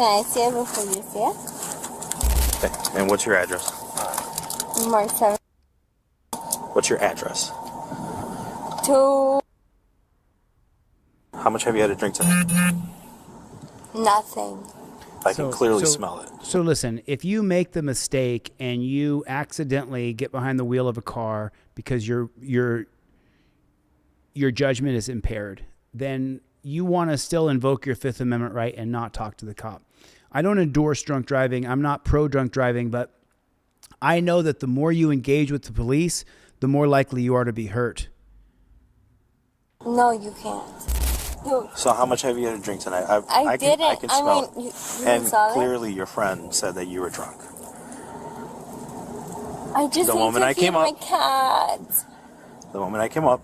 I see it before you see it? Okay. And what's your address? Mark 7. What's your address? 2. How much have you had to drink tonight? Nothing. I can clearly smell it. So listen, if you make the mistake and you accidentally get behind the wheel of a car because your judgment is impaired, then you want to still invoke your Fifth Amendment right and not talk to the cop. I don't endorse drunk driving. I'm not pro drunk driving, but I know that the more you engage with the police, the more likely you are to be hurt. No, you can't. So how much have you had to drink tonight? I didn't. I can smell you and saw clearly your friend said that you were drunk. I just The need moment to I came feed my up- cat. The moment I came up,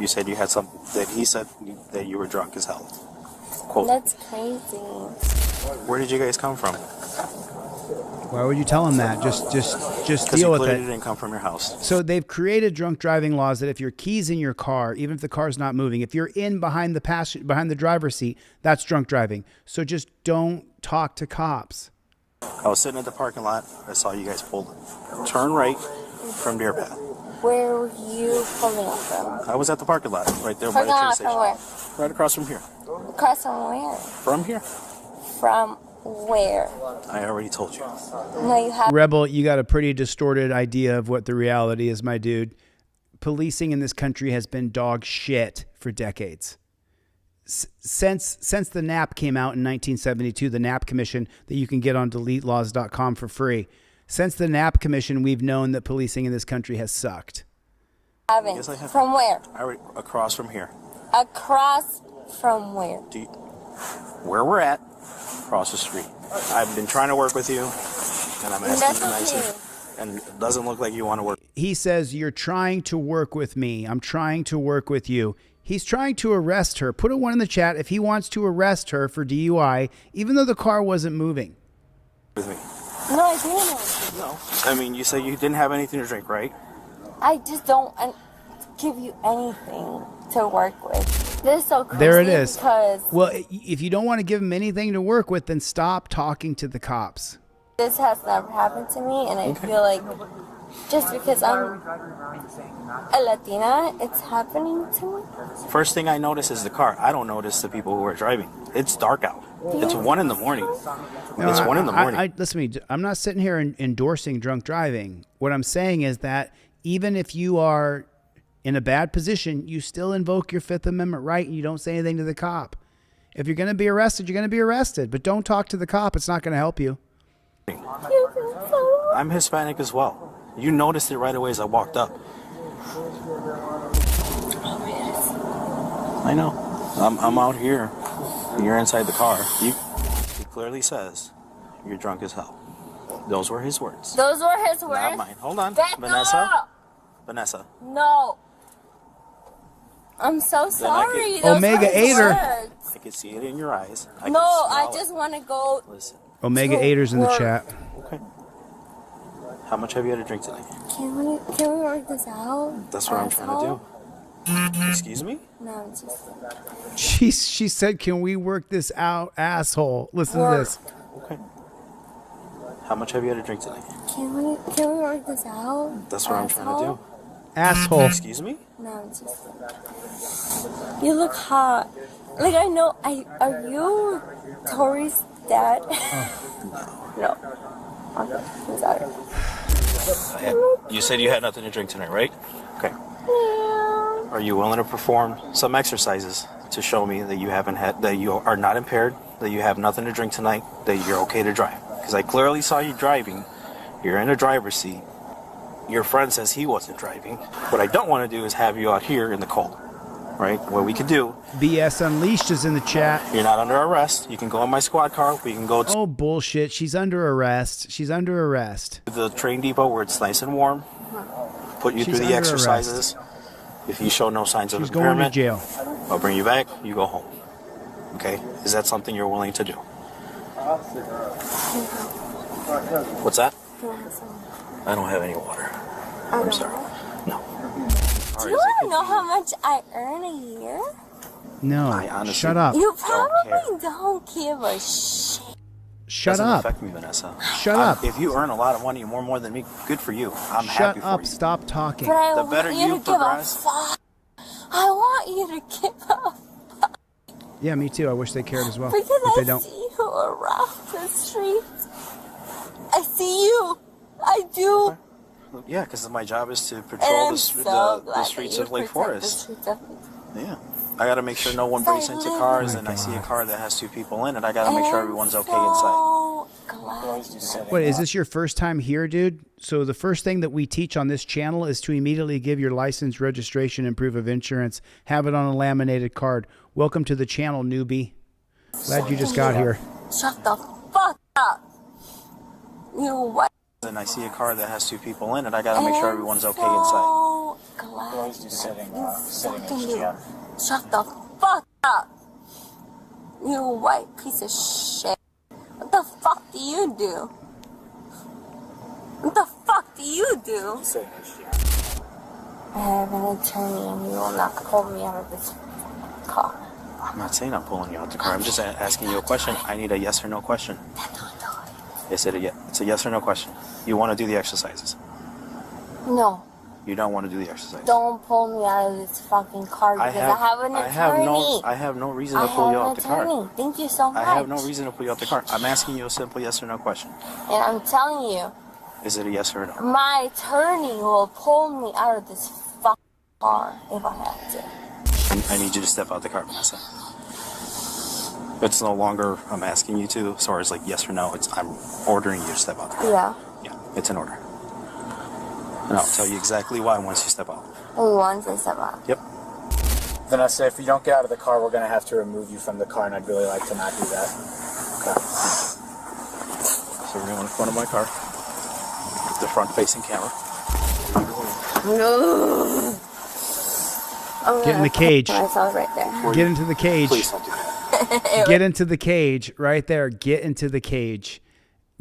you said you had something, that he said that you were drunk as hell. Quote. That's crazy. Where did you guys come from? Why would you tell him that? Just Because deal you with clearly it. didn't come from your house. So they've created drunk driving laws that if your key's in your car, even if the car's not moving, if you're in behind the driver's seat, that's drunk driving. So just don't talk to cops. I was sitting at the parking lot. I saw you guys pull. Turn right from Deer Path. Where were you pulling up from? I was at the parking lot right there by the Parking train lot station. from where? Right across from here. Across from where? From here. From where? I already told you. No, you have. Rebel, you got a pretty distorted idea of what the reality is, my dude. Policing in this country has been dog shit for decades. Since the NAP came out in 1972, the NAP Commission that you can get on DeleteLaws.com for free. Since the NAP Commission, we've known that policing in this country has sucked. Haven't. Yes, I have. From where? Across from here. Across from where? Where we're at, across the street. I've been trying to work with you, and I'm asking you nicely, and it doesn't look like you want to work. He says, you're trying to work with me. I'm trying to work with you. He's trying to arrest her. Put a 1 in the chat if he wants to arrest her for DUI, even though the car wasn't moving. With me. No, I didn't. No. I mean, you say you didn't have anything to drink, right? I just don't give you anything to work with. This is so crazy. There it is. Because Well, if you don't want to give him anything to work with, then stop talking to the cops. this has never happened to me, and I feel like just because I'm a Latina, it's happening to me. First thing I notice is the car. I don't notice the people who are driving. It's dark out. It's 1 in the morning. It's 1 in the morning. Listen to me. I'm not sitting here endorsing drunk driving. What I'm saying is that even if you are in a bad position, you still invoke your Fifth Amendment right and you don't say anything to the cop. If you're going to be arrested, you're going to be arrested. But don't talk to the cop. It's not going to help you. I'm Hispanic as well. You noticed it right away as I walked up. I know. I'm out here. You're inside the car. He clearly says you're drunk as hell. Those were his words. Those were his words? Not mine. Hold on. Back Vanessa? up. Vanessa. No. I'm so sorry. Those Omega were his Eighter. words. I can see it in your eyes. I No, can I smell just want to go. Listen. Omega Eighter's in the work. chat. Okay. How much have you had to drink tonight? Can we work this out? That's what I'm trying to do. Excuse me? No, it's just. She said, can we work this out, asshole? Listen to this. Okay. How much have you had to drink tonight? Can we work this out? That's what I'm trying to do. Asshole. Excuse me? No, it's just. You look hot. Like, I know. Are you Tori's dad? No. Okay, I'm sorry. You said you had nothing to drink tonight, right? Okay. Are you willing to perform some exercises to show me that you are not impaired, that you have nothing to drink tonight, that you're okay to drive? Because I clearly saw you driving. You're in a driver's seat. Your friend says he wasn't driving. What I don't want to do is have you out here in the cold. right? What we could do. BS Unleashed is in the chat. You're not under arrest. You can go in my squad car. We can go to Oh, bullshit. She's under arrest. She's under arrest. the train depot where it's nice and warm. Put you She's through the under exercises. If you show no signs of She's going to impairment, jail. I'll bring you back. You go home. Okay? Is that something you're willing to do? What's that? I don't have any water. I'm sorry. No. Do you want to know how much I earn a year? No. honestly Shut up. You probably don't give a shit. Shut Doesn't up. affect me, Vanessa. Shut up. If you earn a lot of money, more than me, good for you. I'm Shut happy up. for you. Stop talking. But I The want better you you to give a progress- fuck. I want you to give a Yeah, me too. I wish they cared as well. because But they I don't. see you around the streets. I see you. I do. Yeah, because my job is to And patrol I'm the so the glad streets that of you Lake protect Forest. the streets of- Yeah. I got to make sure no one breaks into cars, and I see a car that has 2 people in it. I got to make sure everyone's okay inside. Wait, is this your first time here, dude? So the first thing that we teach on this channel is to immediately give your license, registration, and proof of insurance. Have it on a laminated card. Welcome to the channel, newbie. Glad you just got here. Shut the fuck up. You what? And I see a car that has 2 people in it. I got to make sure everyone's okay inside. Glad you fucking do. Shut the fuck up. You white piece of shit. What the fuck do you do? What the fuck do you do? I have an attorney and you will not pull me out of this car. I'm not saying I'm pulling you out the car. I'm just asking you a question. I need a yes or no question. It's a yes or no question. You want to do the exercises? No. You don't want to do the exercise? Don't pull me out of this fucking car because I have an attorney. I have no reason to pull you out the car. Thank you so much. I have no reason to pull you out the car. I'm asking you a simple yes or no question. And I'm telling you, Is it a yes or a no? my attorney will pull me out of this fucking car if I have to. I need you to step out the car, Vanessa. It's no longer I'm asking you to, as far as like yes or no. It's I'm ordering you to step out the car. Yeah. Yeah, it's an order. And I'll tell you exactly why once you step out. Once I step out. Yep. Vanessa, if you don't get out of the car, we're going to have to remove you from the car, and I'd really like to not do that. Okay. So we're going in front of my car. The front-facing camera. No. Get in the cage. Myself right there. Get into the cage. Please don't do that. Get into the cage right there. Get into the cage.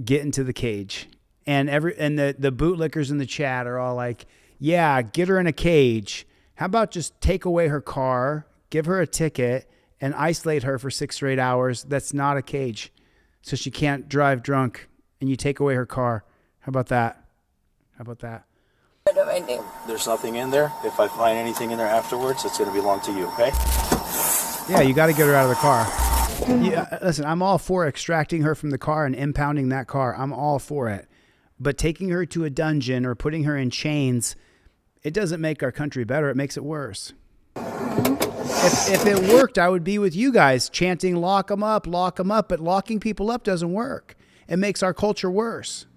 Get into the cage. And the bootlickers in the chat are all like, yeah, get her in a cage. How about just take away her car, give her a ticket, and isolate her for 6 or 8 hours? That's not a cage. So she can't drive drunk, and you take away her car. How about that? How about that? What do I do? There's nothing in there. If I find anything in there afterwards, it's going to belong to you, okay? Yeah, you got to get her out of the car. Yeah, listen, I'm all for extracting her from the car and impounding that car. I'm all for it. But taking her to a dungeon or putting her in chains, it doesn't make our country better. It makes it worse. If it worked, I would be with you guys chanting, lock them up, lock them up. But locking people up doesn't work. It makes our culture worse.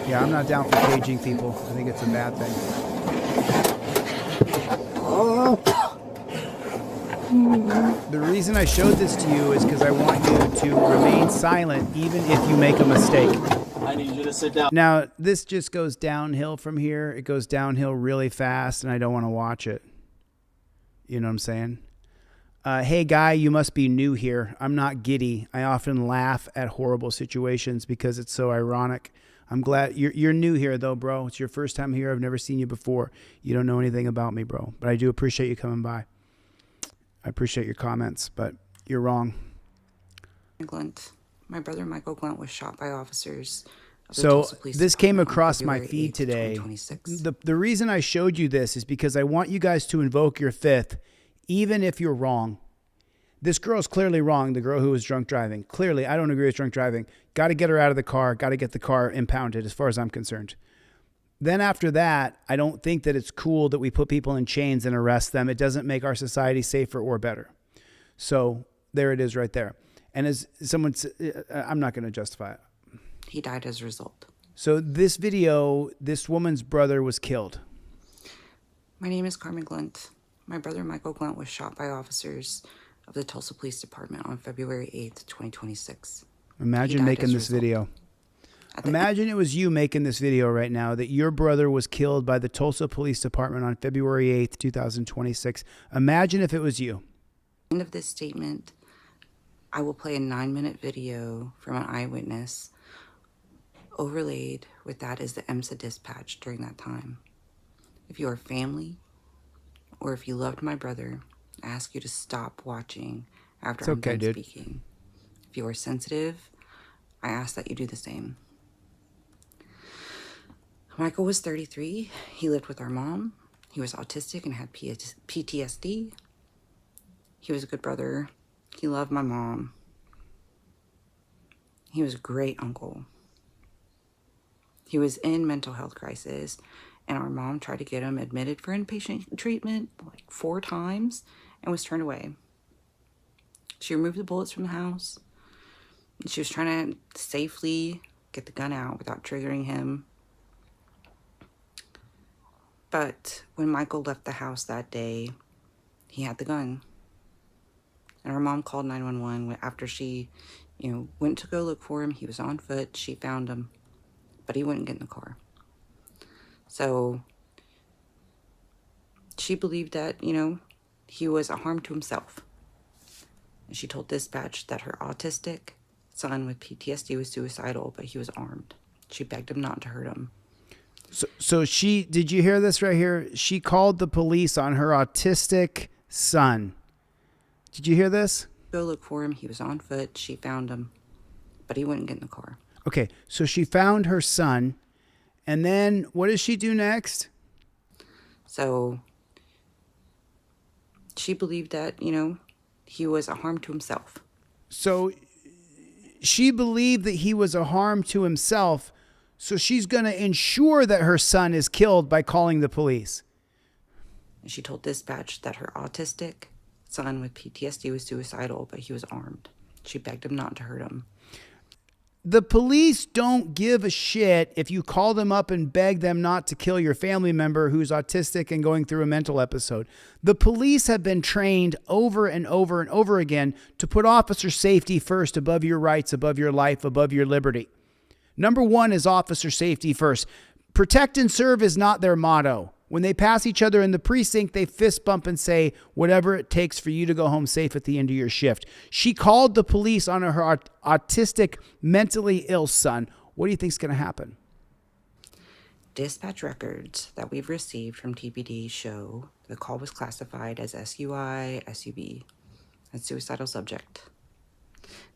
Yeah, I'm not down for caging people. I think it's a bad thing. The reason I showed this to you is because I want you to remain silent even if you make a mistake. I need you to sit down. Now, this just goes downhill from here. It goes downhill really fast, and I don't want to watch it. You know what I'm saying? Hey, guy, you must be new here. I'm not giddy. I often laugh at horrible situations because it's so ironic. I'm glad you're new here, though, bro. It's your first time here. I've never seen you before. You don't know anything about me, bro. But I do appreciate you coming by. I appreciate your comments, but you're wrong. Glint. My brother Michael Glint was shot by officers of the So Tulsa Police this came Department on across my February feed 8th, today. 2026. The reason I showed you this is because I want you guys to invoke your fifth, even if you're wrong. This girl's clearly wrong, the girl who was drunk driving. Clearly, I don't agree with drunk driving. Got to get her out of the car. Got to get the car impounded as far as I'm concerned. Then after that, I don't think that it's cool that we put people in chains and arrest them. It doesn't make our society safer or better. So there it is right there. And as someone, I'm not going to justify it. He died as a result. So this video, this woman's brother was killed. My name is Carmen Glunt. My brother Michael Glunt was shot by officers of the Tulsa Police Department on February 8th, 2026. Imagine making this video. Imagine it was you making this video right now, that your brother was killed by the Tulsa Police Department on February 8th, 2026. Imagine if it was you. At the end of this statement, I will play a 9-minute video from an eyewitness. Overlaid with that is the EMSA dispatch during that time. If you are family or if you loved my brother, I ask you to stop watching after I'm done speaking. If you are sensitive, I ask that you do the same. Michael was 33. He lived with our mom. He was autistic and had PTSD. He was a good brother. He loved my mom. He was a great uncle. He was in mental health crisis, and our mom tried to get him admitted for inpatient treatment like 4 times and was turned away. She removed the bullets from the house. And she was trying to safely get the gun out without triggering him. But when Michael left the house that day, he had the gun. And our mom called 911 after she, went to go look for him. He was on foot. She found him, but he wouldn't get in the car. So she believed that, he was a harm to himself. And she told dispatch that her autistic son with PTSD was suicidal, but he was armed. She begged him not to hurt him. So did you hear this right here? She called the police on her autistic son. Did you hear this? Go look for him. He was on foot. She found him, but he wouldn't get in the car. Okay, so she found her son, and then what does she do next? So she believed that, he was a harm to himself. So she believed that he was a harm to himself, so she's going to ensure that her son is killed by calling the police. And she told dispatch that her autistic son with PTSD was suicidal, but he was armed. She begged him not to hurt him. The police don't give a shit if you call them up and beg them not to kill your family member who's autistic and going through a mental episode. The police have been trained over and over and over again to put officer safety first, above your rights, above your life, above your liberty. Number 1 is officer safety first. Protect and serve is not their motto. When they pass each other in the precinct, they fist bump and say, whatever it takes for you to go home safe at the end of your shift. She called the police on her autistic, mentally ill son. What do you think is going to happen? Dispatch records that we've received from TPD show the call was classified as SUI, SUB, and suicidal subject.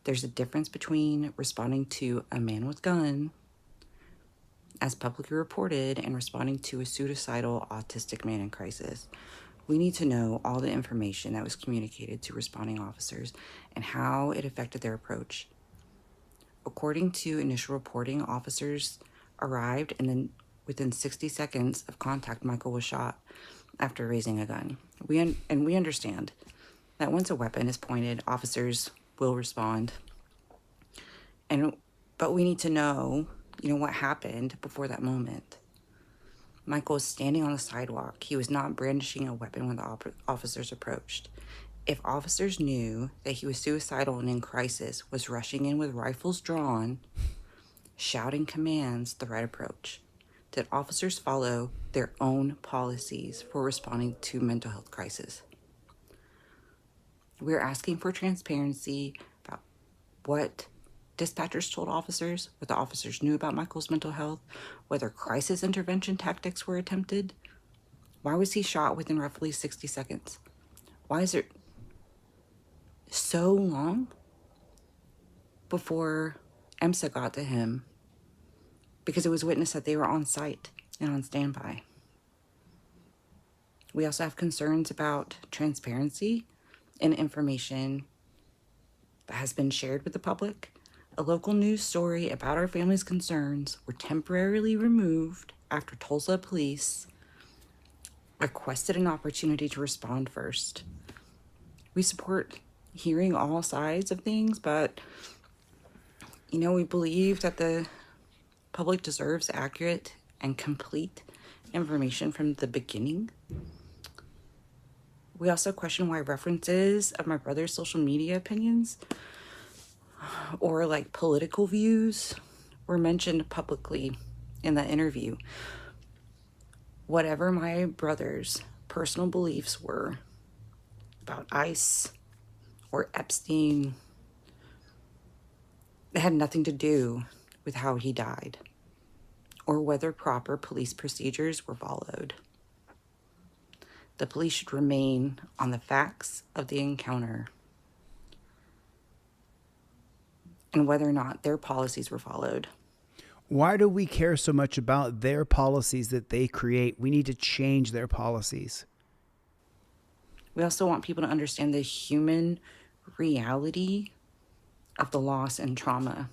There's a difference between responding to a man with gun, as publicly reported, and responding to a suicidal autistic man in crisis. We need to know all the information that was communicated to responding officers and how it affected their approach. According to initial reporting, officers arrived and then within 60 seconds of contact, Michael was shot after raising a gun. We understand that once a weapon is pointed, officers will respond. But we need to know what happened before that moment. Michael was standing on the sidewalk. He was not brandishing a weapon when the officers approached. If officers knew that he was suicidal and in crisis, was rushing in with rifles drawn, shouting commands, the right approach. Did officers follow their own policies for responding to mental health crisis? We're asking for transparency about what dispatchers told officers, what the officers knew about Michael's mental health, whether crisis intervention tactics were attempted. Why was he shot within roughly 60 seconds? Why is it so long before EMSA got to him? Because it was witnessed that they were on site and on standby. We also have concerns about transparency and information that has been shared with the public. A local news story about our family's concerns were temporarily removed after Tulsa police requested an opportunity to respond first. We support hearing all sides of things, but, you know, we believe that the public deserves accurate and complete information from the beginning. We also question why references of my brother's social media opinions or like political views were mentioned publicly in the interview. Whatever my brother's personal beliefs were about ICE or Epstein, it had nothing to do with how he died or whether proper police procedures were followed. The police should remain on the facts of the encounter and whether or not their policies were followed. Why do we care so much about their policies that they create? We need to change their policies. We also want people to understand the human reality of the loss and trauma.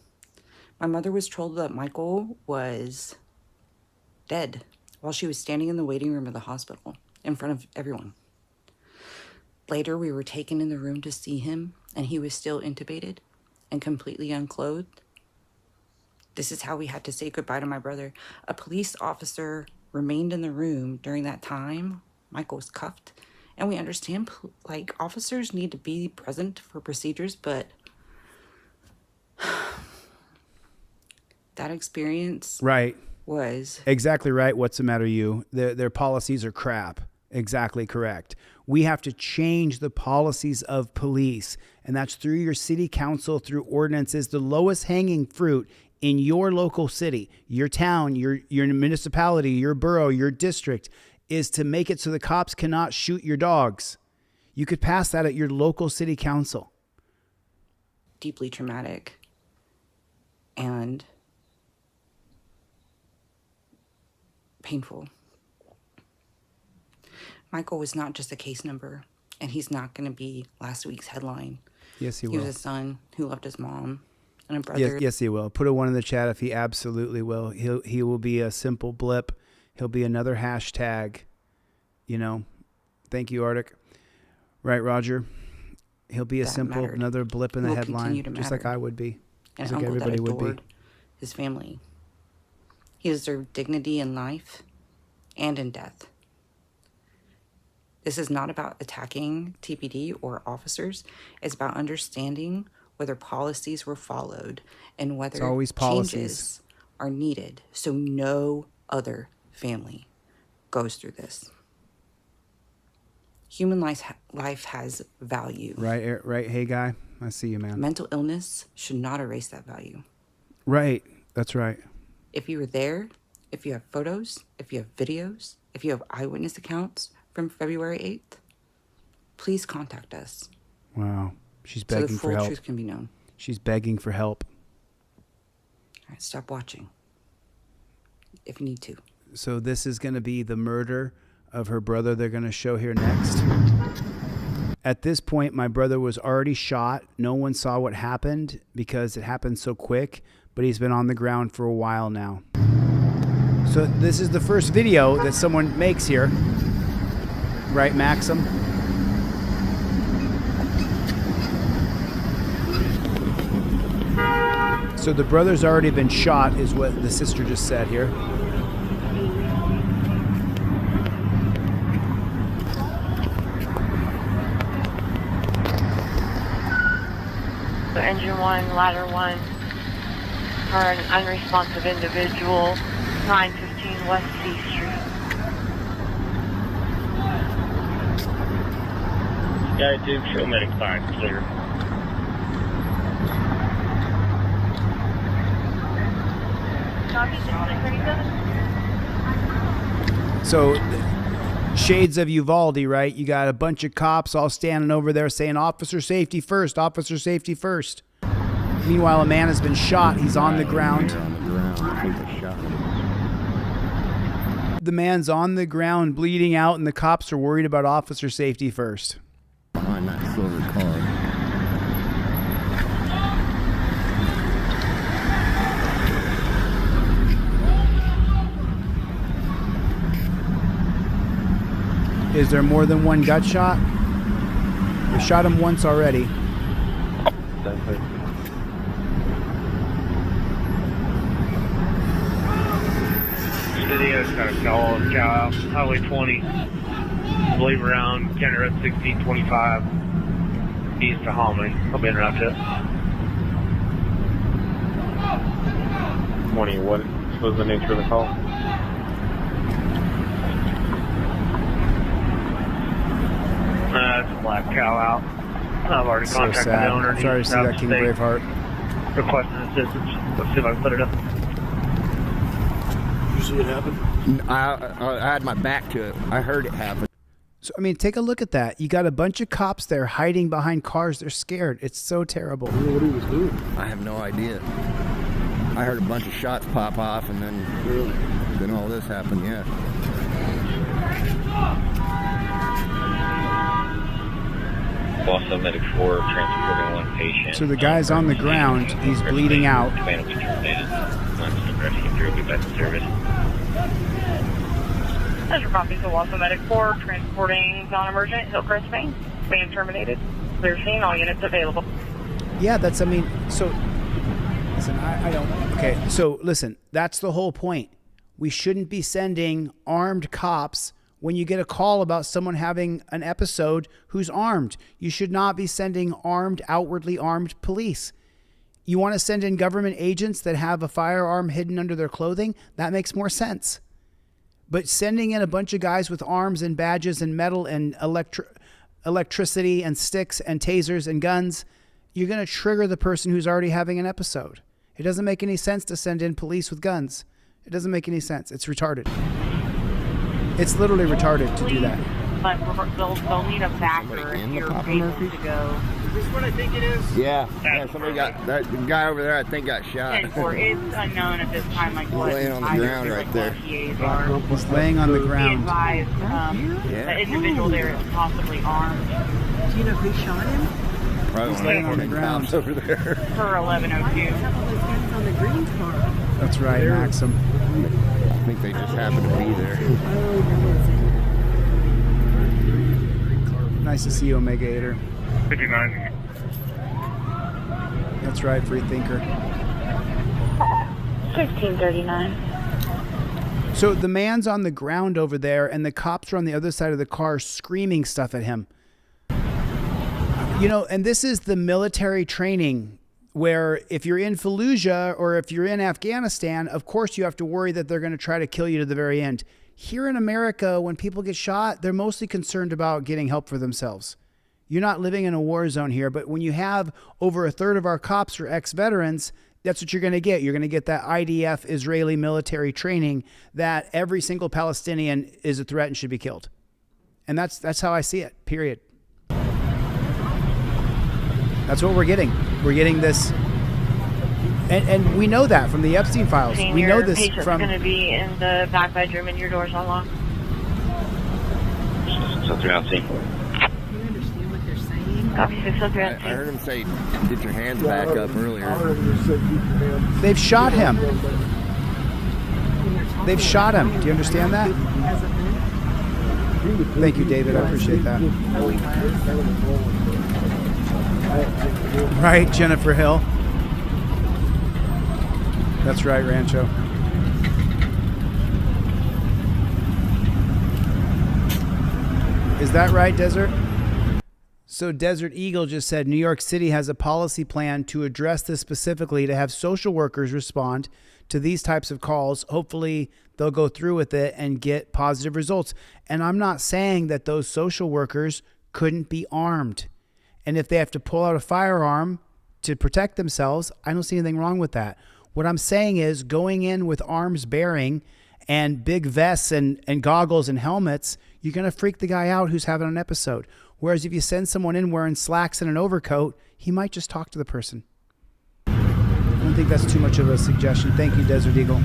My mother was told that Michael was dead while she was standing in the waiting room of the hospital in front of everyone. Later, we were taken in the room to see him, and he was still intubated and completely unclothed. This is how we had to say goodbye to my brother. A police officer remained in the room during that time. Michael was cuffed. And we understand, like, officers need to be present for procedures, but that experience was... Exactly right. What's the matter, you? Their policies are crap. Exactly correct. We have to change the policies of police, and that's through your city council, through ordinances. The lowest hanging fruit in your local city, your town, your municipality, your borough, your district, is to make it so the cops cannot shoot your dogs. You could pass that at your local city council. Deeply traumatic and painful. Michael was not just a case number, and he's not going to be last week's headline. Yes, he will. He was a son who loved his mom and a brother. Yes, he will. Put a 1 in the chat if he absolutely will. He will be a simple blip. He'll be another hashtag, you know. Thank you, Arctic. Right, Roger? He'll be another blip in the headline, just like I would be. And just like everybody would be. His family. He deserved dignity in life and in death. This is not about attacking TPD or officers. It's about understanding whether policies were followed and whether changes are needed so no other family goes through this. Human life has value. Right. Hey, guy, I see you, man. Mental illness should not erase that value. Right. That's right. If you were there, if you have photos, if you have videos, if you have eyewitness accounts from February 8th, please contact us. Wow. She's begging for help. So the full truth can be known. She's begging for help. All right, stop watching if you need to. So this is going to be the murder of her brother they're going to show here next. At this point, my brother was already shot. No one saw what happened because it happened so quick, but he's been on the ground for a while now. So this is the first video that someone makes here. Right, Maxim? So the brother's already been shot, is what the sister just said here. Engine 1, ladder 1, for an unresponsive individual, 915 West C Street. Guy 2, show medic 5, clear. So, shades of Uvalde, right? You got a bunch of cops all standing over there saying, officer safety first, officer safety first. Meanwhile, a man has been shot. He's on the ground. The man's on the ground bleeding out, and the cops are worried about officer safety first. Behind that silver car. Is there more than one gut shot? They shot him once already. Video's got a cow out, Highway 20. I believe around County Road 1625 east of Homley. I'll be interrupt it. 20, what was the nature of the call? It's a black cow out. I've already So contacted sad. the owner. I'm sorry to see that, King Braveheart. Requesting assistance. Let's see if I can put it up. You see it happen? I had my back to it. I heard it happen. So, I mean, take a look at that. You got a bunch of cops there hiding behind cars. They're scared. It's so terrible. I don't know what he was doing. I have no idea. I heard a bunch of shots pop off, and then all this happened. Yeah. Boston Medic 4 transporting one patient. So the guy's on the ground. He's bleeding out. Command will be terminated. Rescue 3 will be back to service. That's your copy. So Boston Medic 4 transporting non-emergent Hillcrest Main. Being terminated. Clear scene. All units available. Yeah, that's, I mean, so, listen, I don't, okay, so listen, that's the whole point. We shouldn't be sending armed cops when you get a call about someone having an episode who's armed. You should not be sending outwardly armed police. You want to send in government agents that have a firearm hidden under their clothing? That makes more sense. But sending in a bunch of guys with arms and badges and metal and electricity and sticks and tasers and guns, you're going to trigger the person who's already having an episode. It doesn't make any sense to send in police with guns. It doesn't make any sense. It's retarded. It's literally retarded to do that. But they'll need a backer if you're able to go. Is this what I think it is? Yeah. Somebody got, that guy over there I think got shot. And for it's unknown at this time, like what laying on the ground right there. He's laying on the ground. Be advised, the individual there is possibly armed. Do you know who shot him? He's laying on the ground over there. Per 1102. On the green car. That's right, Maxim. I think they just happened to be there. Nice to see you, Omega 8er. 59. That's right, free thinker. 1639. So the man's on the ground over there, and the cops are on the other side of the car screaming stuff at him. You know, and this is the military training where if you're in Fallujah or if you're in Afghanistan, of course you have to worry that they're going to try to kill you to the very end. Here in America, when people get shot, they're mostly concerned about getting help for themselves. You're not living in a war zone here, but when you have over a third of our cops are ex-veterans, that's what you're going to get. You're going to get that IDF Israeli military training that every single Palestinian is a threat and should be killed. And that's how I see it, period. That's what we're getting. We're getting this. And we know that from the Epstein files. We know this from... Your patient's going to be in the back bedroom and your door's unlocked. So throughout scene. Do you understand what they're saying? Copy 603. I heard him say, get your hands back up earlier. They've shot him. They've shot him. Do you understand that? Thank you, David. I appreciate that. Right, Jennifer Hill. That's right, Rancho. Is that right, Desert? So Desert Eagle just said New York City has a policy plan to address this specifically, to have social workers respond to these types of calls. Hopefully they'll go through with it and get positive results. And I'm not saying that those social workers couldn't be armed. And if they have to pull out a firearm to protect themselves, I don't see anything wrong with that. What I'm saying is going in with arms bearing and big vests and goggles and helmets, you're going to freak the guy out who's having an episode. Whereas if you send someone in wearing slacks and an overcoat, he might just talk to the person. I don't think that's too much of a suggestion. Thank you, Desert Eagle.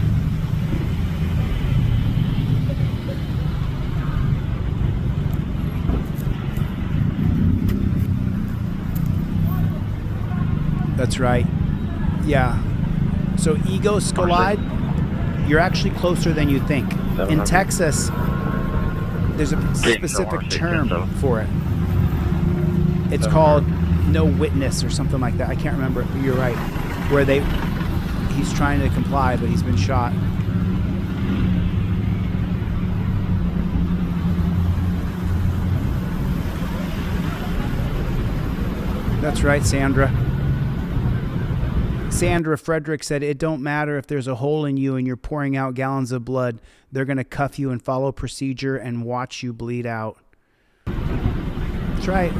That's right. Yeah. So Ego Scalide, you're actually closer than you think. In Texas, there's a specific term for it. It's called no witness or something like that. I can't remember. But you're right. Where he's trying to comply, but he's been shot. That's right, Sandra. Sandra Frederick said, it don't matter if there's a hole in you and you're pouring out gallons of blood. They're going to cuff you and follow procedure and watch you bleed out. That's right.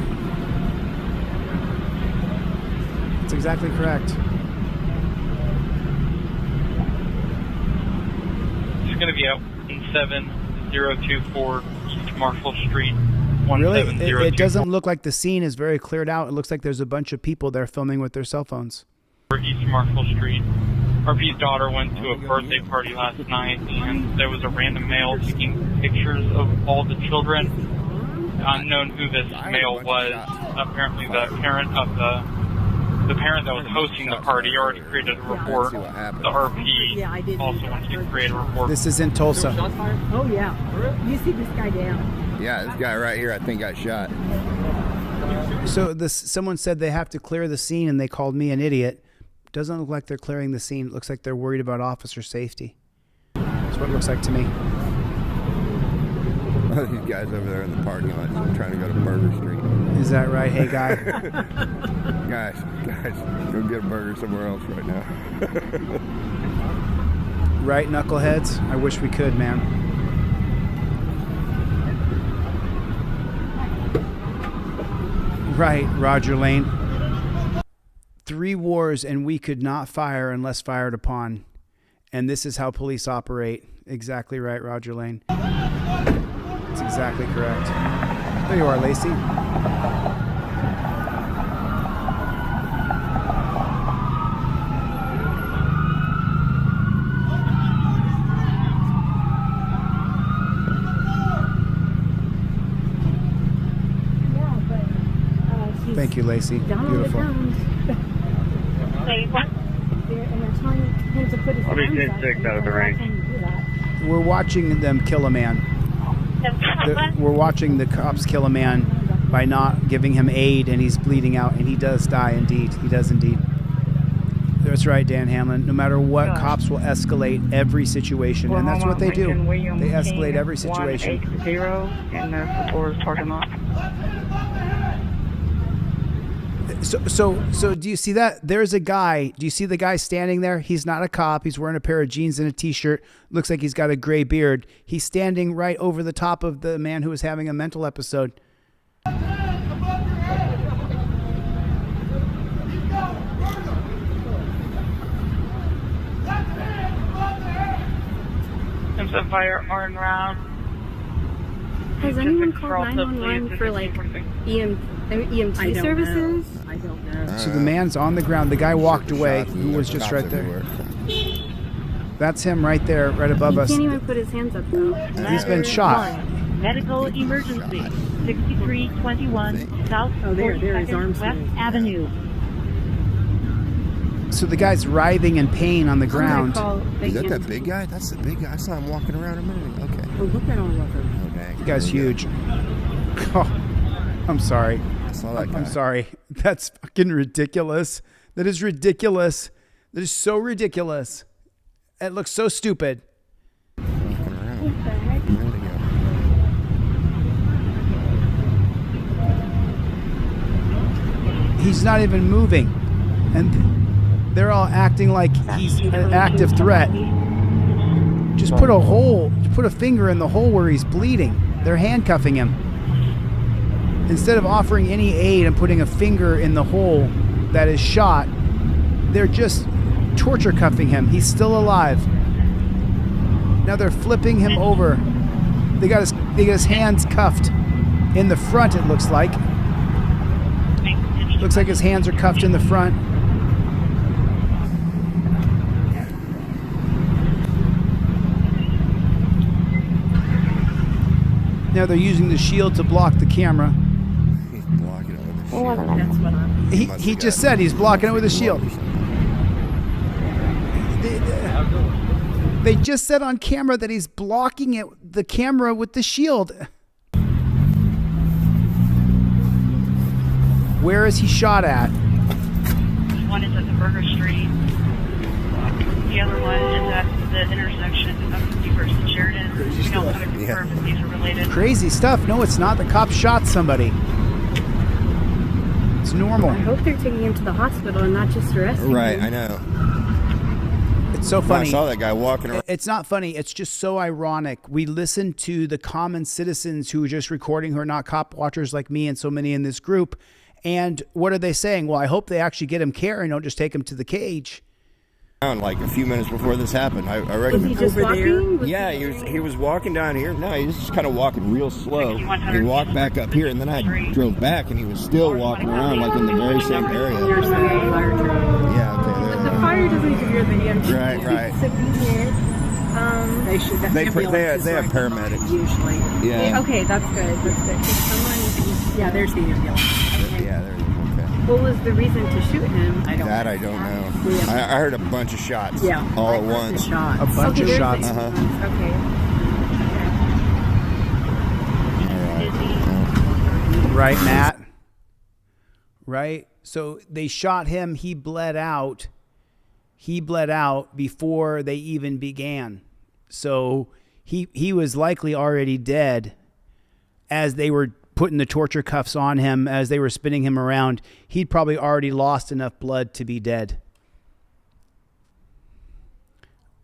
That's exactly correct. It's going to be at 17024 East Marshall Street. Really? It doesn't look like the scene is very cleared out. It looks like there's a bunch of people there filming with their cell phones. East Marshall Street. RP's daughter went to a birthday party last night, and there was a random male taking pictures of all the children. Unknown who this male was. Apparently, the parent that was hosting the party already created a report. The RP also wants to create a report. This is in Tulsa. Oh yeah. You see this guy down. Yeah, this guy right here I think got shot. So someone said they have to clear the scene and they called me an idiot. Doesn't look like they're clearing the scene. It looks like they're worried about officer safety. That's what it looks like to me. These guys over there in the parking lot trying to go to Burger Street. Is that right? Hey, guy. guys, go get a burger somewhere else right now. Right, knuckleheads? I wish we could, man. Right, Roger Lane. 3 wars and we could not fire unless fired upon. And this is how police operate. Exactly right, Roger Lane. That's exactly correct. There you are, Lacey. Thank you, Lacey. Beautiful. I'll be 10-6 out of the range. We're watching them kill a man. We're watching the cops kill a man by not giving him aid, and he's bleeding out, and he does die indeed. He does indeed. That's right, Dan Hamlin. No matter what, cops will escalate every situation, and that's what they do. They escalate every situation. 180 in the Lawz parking lot. So do you see that? There's a guy. Do you see the guy standing there? He's not a cop. He's wearing a pair of jeans and a t-shirt. Looks like he's got a gray beard. He's standing right over the top of the man who was having a mental episode. There's a firearm round. Has anyone called 911 for like EMT services? I don't know. So the man's on the ground. The guy walked away, who was just right there. That's him right there, right above us. He can't even put his hands up though. He's been shot. Medical emergency, 6321 South 42nd West Avenue. So the guy's writhing in pain on the ground. Is that big guy? That's the big guy. I saw him walking around a minute ago. Okay. Oh, look at all of them. Okay. The guy's huge. Oh, I'm sorry. I saw that guy. I'm sorry. That's fucking ridiculous. That is ridiculous. That is so ridiculous. It looks so stupid. He's not even moving. And they're all acting like he's an active threat. Just put a finger in the hole where he's bleeding. They're handcuffing him. Instead of offering any aid and putting a finger in the hole that is shot, they're just torture cuffing him. He's still alive. Now they're flipping him over. They got his hands cuffed in the front, it looks like. Looks like his hands are cuffed in the front. Now they're using the shield to block the camera. He's blocking it with the shield. He just said he's blocking it with a shield. They just said on camera that he's blocking the camera with the shield. Where is he shot at? One is at the Burger Street. The other one is at the intersection of Beavers and Sheridan. We don't want to confirm if these are related. Crazy stuff. No, it's not. The cop shot somebody. It's normal. I hope they're taking him to the hospital and not just arresting him. Right, I know. It's so funny. I saw that guy walking around. It's not funny. It's just so ironic. We listen to the common citizens who are just recording, who are not cop watchers like me and so many in this group. And what are they saying? Well, I hope they actually get him care and don't just take him to the cage. Like a few minutes before this happened, I reckon. Was he just walking? Yeah, he was walking down here. No, he was just kind of walking real slow. He walked back up here, and then I drove back, and he was still walking around like in the very same area. Yeah, okay. The fire doesn't give you the EMT. Right. They should. They have paramedics usually. Yeah. Okay, that's good. Yeah, there's the ambulance. Okay. Yeah, there's okay. What was the reason to shoot him? I don't know. I heard a bunch of shots. Yeah. All at once. A bunch of shots. Okay. Right, Matt? Right? So they shot him. He bled out. He bled out before they even began. So he was likely already dead as they were putting the torture cuffs on him, as they were spinning him around. He'd probably already lost enough blood to be dead.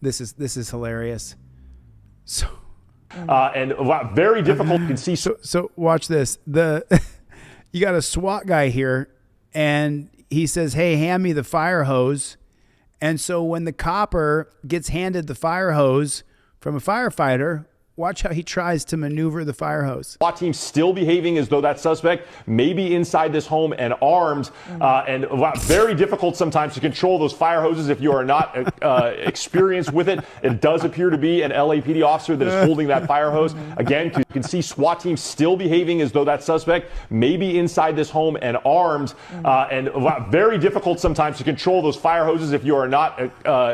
This is hilarious. So and very difficult. You can see. So watch this. You got a SWAT guy here, and he says, "Hey, hand me the fire hose." And so when the copper gets handed the fire hose from a firefighter, watch how he tries to maneuver the fire hose. SWAT team still behaving as though that suspect may be inside this home and armed, and very difficult sometimes to control those fire hoses if you are not experienced with it. It does appear to be an LAPD officer that is holding that fire hose. Again, you can see SWAT team still behaving as though that suspect may be inside this home and armed, and very difficult sometimes to control those fire hoses if you are not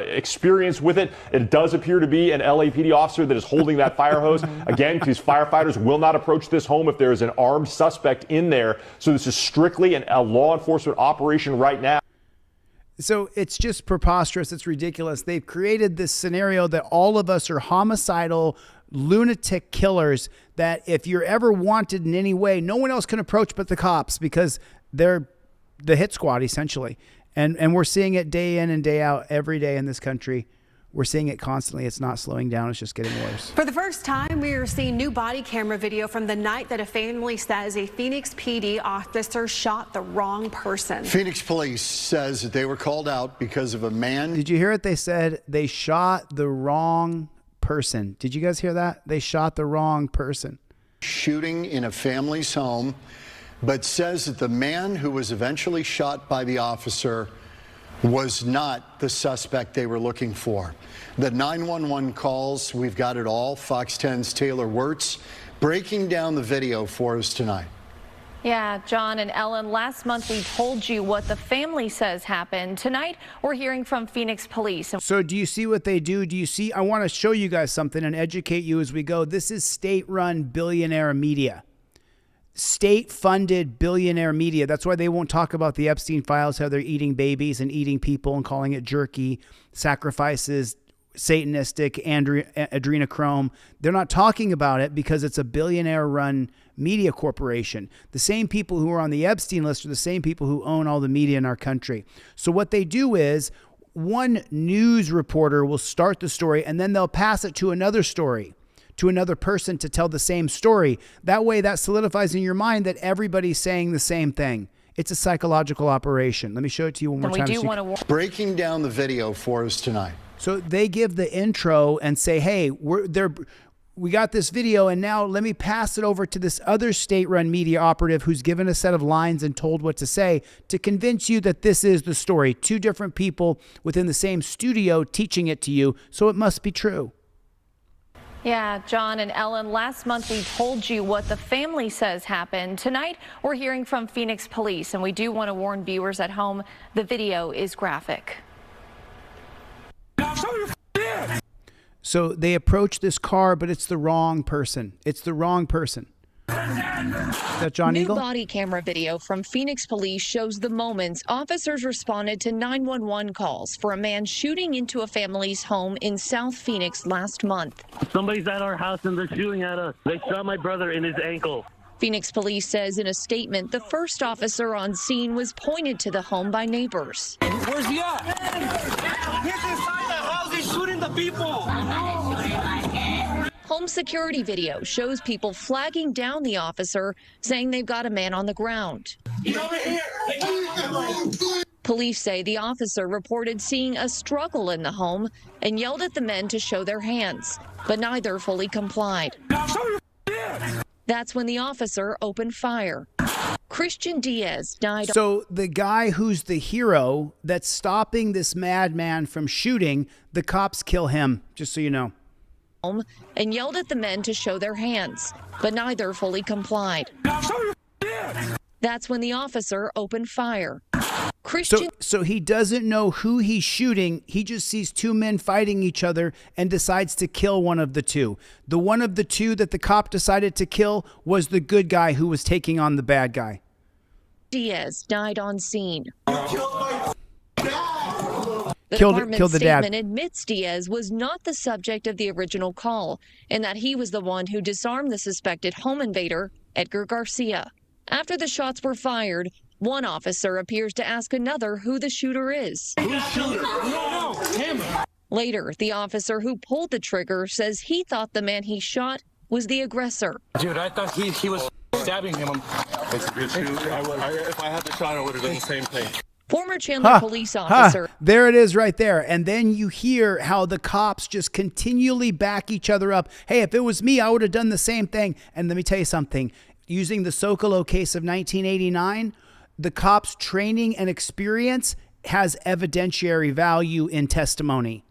experienced with it. It does appear to be an LAPD officer that is holding that fire hose. Again, because firefighters will not approach this home if there is an armed suspect in there. So this is strictly a law enforcement operation right now. So it's just preposterous. It's ridiculous. They've created this scenario that all of us are homicidal, lunatic killers, that if you're ever wanted in any way, no one else can approach but the cops, because they're the hit squad, essentially. And we're seeing it day in and day out every day in this country. We're seeing it constantly. It's not slowing down. It's just getting worse. For the first time, we are seeing new body camera video from the night that a family says a Phoenix PD officer shot the wrong person. Phoenix police says that they were called out because of a man. Did you hear it? They said they shot the wrong person. Did you guys hear that? They shot the wrong person. Shooting in a family's home, but says that the man who was eventually shot by the officer was not the suspect they were looking for. The 911 calls, we've got it all. Fox 10's Taylor Wirtz breaking down the video for us tonight. Yeah, John and Ellen, last month we told you what the family says happened. Tonight, we're hearing from Phoenix police. So do you see what they do? Do you see? I want to show you guys something and educate you as we go. This is state-run billionaire media. State-funded billionaire media. That's why they won't talk about the Epstein files, how they're eating babies and eating people and calling it jerky, sacrifices, satanistic, adrenochrome. They're not talking about it because it's a billionaire-run media corporation. The same people who are on the Epstein list are the same people who own all the media in our country. So what they do is one news reporter will start the story and then they'll pass it to another story, to another person to tell the same story. That way that solidifies in your mind that everybody's saying the same thing. It's a psychological operation. Let me show it to you one more time. Breaking down the video for us tonight. So they give the intro and say, hey, we got this video and now let me pass it over to this other state-run media operative who's given a set of lines and told what to say to convince you that this is the story. Two different people within the same studio teaching it to you, so it must be true. Yeah, John and Ellen, last month we told you what the family says happened. Tonight, we're hearing from Phoenix police, and we do want to warn viewers at home, the video is graphic. So they approach this car, but it's the wrong person. It's the wrong person. that John New Eagle? body camera video from Phoenix police shows the moments officers responded to 911 calls for a man shooting into a family's home in South Phoenix last month. Somebody's at our house and they're shooting at us. They shot my brother in his ankle. Phoenix police says in a statement the first officer on scene was pointed to the home by neighbors. Where's he at? He's inside the house. He's shooting the people. Home security video shows people flagging down the officer, saying they've got a man on the ground. He's over here. Police say the officer reported seeing a struggle in the home and yelled at the men to show their hands, but neither fully complied. That's when the officer opened fire. Christian Diaz died. So the guy who's the hero that's stopping this madman from shooting, the cops kill him, just so you know. And yelled at the men to show their hands, but neither fully complied. That's when the officer opened fire. Christian. So he doesn't know who he's shooting. He just sees two men fighting each other and decides to kill one of the two. The one of the two that the cop decided to kill was the good guy who was taking on the bad guy. Diaz died on scene. The Killed department's the dad. statement admits Diaz was not the subject of the original call and that he was the one who disarmed the suspected home invader, Edgar Garcia. After the shots were fired, one officer appears to ask another who the shooter is. Later, the officer who pulled the trigger says he thought the man he shot was the aggressor. Dude, I thought he was stabbing him. That's a good shoot. If I had the shot, I would have done the same thing. Former Chandler police officer. There it is right there. And then you hear how the cops just continually back each other up. Hey, if it was me, I would have done the same thing. And let me tell you something. Using the Socolow case of 1989, the cops' training and experience has evidentiary value in testimony.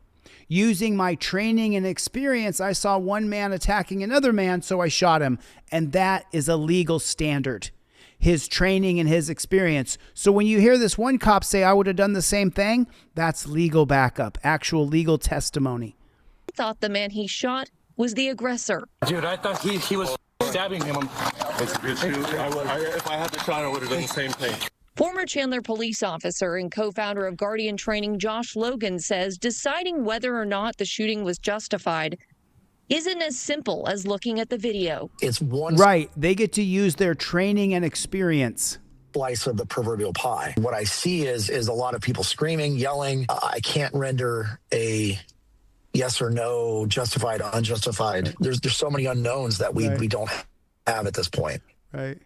Using my training and experience, I saw one man attacking another man, so I shot him. And that is a legal standard. His training and his experience. So when you hear this one cop say, I would have done the same thing, that's legal backup, actual legal testimony. He thought the man he shot was the aggressor. Dude, I thought he was stabbing him. That's a good shoot. If I had the shot, I would have done the same thing. Former Chandler police officer and co-founder of Guardian Training, Josh Logan, says deciding whether or not the shooting was justified isn't as simple as looking at the video. It's one right. They get to use their training and experience. Slice of the proverbial pie. What I see is a lot of people screaming, yelling. I can't render a yes or no, justified, unjustified. There's so many unknowns that we don't have at this point. Right.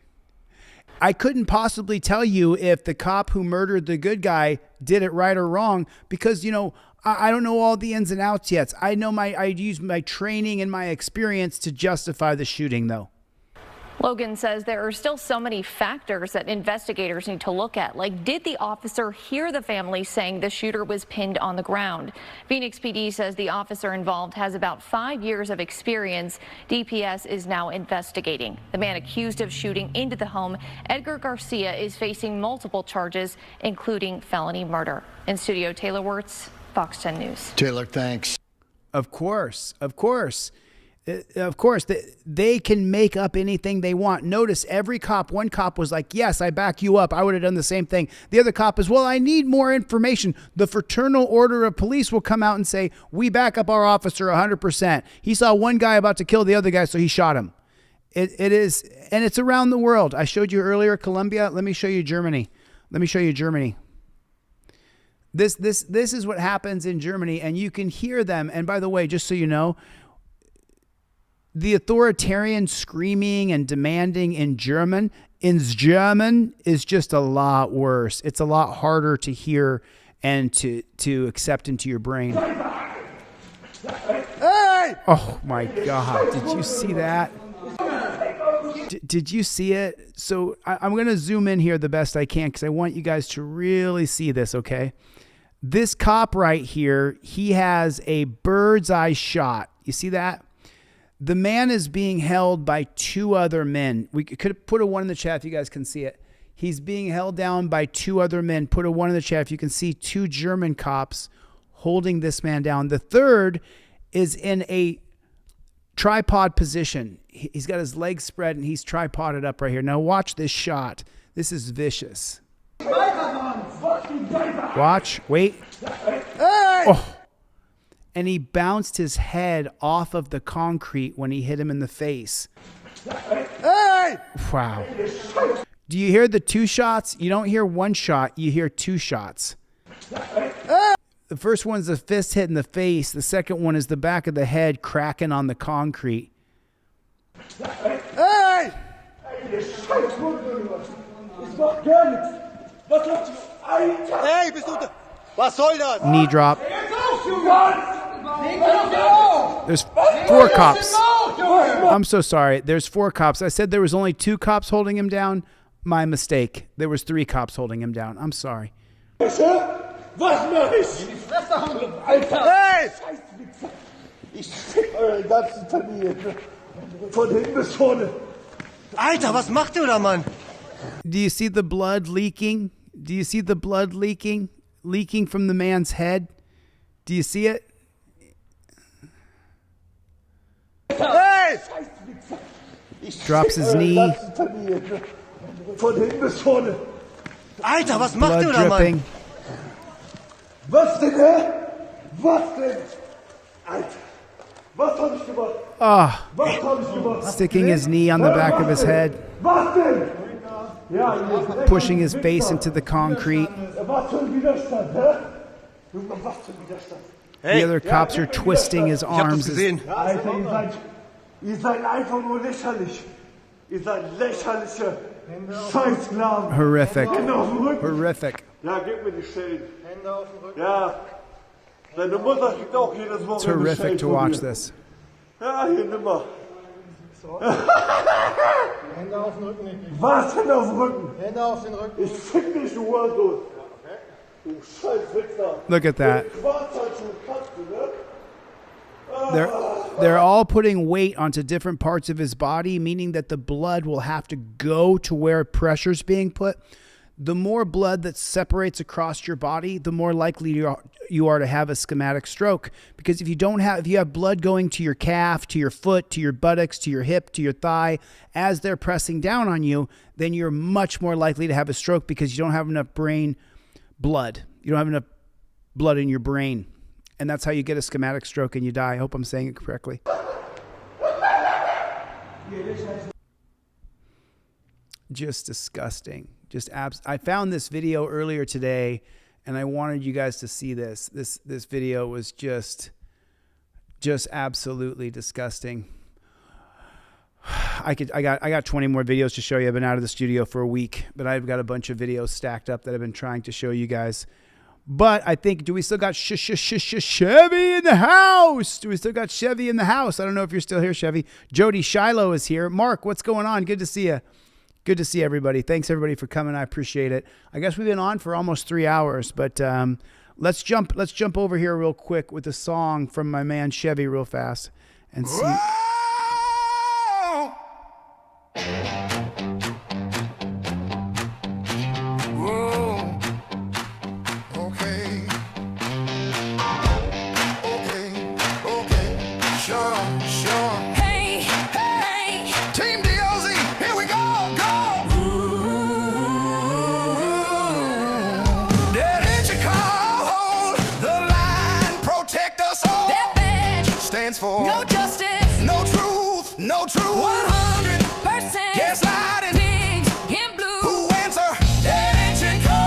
I couldn't possibly tell you if the cop who murdered the good guy did it right or wrong because, you know, I don't know all the ins and outs yet. I know I used my training and my experience to justify the shooting, though. Logan says there are still so many factors that investigators need to look at, like did the officer hear the family saying the shooter was pinned on the ground? Phoenix PD says the officer involved has about 5 years of experience. DPS is now investigating. The man accused of shooting into the home, Edgar Garcia, is facing multiple charges, including felony murder. In studio, Taylor Wirtz, Fox 10 News. Taylor, thanks. Of course. They can make up anything they want. Notice every cop, one cop was like, yes, I back you up. I would have done the same thing. The other cop is, well, I need more information. The Fraternal Order of Police will come out and say, we back up our officer 100%. He saw one guy about to kill the other guy, so he shot him. It is, and it's around the world. I showed you earlier Colombia. Let me show you Germany. This is what happens in Germany, and you can hear them. And by the way, just so you know, the authoritarian screaming and demanding in German is just a lot worse. It's a lot harder to hear and to accept into your brain. Hey! Oh my God. Did you see that? Did you see it? So I'm going to zoom in here the best I can because I want you guys to really see this, okay? This cop right here, he has a bird's eye shot. You see that? The man is being held by two other men. We could put a one in the chat if you guys can see it. He's being held down by two other men. Put a one in the chat if you can see two German cops holding this man down. The third is in a tripod position. He's got his legs spread and he's tripoded up right here. Now watch this shot. This is vicious. Watch. Wait. Oh. And he bounced his head off of the concrete when he hit him in the face. Wow. Do you hear the 2 shots? You don't hear 1 shot. You hear 2 shots. The first one's a fist hit in the face. The second one is the back of the head cracking on the concrete. Hey! Hey, bist du da? Was soll das? Knee drop. There's 4 cops. I'm so sorry. There's 4 cops. I said there was only 2 cops holding him down. My mistake. There was 3 cops holding him down. I'm sorry. Was mach ich? Hey! Ich fick eure ganzen Familie. Von hinten bis vorne. Alter, was macht ihr da, Mann? Do you see the blood leaking? Do you see the blood leaking? Leaking from the man's head? Do you see it? Hey! Drops his knee. Von hinten bis vorne. Alter, was macht Blood ihr da, Mann? dripping. Was denn, hä? Was denn? Alter, was hab ich gemacht? Ah, Was hab ich gemacht? sticking his knee on the back of his head, Was denn? Ja, pushing his face into the concrete. Was für ein Widerstand, hä? Junge, was für ein Widerstand? The other cops are twisting his arms. Alter, ihr seid einfach nur lächerlich. Ihr seid lächerliche Scheißsklaven. Horrific. Hände auf den Rücken. Horrific. Ja, gib mir die Schellen. Hände auf den Rücken. Ja. Deine Mutter kriegt auch jedes It's Wochenende horrific Schellen to von watch mir. this. Ja, hier, nimm mal. Hände auf den Rücken. Was? Hände auf den Rücken? Hände auf den Rücken. Ich fick dich, du Hurensohn. Du Scheißwichser. Look at that. Quarzhandschuhe kannst du, ne? They're all putting weight onto different parts of his body, meaning that the blood will have to go to where pressure's being put. The more blood that separates across your body, the more likely you are to have a schematic stroke. Because if you have blood going to your calf, to your foot, to your buttocks, to your hip, to your thigh, as they're pressing down on you, then you're much more likely to have a stroke because you don't have enough brain blood. You don't have enough blood in your brain. And that's how you get a schematic stroke and you die. I hope I'm saying it correctly. Just disgusting. I found this video earlier today, and I wanted you guys to see this. This video was just absolutely disgusting. I got 20 more videos to show you. I've been out of the studio for a week, but I've got a bunch of videos stacked up that I've been trying to show you guys. But I think, do we still got Chevy in the house? Do we still got Chevy in the house? I don't know if you're still here, Chevy. Jody Shiloh is here. Mark, what's going on? Good to see you. Good to see everybody. Thanks everybody for coming. I appreciate it. I guess we've been on for almost 3 hours, but let's jump over here real quick with a song from my man Chevy real fast and see. For no justice, no truth, no truth. 100% gaslighting, pigs in blue. Who answer that ancient call?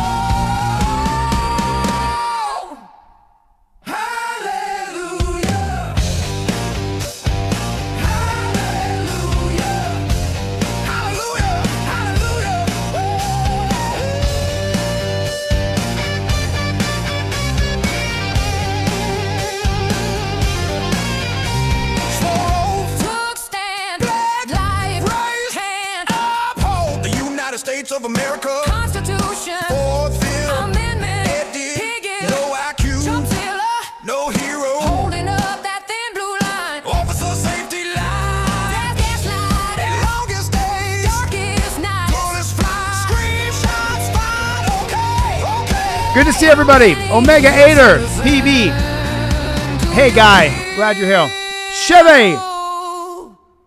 Hallelujah, hallelujah, hallelujah, hallelujah. States of America, Constitution, 4th, 5th Amendment, Piggin, no IQ, Trumpzilla, no hero, holding up that thin blue line, officer safety line, that's gaslighting, longest days, darkest nights, bullets fly, screenshots fine, okay. Good to see everybody. Omega Aider, PB. Hey guy, glad you're here. Chevy.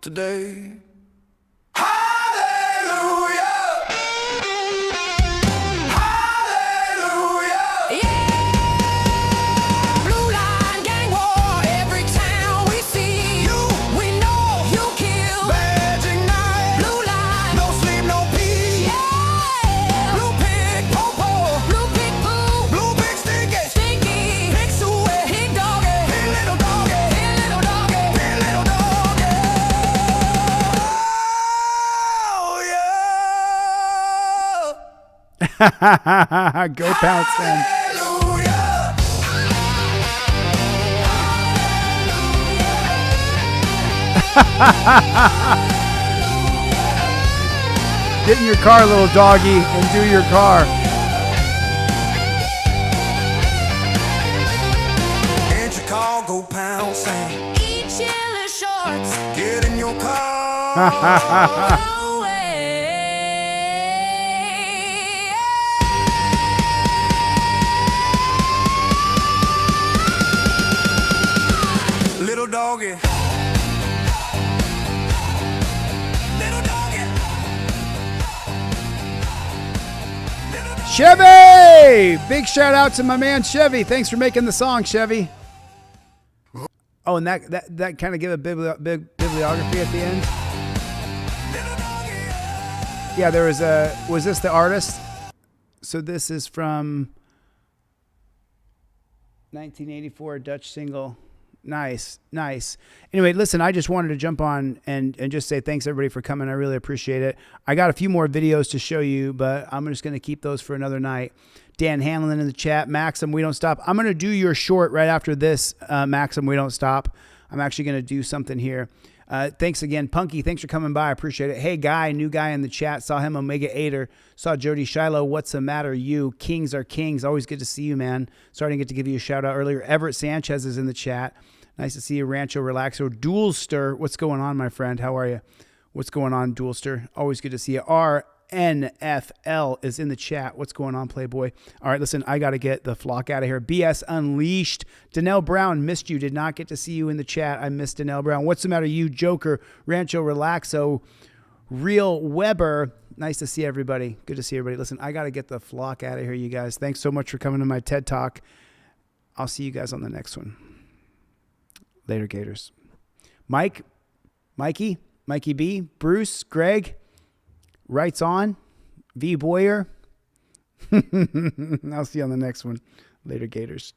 today. Go Pouncing. Get in your car, little doggy, and do your car. Get your car, go pouncing. Eat Chille shorts. Get in your car. Little doggy. Chevy! Big shout out to my man Chevy. Thanks for making the song, Chevy. Oh, and that kind of give a big bibliography at the end. Yeah, there was this the artist? So this is from 1984 Dutch single. Nice. Anyway, listen, I just wanted to jump on and just say thanks everybody for coming. I really appreciate it. I got a few more videos to show you, but I'm just going to keep those for another night. Dan Hanlon in the chat. Maxim, we don't stop. I'm going to do your short right after this, Maxim, we don't stop. I'm actually going to do something here. Thanks again. Punky, thanks for coming by. I appreciate it. Hey, Guy, new guy in the chat. Saw him, Omega 8er. Saw Jody Shiloh. What's the matter, you? Kings are kings. Always good to see you, man. Sorry I didn't get to give you a shout out earlier. Everett Sanchez is in the chat. Nice to see you, Rancho Relaxo. Duelster, what's going on, my friend? How are you? What's going on, Duelster? Always good to see you. RNFL is in the chat. What's going on, Playboy? All right, listen, I got to get the flock out of here. BS Unleashed. Danelle Brown, missed you. Did not get to see you in the chat. I missed Danelle Brown. What's the matter, you? Joker, Rancho Relaxo, Real Weber. Nice to see everybody. Good to see everybody. Listen, I got to get the flock out of here, you guys. Thanks so much for coming to my TED Talk. I'll see you guys on the next one. Later, Gators. Mikey B, Bruce, Greg, Writes On, V. Boyer. I'll see you on the next one. Later, Gators.